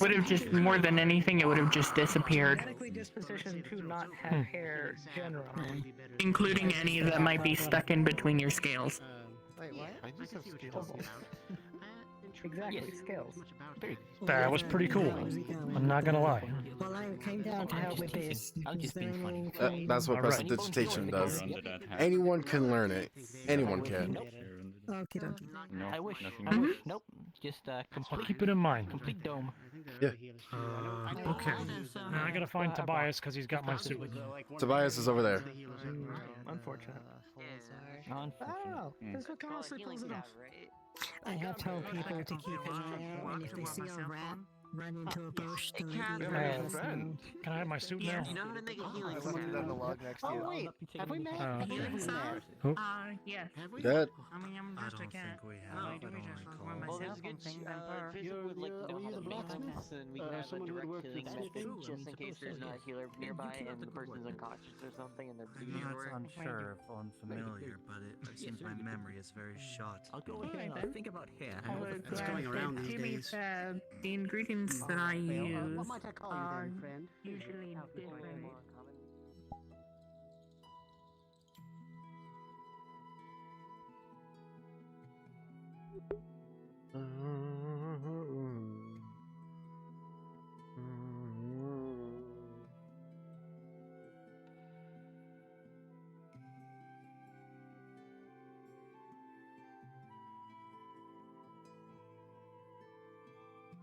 would have just more than anything, it would have just disappeared, Genetically dispositioned to not have hair generally. including any that might be stuck in between your scales. Wait, what? I just have scales. Exactly, scales. That was pretty cool. I'm not gonna lie. Well, I came down to help with this. I'm just being funny. That's what Alright. prestidigitation does. Anyone can learn it. Anyone can. Okay, dokie. No, I wish. nothing. I wish. Nope. Just complete. Keep it in mind. Complete dome. Yeah. Okay. Now I gotta find Tobias because he's got my suit. Tobias is over there. Unfortunate. Unfortunate. This what honestly pulls it off. I have told people to keep an eye out, and if they see a rat run into a bush, to Can I have my suit now? You know how to make a healing Someone put that in the log next to you. Oh wait, have we met? Oh, okay. Healing sound? Who? Yes. That. I mean, I'm I just a don't cat. think we No, have. I do I don't just recall. one Well, myself there's good and things and Facebook would like know are you how the to make blacksmith? this, and we can have a Someone who direct worked healing with method smithing? just in case there's not a healer nearby and the person's unconscious or something and they're bleeding No, or it's unsure if unfamiliar, but it seems my memory is very short. I'll go ahead and I'll think about hair. I know that's going around these days. The ingredients that I use What might I call you are then, friend? usually different.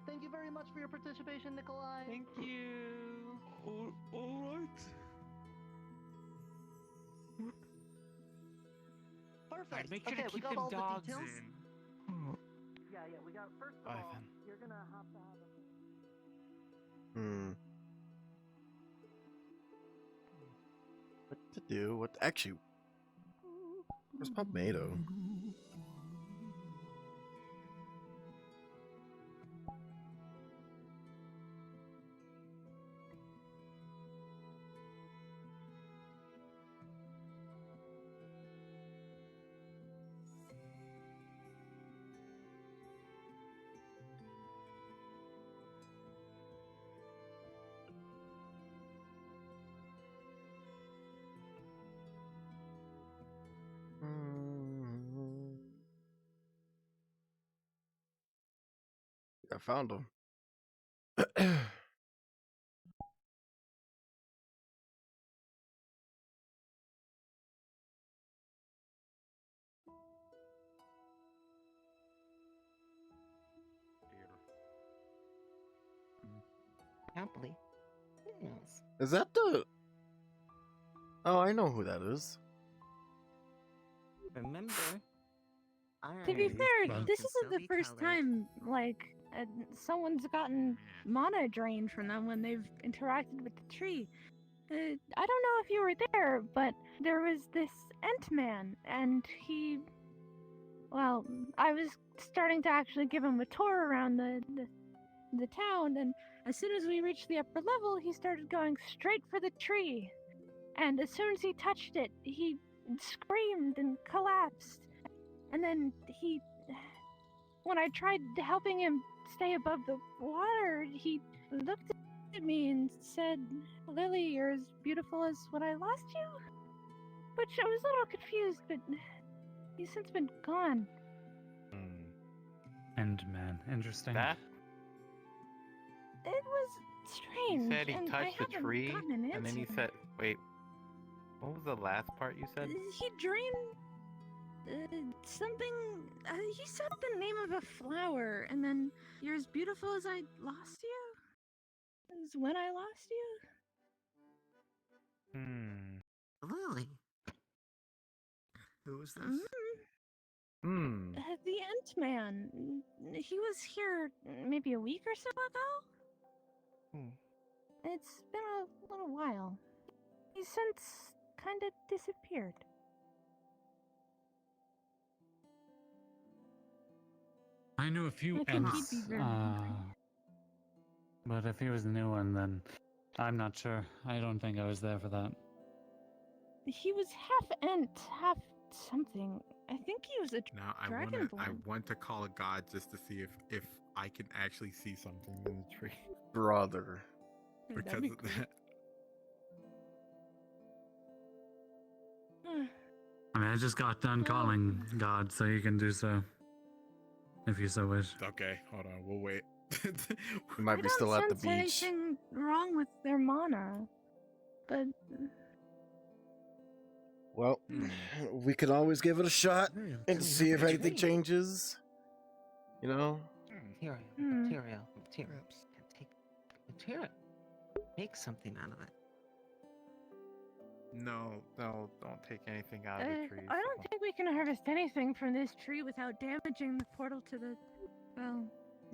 Thank you very much for your participation, Nikolai. Thank you. Alright. Perfect. Make sure okay, to we keep got them all dogs the details. in. Yeah, we got first of Bye, all, then. you're gonna have to have a What to do? What? Actually, where's Pomado? I found him. Happily. Yes. Is that the? Oh, I know who that is. Remember? To be fair, Well- this isn't the first time, like, someone's gotten mana drained from them when they've interacted with the tree. I don't know if you were there, but there was this Ant-Man, and he... Well, I was starting to actually give him a tour around the town, and as soon as we reached the upper level, he started going straight for the tree. And as soon as he touched it, he screamed and collapsed. And then he... When I tried helping him stay above the water, he looked at me and said, "Lily, you're as beautiful as when I lost you?" Which I was a little confused, but he's since been gone. And man, interesting. That? It was strange. You said he and I touched the haven't tree, gotten an and then you answer. said, wait, what was the last part you said? He drained something. He said the name of a flower, and then "You're as beautiful as I lost you." As when I lost you. Lily. Who was this? The Ant-Man. He was here maybe a week or so ago. It's been a little while. He's since kind of disappeared. I knew a few I think Ents, he'd be very angry. but if he was a new one, then I'm not sure. I don't think I was there for that. He was half Ent, half something. I think he was a Now I dragonborn. want to call a god just to see if I can actually see something in the tree. Brother. Because be of cool. that. I mean, I just got done calling God, so you can do so. If you so wish. Okay, hold on, we'll wait. We might I be still don't at the sense beach. anything wrong with their mana, but Well, we can always give it a shot and see if anything changes. You know? Material, Hmm. material. Take material. Make something out of it. No, don't take anything out of the tree. I don't think we can harvest anything from this tree without damaging the portal to the, well,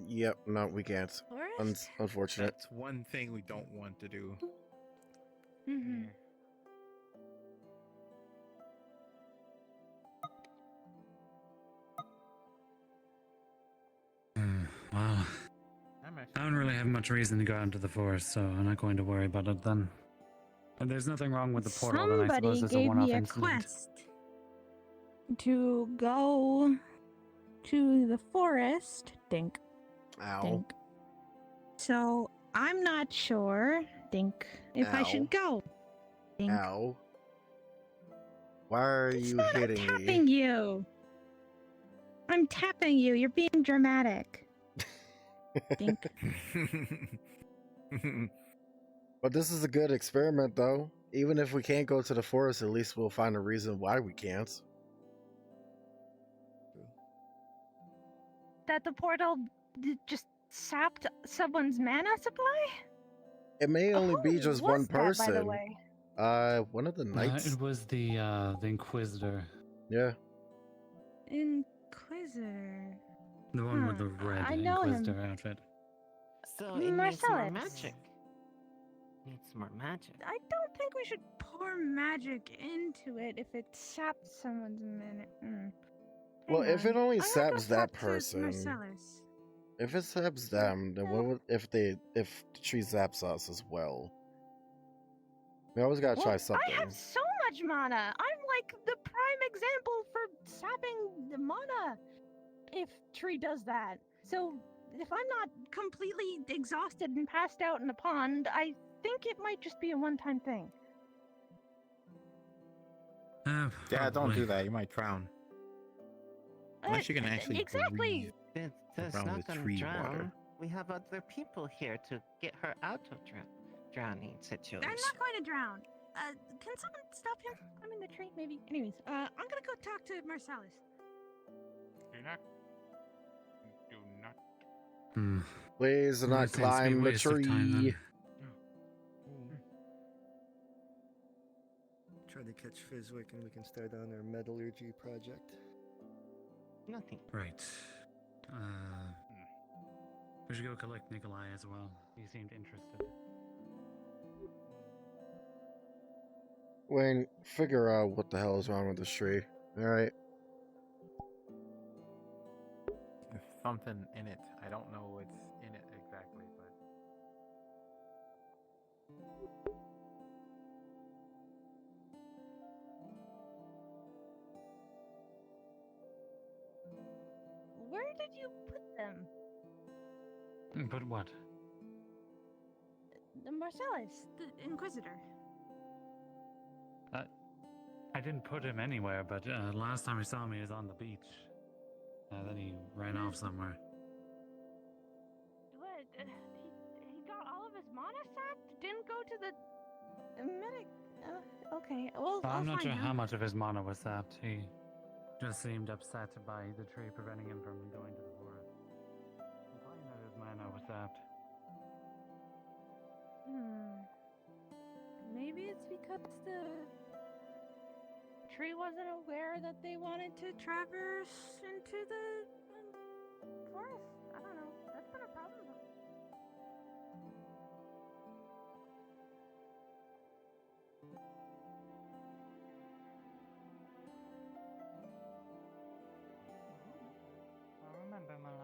Yep, no, we can't. forest? Unfortunate. That's one thing we don't want to do. Mm-hmm. Well, I don't really have much reason to go out into the forest, so I'm not going to worry about it then. If there's nothing wrong with the portal, then I suppose Somebody it's a gave one-off me a incident. quest to go to the forest. Dink. Ow. Dink. So I'm not sure, Dink, if I Ow. should go. Dink. Ow. Why are you hitting me? Tapping you. I'm tapping you. You're being dramatic. Dink. But this is a good experiment, though. Even if we can't go to the forest, at least we'll find a reason why we can't. That the portal just sapped someone's mana supply? It may only be Who just was one that, by the person. way? One of the knights. It was the Inquisitor. Yeah. Inquisitor. The one with the red I know him. Inquisitor outfit. So it needs more Marcellus. magic. Needs more magic. I don't think we should pour magic into it if it saps someone's mana. Well, Hang if on. it only I'm gonna saps go that talk to person, Marcellus. if it saps them, then what would if the tree zaps us as well? We always gotta try Well, something. I have so much mana. I'm like the prime example for sapping the mana if tree does that. So if I'm not completely exhausted and passed out in a pond, I think it might just be a one-time thing. Yeah, don't do that. You might drown. Unless you can actually exactly. breathe That's around not the gonna tree drown. water. We have other people here to get her out of drowning situation. I'm not going to drown. Can someone stop him? I'm in the tree, maybe. Anyways, I'm gonna go talk to Marcellus. You're not. Do not. Please do That not seems to be a climb the waste of time, tree. then. Try to catch Fizwick and we can start on our metallurgy project. Nothing. Right. We should go collect Nikolai as well. He seemed interested. Wayne, figure out what the hell is wrong with this tree. Alright? There's something in it. I don't know what's in it exactly, but. Where did you put them? But what? The Marcellus, the Inquisitor. I didn't put him anywhere, but last time he saw me he was on the beach. Then he ran off somewhere. What? He got all of his mana sapped? Didn't go to the medic? Okay, well, I'm not find sure him. how much of his mana was sapped. He just seemed upset by the tree preventing him from going to the forest. I'm finding that his mana was sapped. Maybe it's because the tree wasn't aware that they wanted to traverse into the forest. I don't know. That's been a problem.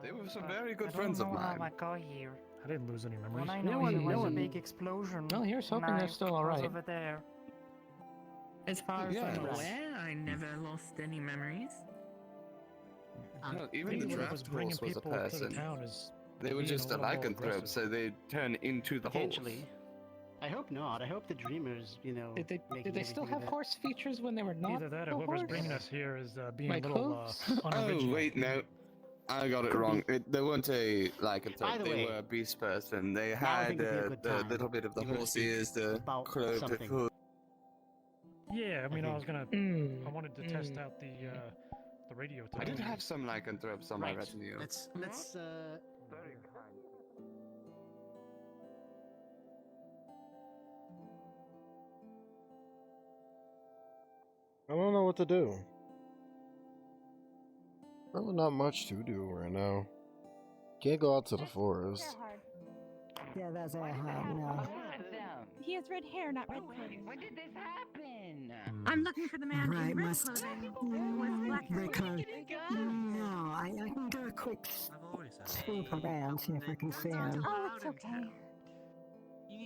They were some very good friends of mine. I got here. I didn't lose any memories. When I know there was a big explosion. Well, here's hoping and they're I still all was right. over there. As far as Yeah. I'm aware, I never lost any memories. No, even Maybe the what was draft bringing force was a people to the person. town is They were being just a a little more lycanthrope, aggressive. so they turn into the horse. Potentially. I hope not. I hope the dreamers, Did they making still everything have a bit- horse features when they were not? Either that or the whoever's horse? bringing us here is being My a little clothes? unoriginal. Oh, wait, no. I got it Could wrong. be. They weren't a By lycanthrope, the they way, were a beast person. They now I had think would be a good the time little bit of the if you wanna horse speak ears, the about cloak, the something. hood. Yeah, I mean, I was gonna. Mm, I wanted to test out the radio. I did tower. have some lycanthropes on my Right. retinue. Let's I don't know what to do. Really not much to do right now. Can't go out to the forest. Yeah, that's it. No. He has red hair, not red clothing. When did this happen? I'm looking for the man Right, in red must- clothing with black hair. Red code. No, I can do a quick swoop around, see if I can see him. Oh, it's okay.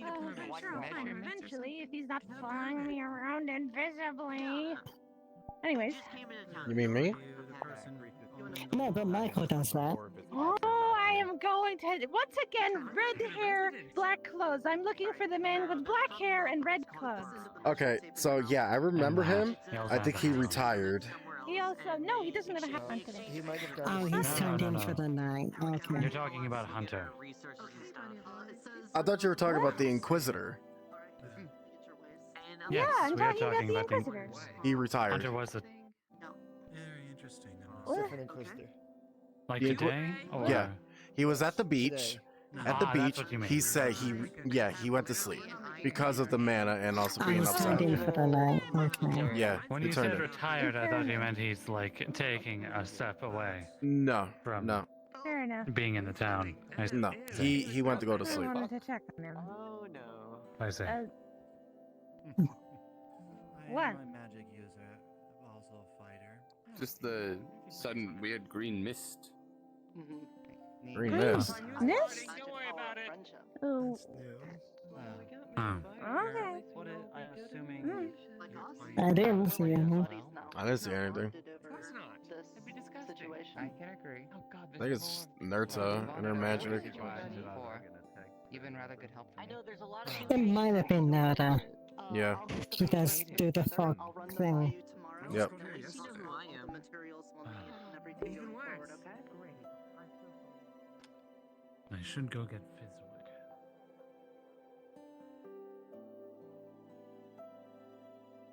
I'm sure I'll find him eventually if he's not following me around invisibly. Anyways. You mean me? No, but Michael does that. Oh, I am going to once again red hair, black clothes. I'm looking for the man with black hair and red clothes. Okay, so yeah, I remember him. I think he retired. He also he doesn't have a hat on today. He might have Oh, he's turned in for the night. Okay. You're talking about Hunter. I thought you were talking about the Inquisitor. Yeah, I'm we are talking about the about Inquisitors. He retired. Hunter was a Very interesting. Different Inquisitor. like The Inqui- today? Or... Yeah, he was at the beach. At the Ah, beach, that's what you mean. he said he went to sleep because of the mana and also I being was turned upset. in for the night. Okay. Yeah, When he you turned said in. retired, I thought you meant he's like taking a step away No, from no, Fair enough. being in the town. I no. He went to go to I sleep. wanted to check on him. Oh no. I see. What? I'm a magic user, also a fighter. Just the sudden weird green mist. Green mist. This? Don't worry about it. Oh. Oh. Okay. What is, I'm assuming. Mm. I didn't see him. I didn't see anything. I can agree. Oh God, I think it's Nerta and her magic. Even rather good help. I know there's a lot of It might have been Nada. Yeah. He does do the fog thing. Yep. I should go get Fizzwood.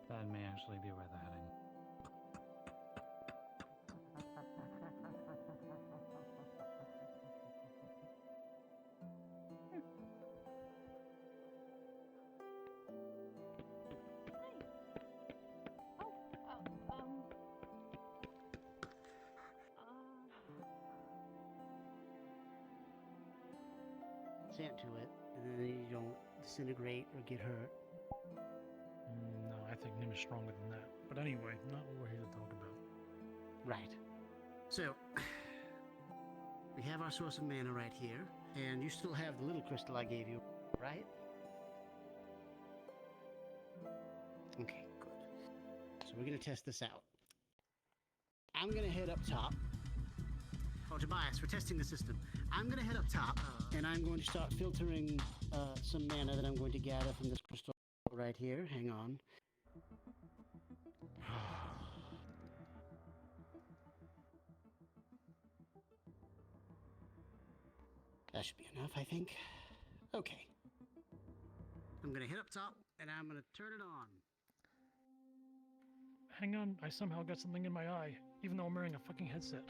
That may actually be where they're heading. sand to it, and then you don't disintegrate or get hurt. No, I think Nim is stronger than that. But anyway, not what we're here to talk about. Right. So, we have our source of mana right here, and you still have the little crystal I gave you, right? Okay, good. So we're going to test this out. I'm going to head up top. Oh, Tobias, we're testing the system. I'm going to head up top, and I'm going to start filtering some mana that I'm going to gather from this crystal right here. Hang on. That should be enough, I think. Okay. I'm going to head up top, and I'm going to turn it on. Hang on, I somehow got something in my eye, even though I'm wearing a fucking headset.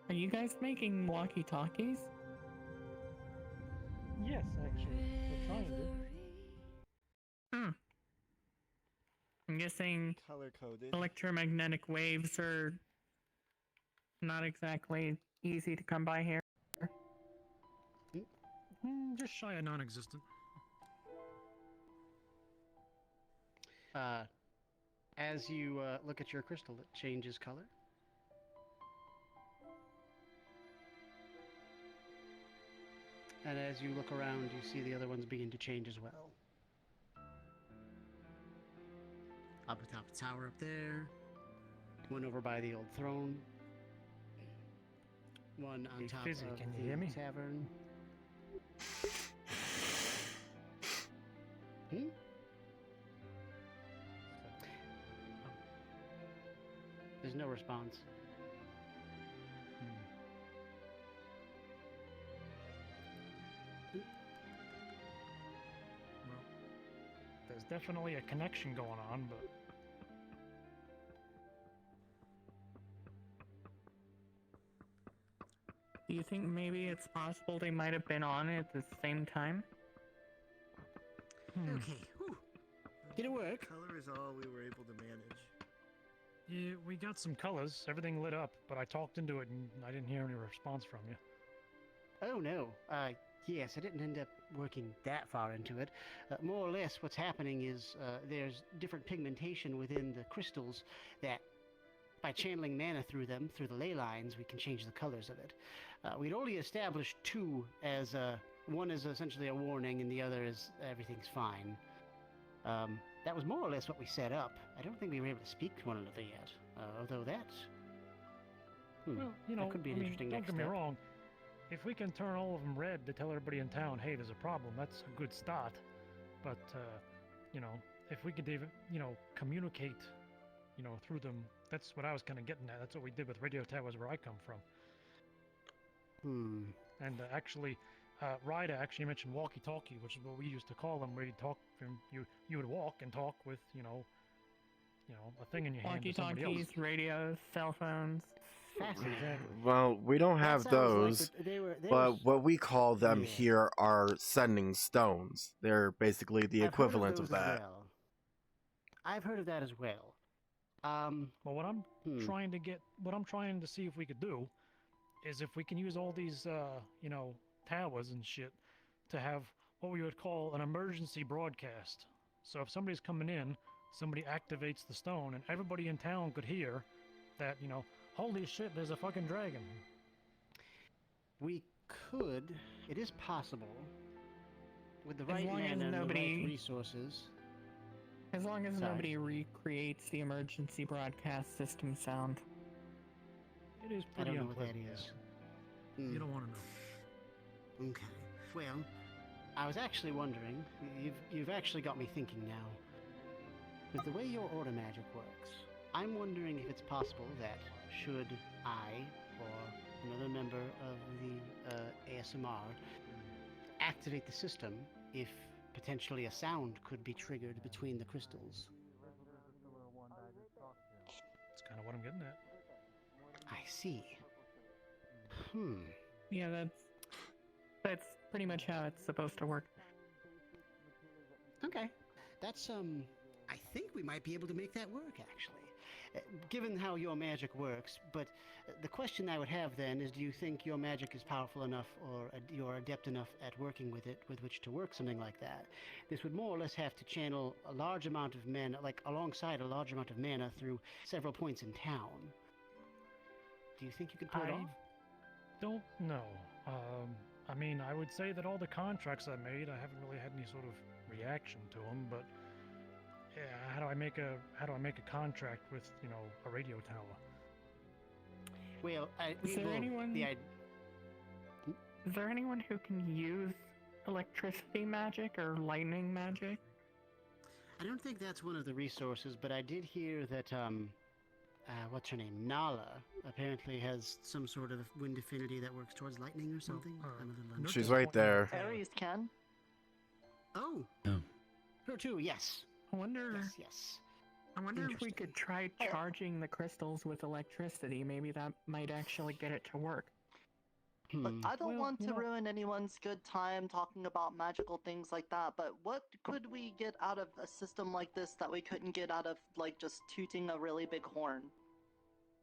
Are you guys making walkie-talkies? Yes, actually. We're trying to. I'm guessing color-coded electromagnetic waves are not exactly easy to come by here. Just shy of non-existent. As you look at your crystal, it changes color. And as you look around, you see the other ones begin to change as well. Up atop the tower up there. One over by the old throne. One on top Fizzy, of can you the hear me? tavern. There's no response. Well, there's definitely a connection going on, but... Do you think maybe it's possible they might have been on at the same time? Okay. Whew. Did it work? Color is all we were able to manage. Yeah, we got some colors, everything lit up, but I talked into it and I didn't hear any response from you. Oh no. Yes, I didn't end up working that far into it. More or less what's happening is there's different pigmentation within the crystals that by channeling mana through them, through the ley lines, we can change the colors of it. We'd only established two as one is essentially a warning and the other is everything's fine. That was more or less what we set up. I don't think we were able to speak to one another yet. Although that... Well, you know, that could be an I mean, interesting don't next get me step. wrong. If we can turn all of them red to tell everybody in town, hey, there's a problem, that's a good start. But, you know, if we could even, you know, communicate, you know, through them, that's what I was kind of getting at. That's what we did with radio towers where I come from. And actually, Ryder actually mentioned walkie-talkie, which is what we used to call them, where you talk from you would walk and talk with, you know, a thing in your hand to somebody else. Walkie-talkies, radios, cell phones. Fascinating. Well, we don't have That sounds like those, what- they were but what we call them here are sending stones. They're basically the I've heard equivalent of those as that. well. I've heard of that as well. Well, what I'm trying to see if we could do is if we can use all these, you know, towers and shit to have what we would call an emergency broadcast. So if somebody's coming in, somebody activates the stone and everybody in town could hear that, you know, holy shit, there's a fucking dragon. We could. It is possible. With the As right long as mana and the nobody- right resources. As long as Sorry. nobody recreates the emergency broadcast system sound. It is I pretty don't know what that unpleasant. is. You don't want to know. Okay. Well, I was actually wondering. You've actually got me thinking now. With the way your order magic works, I'm wondering if it's possible that should I or another member of the ASMR activate the system, if potentially a sound could be triggered between the crystals. That's kind of what I'm getting at. I see. Yeah, that's pretty much how it's supposed to work. Okay. That's I think we might be able to make that work actually. given how your magic works, but the question I would have then is, do you think your magic is powerful enough or you're adept enough at working with it with which to work something like that? This would more or less have to channel a large amount of mana, like alongside a large amount of mana through several points in town. Do you think you could pull it off? Don't know. I mean, I would say that all the contracts I made, I haven't really had any sort of reaction to them, but yeah, how do I make a contract with, a radio tower? Well, Is there anyone who can use electricity magic or lightning magic? I don't think that's one of the resources, but I did hear that, what's her name? Nala apparently has some sort of wind affinity that works towards lightning or something. I'm a little unsure. She's right there. Aries can. Oh. Oh. Her too, yes. I wonder. Yes. I wonder if we could try charging the crystals with electricity. Maybe that might actually get it to work. But I don't want to ruin anyone's good time talking about magical things like that, but what could we get out of a system like this that we couldn't get out of, like, just tooting a really big horn?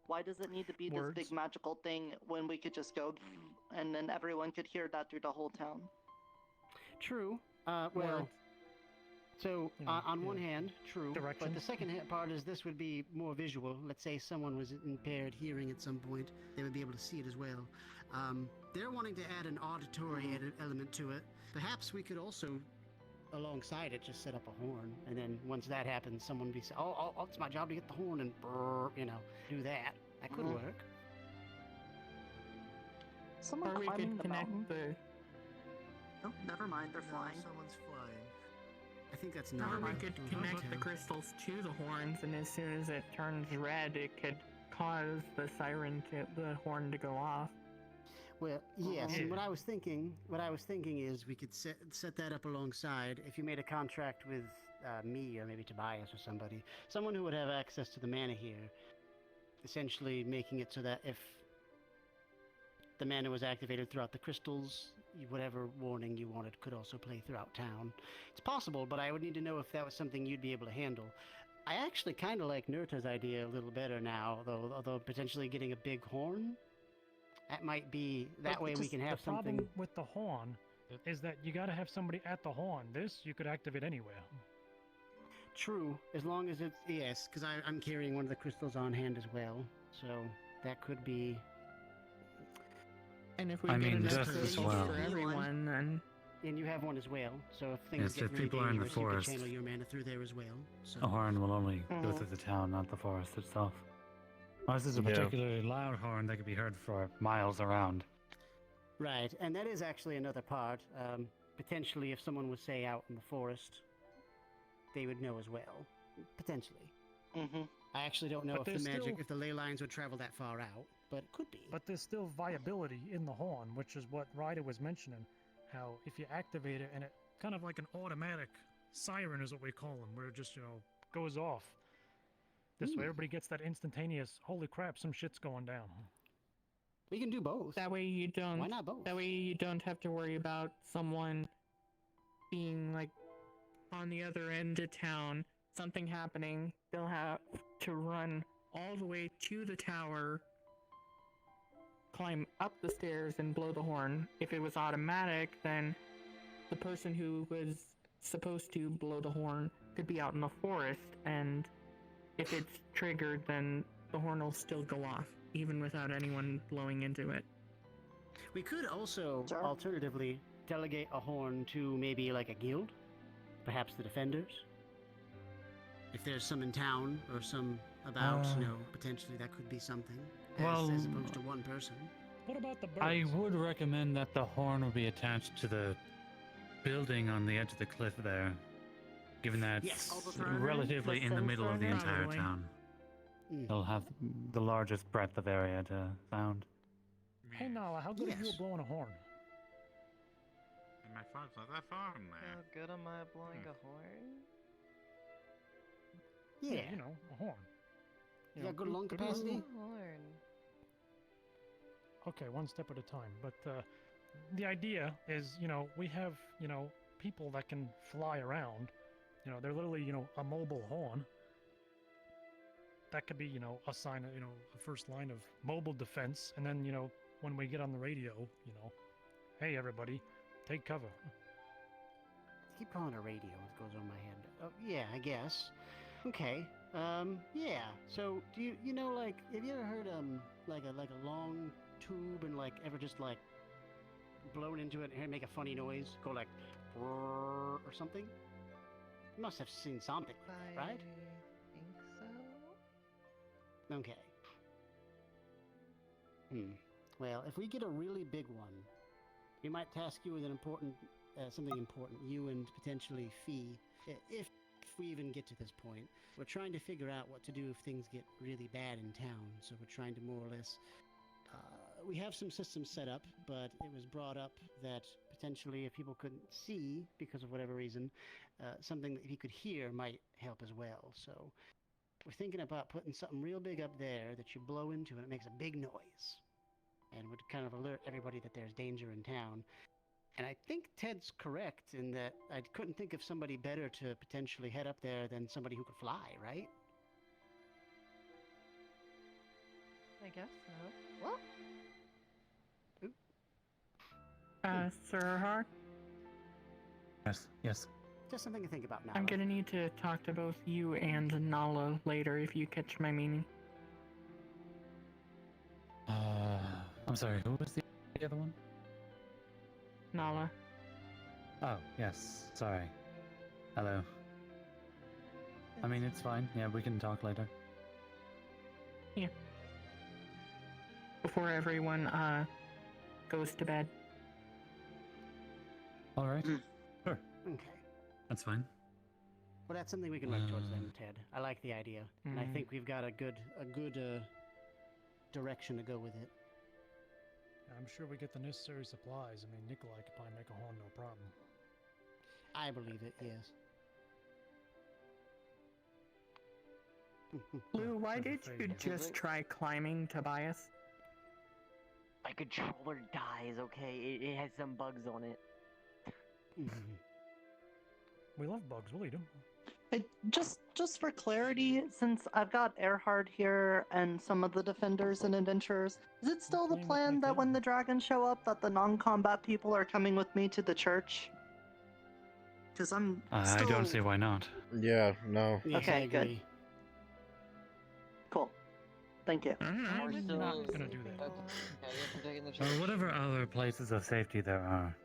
Why does it need to be this big magical thing when we could just go and then everyone could hear that through the whole town? True. Well, so on one hand, true, but the second part is this would be more visual. Let's say someone was impaired hearing at some point, they would be able to see it as well. They're wanting to add an auditory element to it. Perhaps we could also, alongside it, just set up a horn, and then once that happens, someone would be saying, oh, it's my job to get the horn, and brrr, do that. That could work. Someone or we climbing could the connect mountain? Oh, never mind, they're flying. Someone's flying. I think that's Or not we right. could connect the crystals to the horns, and as soon as it turns red, it could cause the the horn to go off. Well, yes, and what I was thinking is we could set that up alongside. If you made a contract with me or maybe Tobias or someone who would have access to the mana here, essentially making it so that if the mana was activated throughout the crystals, whatever warning you wanted could also play throughout town. It's possible, but I would need to know if that was something you'd be able to handle. I actually kind of like Nurta's idea a little better now, although potentially getting a big horn, that might be, that way we can have something. The problem with the horn is that you gotta have somebody at the horn. This, you could activate anywhere. True, as long as it's, yes, because I'm carrying one of the crystals on hand as well, so that could be. And if we get enough for everyone, then. And you have one as well, so if things get if really people are in the dangerous, you forest, can channel your mana through there as well. So. a horn will only go through the town, not the forest itself. Unless it's a particularly loud horn that could be heard for miles around. Right, and that is actually another part. Potentially, if someone was, say, out in the forest, they would know as well. Potentially. Mm-hmm. I actually don't know But if the there's magic, still- if the ley lines would travel that far out, but it could be. But there's still viability in the horn, which is what Ryder was mentioning. How if you activate it and it kind of like an automatic siren is what we call them, where it just goes off. This way, everybody gets that instantaneous. Holy crap! Some shit's going down. We can do both. That way you don't. Why not both? That way you don't have to worry about someone being like on the other end of town, something happening. They'll have to run all the way to the tower, climb up the stairs, and blow the horn. If it was automatic, then the person who was supposed to blow the horn could be out in the forest, and if it's triggered, then the horn will still go off, even without anyone blowing into it. We could also, alternatively, delegate a horn to maybe like a guild, perhaps the Defenders. If there's some in town or some about, potentially that could be something, as opposed to one person. What about the birds? I would recommend that the horn would be attached to the building on the edge of the cliff there, given that it's relatively in the middle of the entire town. It'll have the largest breadth of area to sound. Hey Nala, how good are you at blowing a horn? My farm's not that far from there. How good am I at blowing a horn? Yeah, a horn. You got good lung capacity? Horn. Okay, one step at a time. But the idea is, we have, people that can fly around. They're literally, a mobile horn. that could be, a sign of, a first line of mobile defense, and then, when we get on the radio, hey everybody, take cover. Keep calling it radio. It goes on my head. Oh, yeah, I guess. Okay. Yeah. So, do you have you ever heard like a long tube and ever just blown into it and hear it make a funny noise, go like or something? You must have seen something, right? I think so. Okay. Well, if we get a really big one, we might task you with an important, something important. You and potentially Fee, if we even get to this point. We're trying to figure out what to do if things get really bad in town. So we're trying to more or less. We have some systems set up, but it was brought up that potentially if people couldn't see because of whatever reason, something that he could hear might help as well. So we're thinking about putting something real big up there that you blow into and it makes a big noise. And would kind of alert everybody that there's danger in town. And I think Ted's correct in that I couldn't think of somebody better to potentially head up there than somebody who could fly, right? I guess so. What? Sir Hart? Yes. Just something to think about now. I'm gonna need to talk to both you and Nala later, if you catch my meaning. I'm sorry, who was the other one? Nala. Oh, yes, sorry. Hello. I mean, it's fine. Yeah, we can talk later. Yeah. Before everyone, goes to bed. Alright. Sure. Okay. That's fine. Well, that's something we can work towards then, Ted. I like the idea. And I think we've got a good direction to go with it. I'm sure we get the necessary supplies. I mean, Nikolai could probably make a horn, no problem. I believe it, yes. Lou, why did you just try climbing, Tobias? My controller dies, okay? It has some bugs on it. We love bugs, we'll eat them. Just for clarity, since I've got Earhart here and some of the defenders and adventurers, is it still the plan that when the dragons show up, that the non-combat people are coming with me to the church? Because I'm I don't see why not. Yeah, no. Yes, okay, I agree. good. Cool. Thank you. I'm not gonna do that. Or whatever other places of safety there are.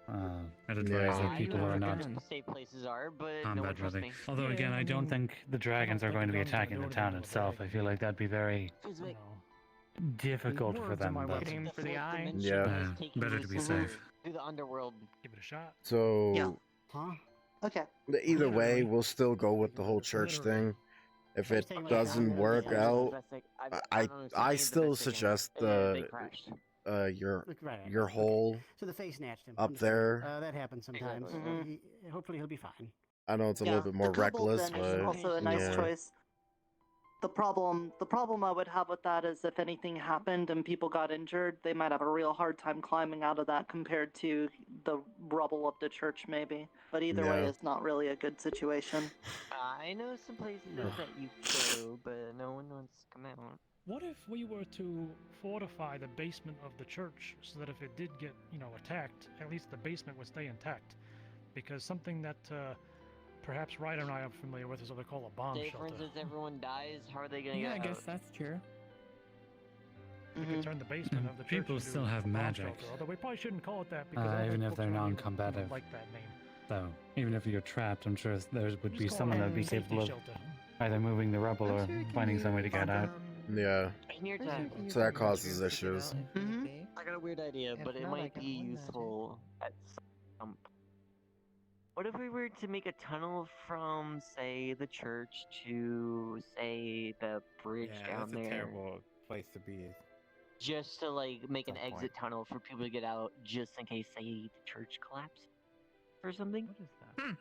I'd advise that people I are know not where the safe places are, but no one combat trusts ready. me. Although again, I don't think the dragons are going to be attacking the town itself. I feel like that'd be very difficult for them. But Aim for the eye. Yeah. Better to be safe. Through the underworld. Give it a shot. So Huh? Okay. either way, we'll still go with the whole church thing. If it doesn't work out, I still suggest your hole So the face snatched him. up there. That happens sometimes. Hopefully he'll be fine. I know it's a little bit more the kobold reckless, then is but also a nice yeah. choice. The problem I would have with that is if anything happened and people got injured, they might have a real hard time climbing out of that compared to the rubble of the church, maybe. But either way, Yeah. it's not really a good situation. I know some places that you go, but no one wants to come out. What if we were to fortify the basement of the church so that if it did get, attacked, at least the basement would stay intact? Because something that perhaps Ryder and I are familiar with is what they call a bomb Say, shelter. for instance, everyone dies, how are they gonna Yeah, I get guess out? that's true. We could turn the basement of the church People into still have a bomb magic. shelter, although we probably shouldn't call it that because I don't Even think if folks they're around here non-combative. like that name. So even if you're trapped, I'm sure there would be Just call someone it that would be a safety capable of shelter. either moving the rubble or finding some way to get out. Yeah. Near time. So that causes issues. I got a weird idea, but it might be useful at some. What if we were to make a tunnel from, say, the church to, say, the bridge Yeah, down that's there? a terrible place to be. Just to, make an Some point. exit tunnel for people to get out, just in case, say, the church collapses or something. What is that?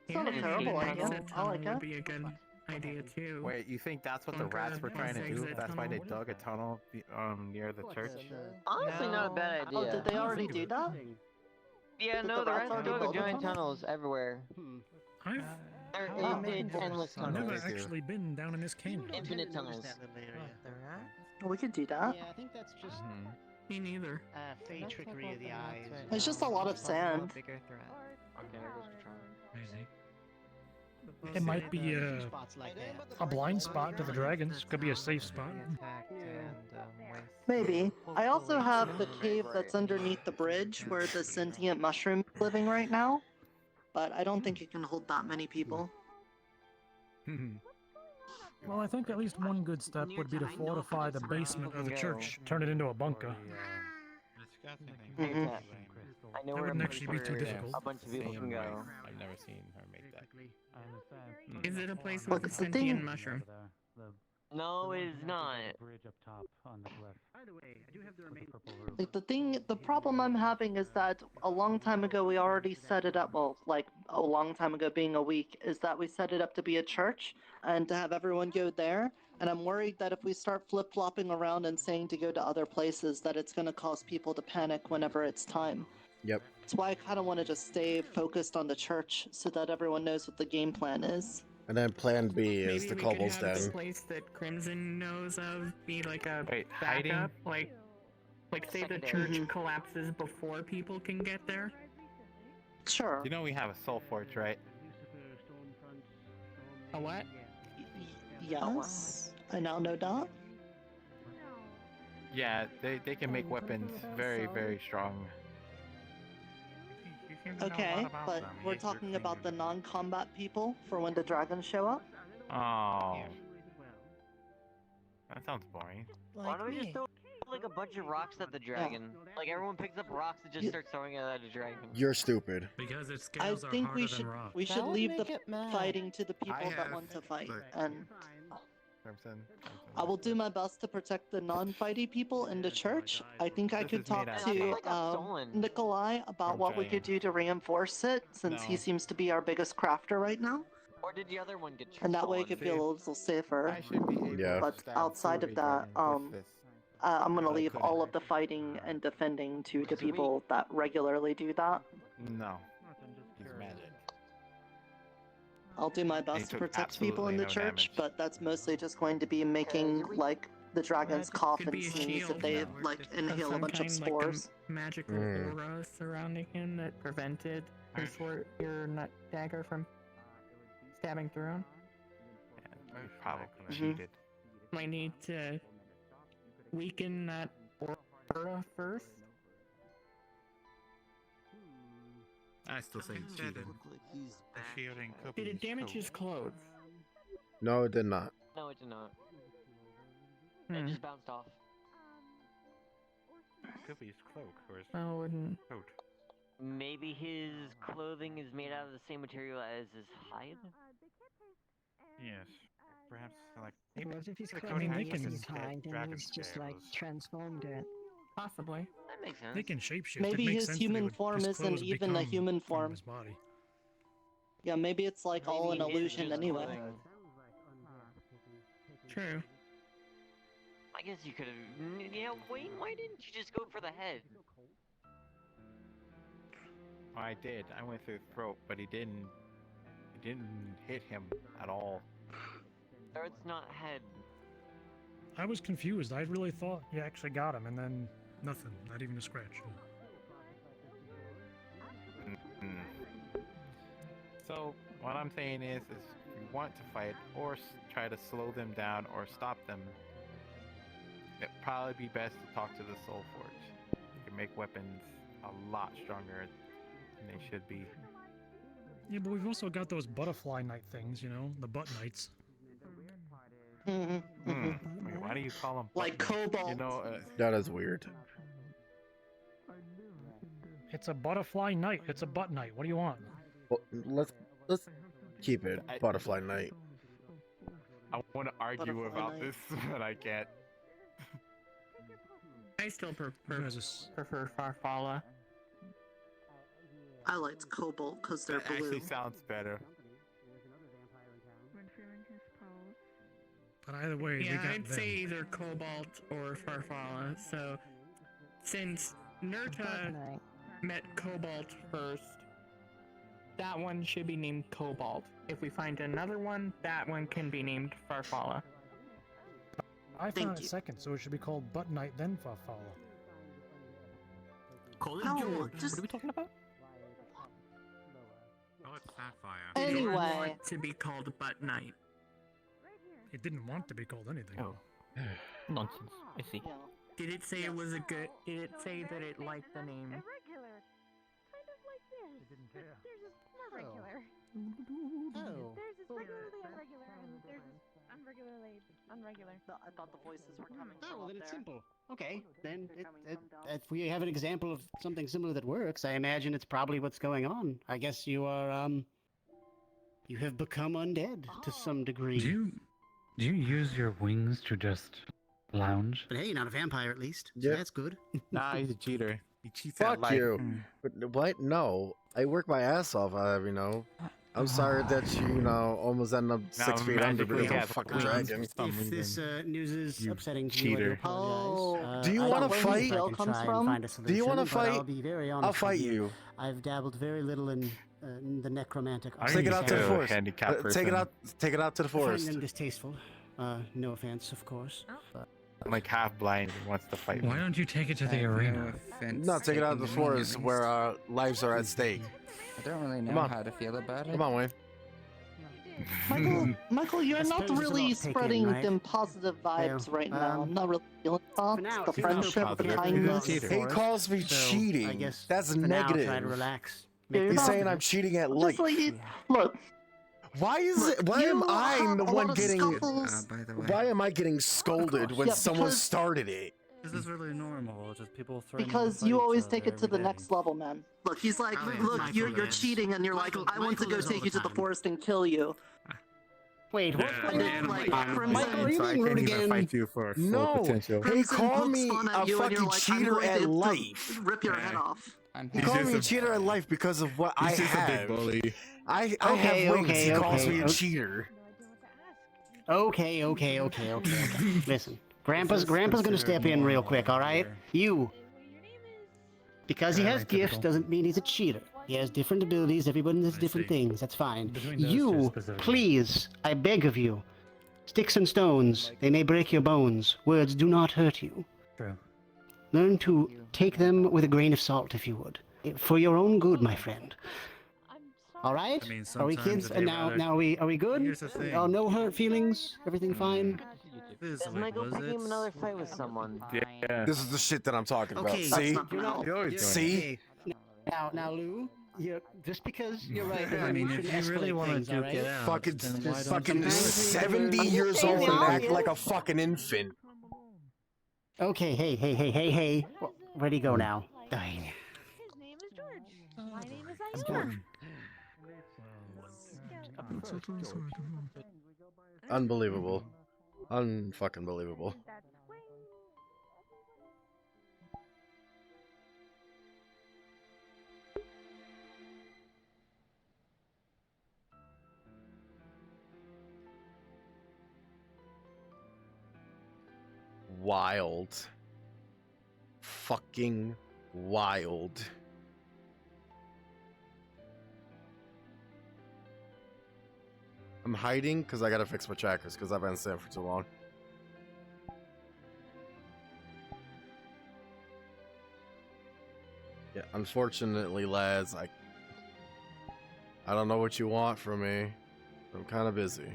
It's not a Yeah, terrible exit idea. Exit I tunnel like would it. be a good idea too. Wait, you think that's what the Bunker rats were trying to do? exit That's why they tunnel. dug a tunnel near the church? Honestly, not a bad idea. Oh, did they already do that? Yeah, Did no, the the rats rats already dug build a giant tunnel? tunnels everywhere. I've Endless I've never tunnels. actually been down in this canyon. Infinite tunnels. We could do that. Yeah, I think that's just Me neither. fade trickery of the eyes. It's just a lot of sand. Okay, I guess try. Crazy. It might be a blind spot to the dragons. Could be a safe spot. Maybe. I also have the cave that's underneath the bridge where the sentient mushroom is living right now, but I don't think it can hold that many people. Well, I think at least one good step would be to fortify the basement of the church, turn it into a bunker. I know That where wouldn't actually be too difficult. a bunch of people can go. I've never seen her make that. Is it a place Well, with a it's the sentient thing- mushroom? No, it's not. Bridge up top on the cliff. By the way, I do have the remaining. Like the problem I'm having is that a long time ago we already set it up, well, like a long time ago being a week, is that we set it up to be a church and to have everyone go there. And I'm worried that if we start flip-flopping around and saying to go to other places, that it's going to cause people to panic whenever it's time. Yep. That's why I kind of want to just stay focused on the church so that everyone knows what the game plan is. And then plan B is Maybe the we Cobble's could have Den. the place that Crimson knows of be like a hiding? backup, like say the church collapses before people can get there. Sure. You know we have a soul forge, right? A what? Yes. I now know that. Yeah, they can make weapons very, very strong. Okay, but we're talking about the non-combat people for when the dragons show up. Oh. That sounds boring. Why don't we just throw like a bunch of rocks at the dragon? Like everyone picks up rocks and just starts throwing it at a dragon. You're stupid. Because its I scales are think harder we than should rock. leave the fighting to the people that want to fight, and I will do my best to protect the non-fighty people in the church. I think I could talk to Nikolai about what we could do to reinforce it, since he seems to be our biggest crafter right now. Or did the other one get And that way it could feel a little safer. But outside of that, I'm gonna leave all of the fighting and defending to the people that regularly do that. No. He's magic. I'll do my best to protect people in the church, but that's mostly just going to be making, like, the dragons cough and sneeze if they, like, inhale a bunch of spores. Magical aura surrounding him that prevented your nut dagger from stabbing through him. Yeah, we probably cheated. Might need to weaken that aura first. I still say it's cheated. Did it damage his clothes? No, it did not. No, it did not. It just bounced off. Could be his cloak or his coat. Maybe his clothing is made out of the same material as his hide? Yes. Perhaps like What if he's I mean, they can hide and he's just like transformed it? Possibly. That makes sense. They can shapeshift. Maybe It makes his sense that human would- form his isn't clothes even a become human from form. his body. Yeah, maybe it's like all an Maybe his illusion is anyway. clothing. True. I guess you could have. Yeah, Wayne, why didn't you just go for the head? Oh, I did. I went through the throat, but he didn't. It didn't hit him at all. Or it's not head. I was confused. I really thought you actually got him, and then nothing. Not even a scratch. So what I'm saying is if you want to fight or try to slow them down or stop them, it'd probably be best to talk to the Soul Forge. You can make weapons a lot stronger than they should be. Yeah, but we've also got those butterfly knight things, you know, the butt knights. Wait, why do you call them Like buttons? cobalt. You know, That is weird. It's a butterfly knight. It's a butt knight. What do you want? Well, let's keep it Butterfly Knight. I want to argue Butterfly about knight. this, but I can't. I still prefer Farfalla. I liked cobalt because they're That blue. actually sounds better. But either way, we Yeah, got I'd them. say either Cobalt or Farfalla. So, since Nurta met Cobalt first, that one should be named Cobalt. If we find another one, that one can be named Farfalla. I found it second, so it should be called Butt Night then Farfalla. Call it Oh, George. just- What are we talking about? Oh, it's Sapphire. Anyway. Want to be called Butt Night. It didn't want to be called anything. Oh. Nonsense. I see. Did it say it was a good? Did it say that it liked the name? Irregular. Kind of like this. It didn't care. Theirs is more regular. Oh. Theirs is regularly irregular, and theirs is unregularly unregular. I thought the voices were coming from Oh, up then it's there. simple. Okay, then if we have an example of something similar that works, I imagine it's probably what's going on. I guess you are, you have become undead to some degree. Do you use your wings to just lounge? But hey, you're not a vampire at least. So Yeah. that's good. Nah, he's a cheater. He cheats at Fuck life. you. But what? No. I work my ass off, you know. I'm sorry that you almost ended up 6 feet under magically because of a have fucking wings. dragon. If this news is upsetting to you, I do cheater. apologize. Do you I want don't to think fight? I can try and find a Do you want to solution, but fight? I'll be very honest I'll with fight you. I've dabbled very little in the necromantic arts. Take it out to the forest. handicapped Take it out. Take it out to the I find forest. them distasteful. No offense, of course. But I'm like half blind and wants to fight me. Why don't you take it to the arena? No, take it out to the forest where lives are at stake. I don't really know Come on. how to feel about it. Come on, Wayne. Michael, you're I not suppose there's a really lot to take in, spreading right? them positive vibes Well, right now. I'm not really feeling thoughts, now, the if you're friendship, the positive, kindness. He calls me So, I cheating. guess That's for now, negative. try to relax. Yeah, you're He's not- saying I'm cheating at life. Just like, look, Why is it? Why you am I have the a lot one of getting? scuffles. By the way. Why am I getting scolded when Yeah, someone because- started it? This is really normal. Just people threatening Because to you fight always each take other it to the every day. next level, man. Look, he's like, Oh, yeah, look, Michael you're is. cheating, and you're like, I want to Michael go is all take the you to the time. forest and kill you. Wait, what? Yeah, And then, like, Crimson, Michael, are you so I being rude can't even again? fight you for full No, potential. he Crimson called pokes me fun a at you, and you're fucking like, I'm cheater going at to life. rip your head off. He called me a cheater at life because of what I He's just a big have. bully. I Okay, have wings. okay, He calls okay, me a okay. cheater. Okay. Listen, Grandpa's is gonna considered step in real moral quick, all right? here. You. Because he has Typical. gifts doesn't mean he's a cheater. He has different abilities. Everyone has I different see. things. That's fine. Between those two You, specifically. please, I beg of you. Sticks and stones, they may break your bones. Words do not hurt you. True. Learn to take them with a grain of salt, if you would. For your own good, my friend. All right? I mean, Are we sometimes kids? if And you now, rather- are we good? Here's the thing. Oh, no hurt feelings? Everything fine? This, Is like, Michael was picking it? another fight with someone? Yeah. This is the shit that I'm talking about. Okay, See? you're not. You're always doing See? Now, Lou, just because you're right. I mean, you if shouldn't you really escalate want to things, all duke right? it out, Fucking, then why don't fucking you do it? 70 I'm years just saying old the and act obvious. like a fucking infant. Okay, hey. Where'd he go now? Dang. His name is George. My name is Ayana. Unbelievable. Unfucking believable. That's Wayne. Wild. Fucking wild. I'm hiding because I gotta fix my trackers because I've been sitting for too long. Yeah, unfortunately, lads, I don't know what you want from me. I'm kind of busy.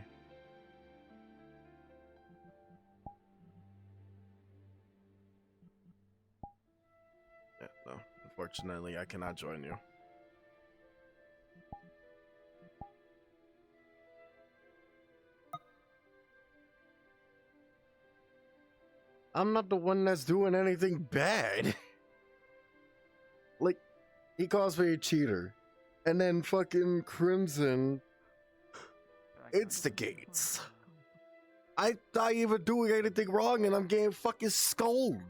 Yeah, no. Unfortunately, I cannot join you. I'm not the one that's doing anything bad. Like, he calls me a cheater. And then fucking Crimson instigates. I not even doing anything wrong and I'm getting fucking scolded.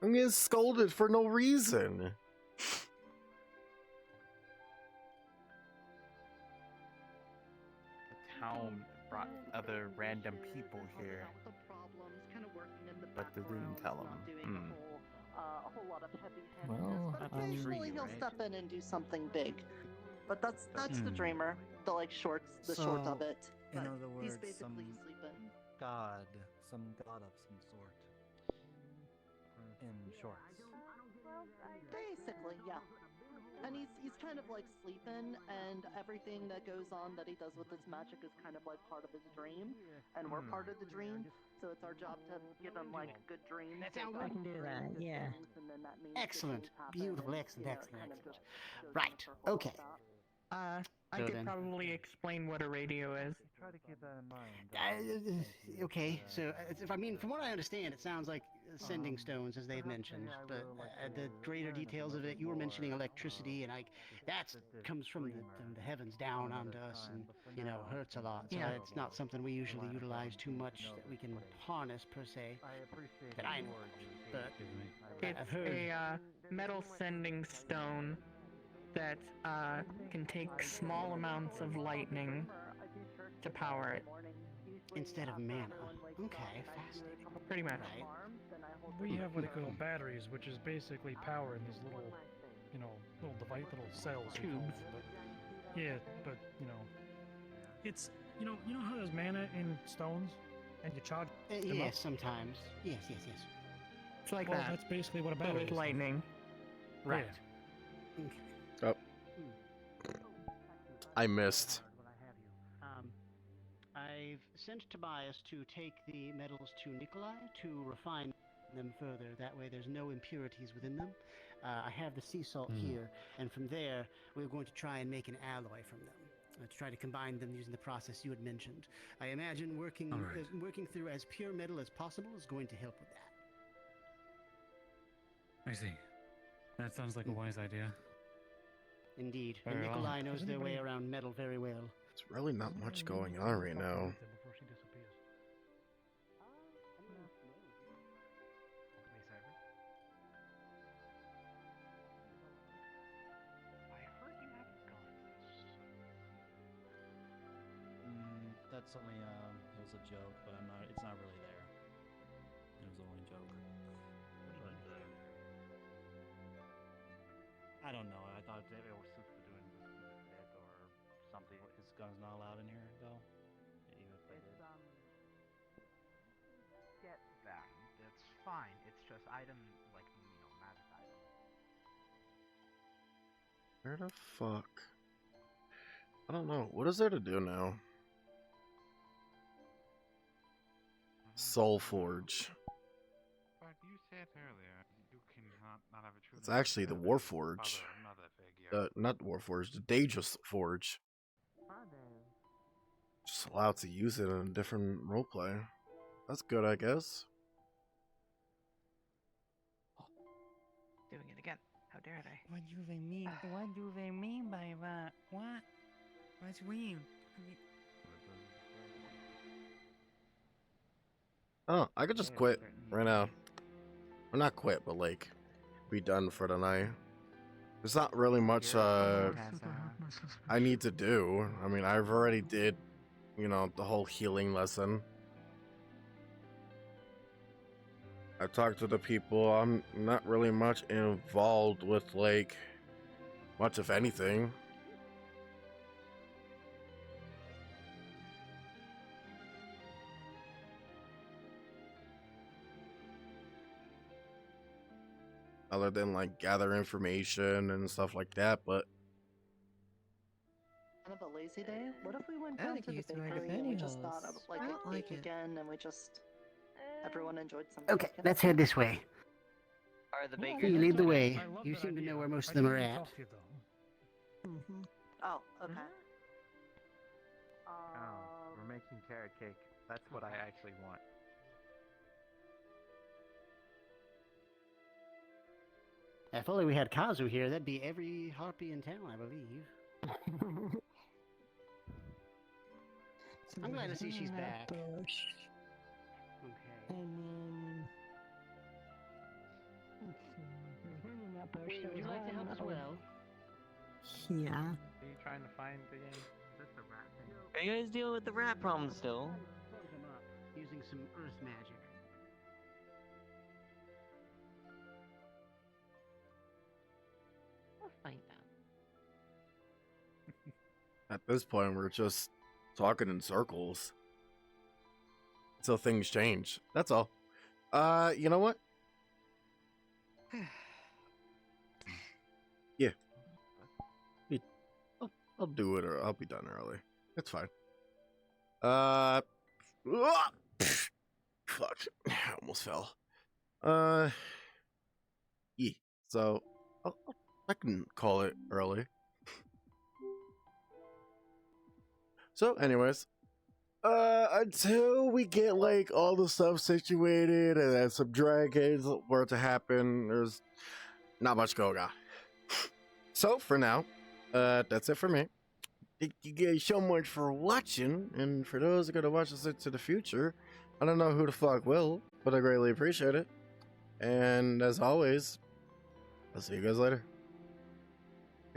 I'm getting scolded for no reason. The town brought other random people here, but they didn't tell them. A whole lot of heavy Well, but occasionally he'll step in and do something big. But that's the Hmm. dreamer. The like shorts, the short of So, it. in But other he's words, basically some sleeping. god, some god of some sort. In shorts. Basically, yeah. And he's kind of like sleeping, and everything that goes on that he does with his magic is kind of like part of his dream, and we're part of the dream. So it's our job to give him like good dreams. That's so how that we can he do dreams that, good yeah. things, and then that means good Excellent. things happen, Beautiful. and, Excellent. you know, Excellent. it kind of Excellent. goes in a Right. circle Okay. like that. I So could then- probably explain what a radio is. Try to keep that in mind. Okay, so if I mean, from what I understand, it sounds like sending stones, as they've mentioned. But the greater details of it, you were mentioning electricity, and that comes from the heavens down onto us, and hurts a lot. So Yeah. it's not something we usually utilize too much that we can harness per se. That I know of. But It's I've heard. a metal sending stone that can take small amounts of lightning to power it. Instead of mana. Okay, fascinating. Pretty much. Right. We have what they call batteries, which is basically power in these little, little device, little cells. we call Tubes. them, But yeah, but it's you know how there's mana in stones, and you charge them up? Yes, sometimes. Yes. It's like Well, that. that's basically what a But battery with is. lightning. Right. Oh. I missed. I've sent Tobias to take the metals to Nikolai to refine them further. That way there's no impurities within them. I have the sea salt here, and from there we're going to try and make an alloy from them. To try to combine them using the process you had mentioned. I imagine working through as pure metal as possible is going to help with that. I see. That sounds like a wise idea. Indeed. And Very well. Nikolai knows their way around metal very well. There's really not much going on right now. Before she disappears. That's only it was a joke, but it's not really there. It was only a joke. I don't know. I thought they were supposed to be doing it or something. His gun's not allowed in here, though. Even if they did. Get them. That's fine. It's just item, like, magic item. Where the fuck? I don't know. What is there to do now? Soul Forge. But you said earlier you can not have a true. It's actually the Warforge. Not the Warforge, the Daedrus Forge. Just allowed to use it in a different roleplay. That's good, I guess. Doing it again. How dare they? What do they mean? What do they mean by that? What? What's mean? Oh, I could just quit right now. Well, not quit, but like, be done for the night. There's not really much I need to do. I mean, I've already did, the whole healing lesson. I talked to the people. I'm not really much involved with, like, much of anything. Other than, like, gather information and stuff like that, but Kind of a lazy day. What if we went I down think to the he's doing a bakery and we just thought pantyhose. of like I a don't like cake it. again, and we just everyone enjoyed some. Okay, cake and let's stuff? head this way. Are the Here, bakers? you lead the way. I love You that seem to idea. know where most I of them do are need to at. talk to you, though. Oh, okay. Oh, we're making carrot cake. That's what I actually want. If only we had Kazu here, that'd be every harpy in town, I believe. I'm glad to see she's back. Okay. Wayne, would you like to help as well? Yeah. Are you trying to find the game? Is this the rat thing? Are you guys dealing with the rat problem still? Close them up using some earth magic. We'll find out. at this point, we're just talking in circles until things change. That's all. You know what? Yeah. I'll do it, or I'll be done early. It's fine. Fuck. I almost fell. Yeah. So, I can call it early. So, anyways, until we get like all the stuff situated and then some dragons were to happen, there's not much going on. So, for now, that's it for me. Thank you guys so much for watching, and for those that are gonna watch this into the future, I don't know who the fuck will, but I greatly appreciate it. And as always, I'll see you guys later.